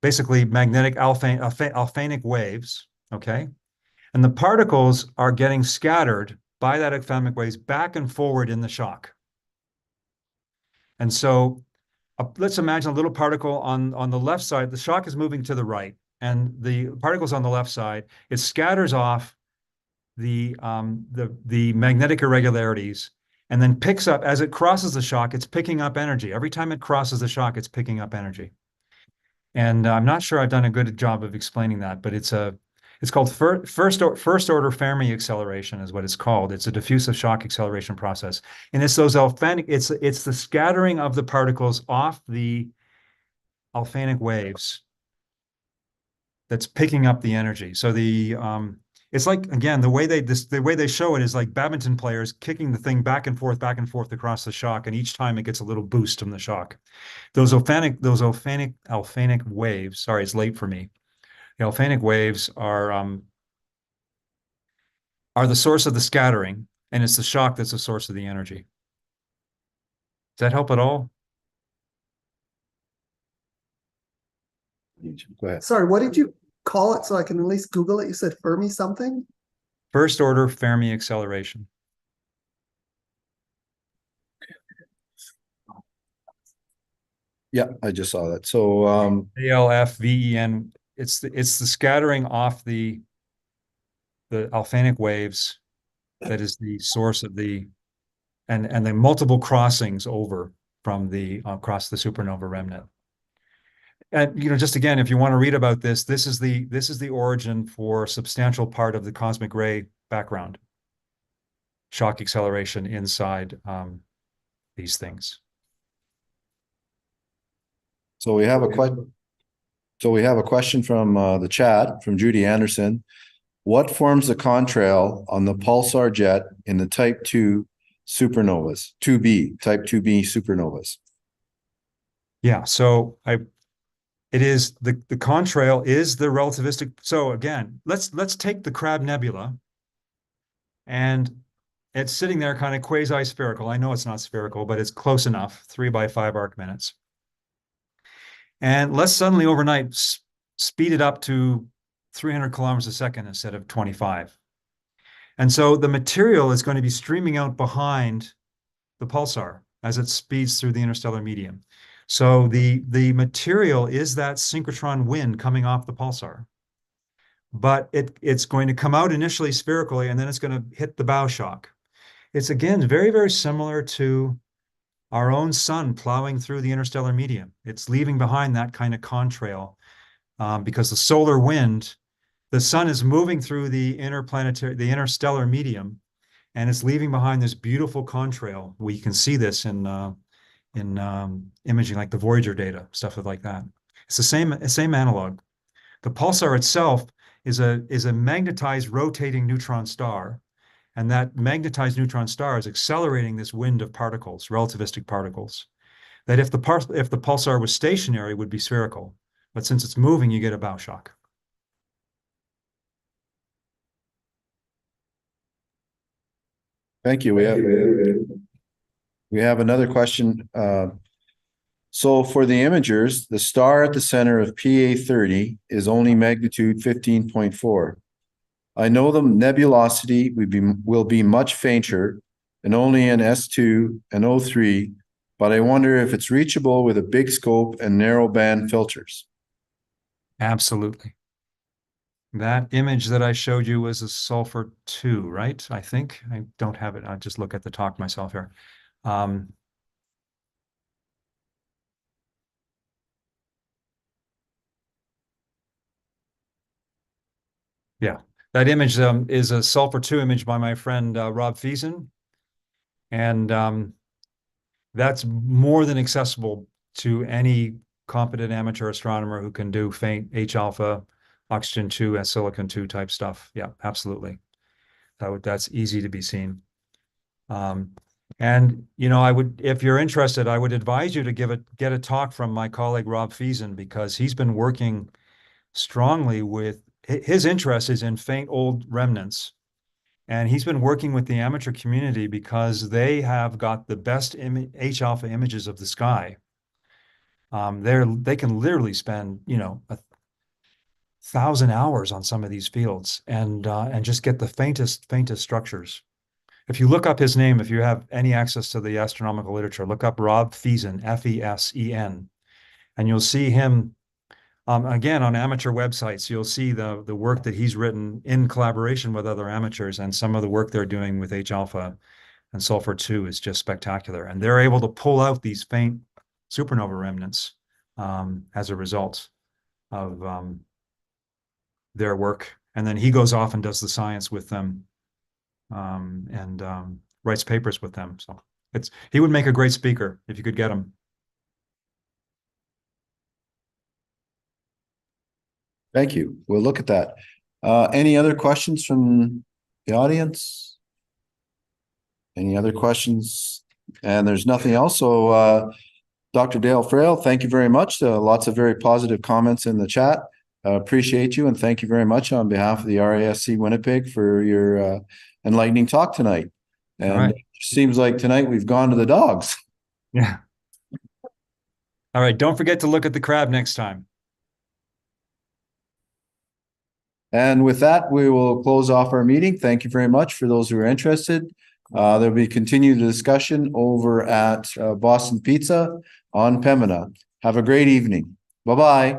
Speaker 10: basically magnetic alphanic waves, okay? And the particles are getting scattered by that alphanic waves back and forward in the shock. And so let's imagine a little particle on the left side. The shock is moving to the right, and the particles on the left side, it scatters off the magnetic irregularities and then picks up, as it crosses the shock, it's picking up energy. Every time it crosses the shock, it's picking up energy. And I'm not sure I've done a good job of explaining that, but it's called first order Fermi acceleration is what it's called. It's a diffusive shock acceleration process. And it's those it's the scattering of the particles off the alphanic waves that's picking up the energy. So it's like, again, the way they show it is like badminton players kicking the thing back and forth across the shock, and each time it gets a little boost from the shock. Those alphanic waves, sorry, it's late for me. The alphanic waves are the source of the scattering, and it's the shock that's the source of the energy. Does that help at all?
Speaker 1: Go ahead.
Speaker 12: Sorry, what did you call it so I can at least Google it? You said Fermi something?
Speaker 10: First order Fermi acceleration.
Speaker 1: Yeah, I just saw that. So
Speaker 10: ALFVEN, it's the scattering off the alphanic waves that is the source of and the multiple crossings over from across the supernova remnant. And just again, if you want to read about this is the origin for a substantial part of the cosmic ray background. Shock acceleration inside these things.
Speaker 1: So we have a question from the chat from Judy Anderson. What forms the contrail on the pulsar jet in the type 2 supernovas, type 2b supernovas?
Speaker 10: Yeah, so it is the contrail is the relativistic. So again, let's take the Crab Nebula, and it's sitting there kind of quasi-spherical. I know it's not spherical, but it's close enough, 3 by 5 arc minutes. And let's suddenly overnight speed it up to 300 kilometers a second instead of 25. And so the material is going to be streaming out behind the pulsar as it speeds through the interstellar medium. So the material is that synchrotron wind coming off the pulsar. But it's going to come out initially spherically, and then it's going to hit the bow shock. It's, again, very, very similar to our own sun plowing through the interstellar medium. It's leaving behind that kind of contrail because the solar wind, the sun is moving through the interstellar medium, and it's leaving behind this beautiful contrail. We can see this in imaging like the Voyager data, stuff like that. It's the same analog. The pulsar itself is a magnetized rotating neutron star, and that magnetized neutron star is accelerating this wind of particles, relativistic particles, that if the pulsar was stationary, would be spherical. But since it's moving, you get a bow shock.
Speaker 1: Thank you. We have another question. So for the imagers, the star at the center of PA 30 is only magnitude 15.4. I know the nebulosity will be much fainter and only in S2 and O3 but I wonder if it's reachable with a big scope and narrow band filters.
Speaker 10: Absolutely. That image that I showed you was a sulfur 2, right? I think. I don't have it. I'll just look at the talk myself here. Yeah, that image is a sulfur 2 image by my friend Rob Feason. And that's more than accessible to any competent amateur astronomer who can do faint H-alpha, oxygen 2, and silicon 2 type stuff. Yeah, absolutely. That's easy to be seen. And you know, if you're interested, I would advise you to get a talk from my colleague Rob Feason, because he's been working strongly with his interest is in faint old remnants. And he's been working with the amateur community because they have got the best H-alpha images of the sky. They can literally spend, you know, 1,000 hours on some of these fields and just get the faintest structures. If you look up his name, if you have any access to the astronomical literature, look up Rob Feason, F-E-S-E-N, and you'll see him. Again, on amateur websites, you'll see the work that he's written in collaboration with other amateurs, and some of the work they're doing with H-alpha and sulfur 2 is just spectacular. And they're able to pull out these faint supernova remnants as a result of their work. And then he goes off and does the science with them and writes papers with them. So he would make a great speaker if you could get him.
Speaker 1: Thank you. We'll look at that. Any other questions from the audience? Any other questions? And there's nothing else. So Dr. Dale Frail, thank you very much. Lots of very positive comments in the chat. Appreciate you, and thank you very much on behalf of the RASC Winnipeg for your enlightening talk tonight. And it seems like tonight we've gone to the dogs.
Speaker 10: Yeah. All right. Don't forget to look at the crab next time.
Speaker 1: And with that, we will close off our meeting. Thank you very much for those who are interested. There'll be continued discussion over at Boston Pizza on Pembina. Have a great evening. Bye-bye.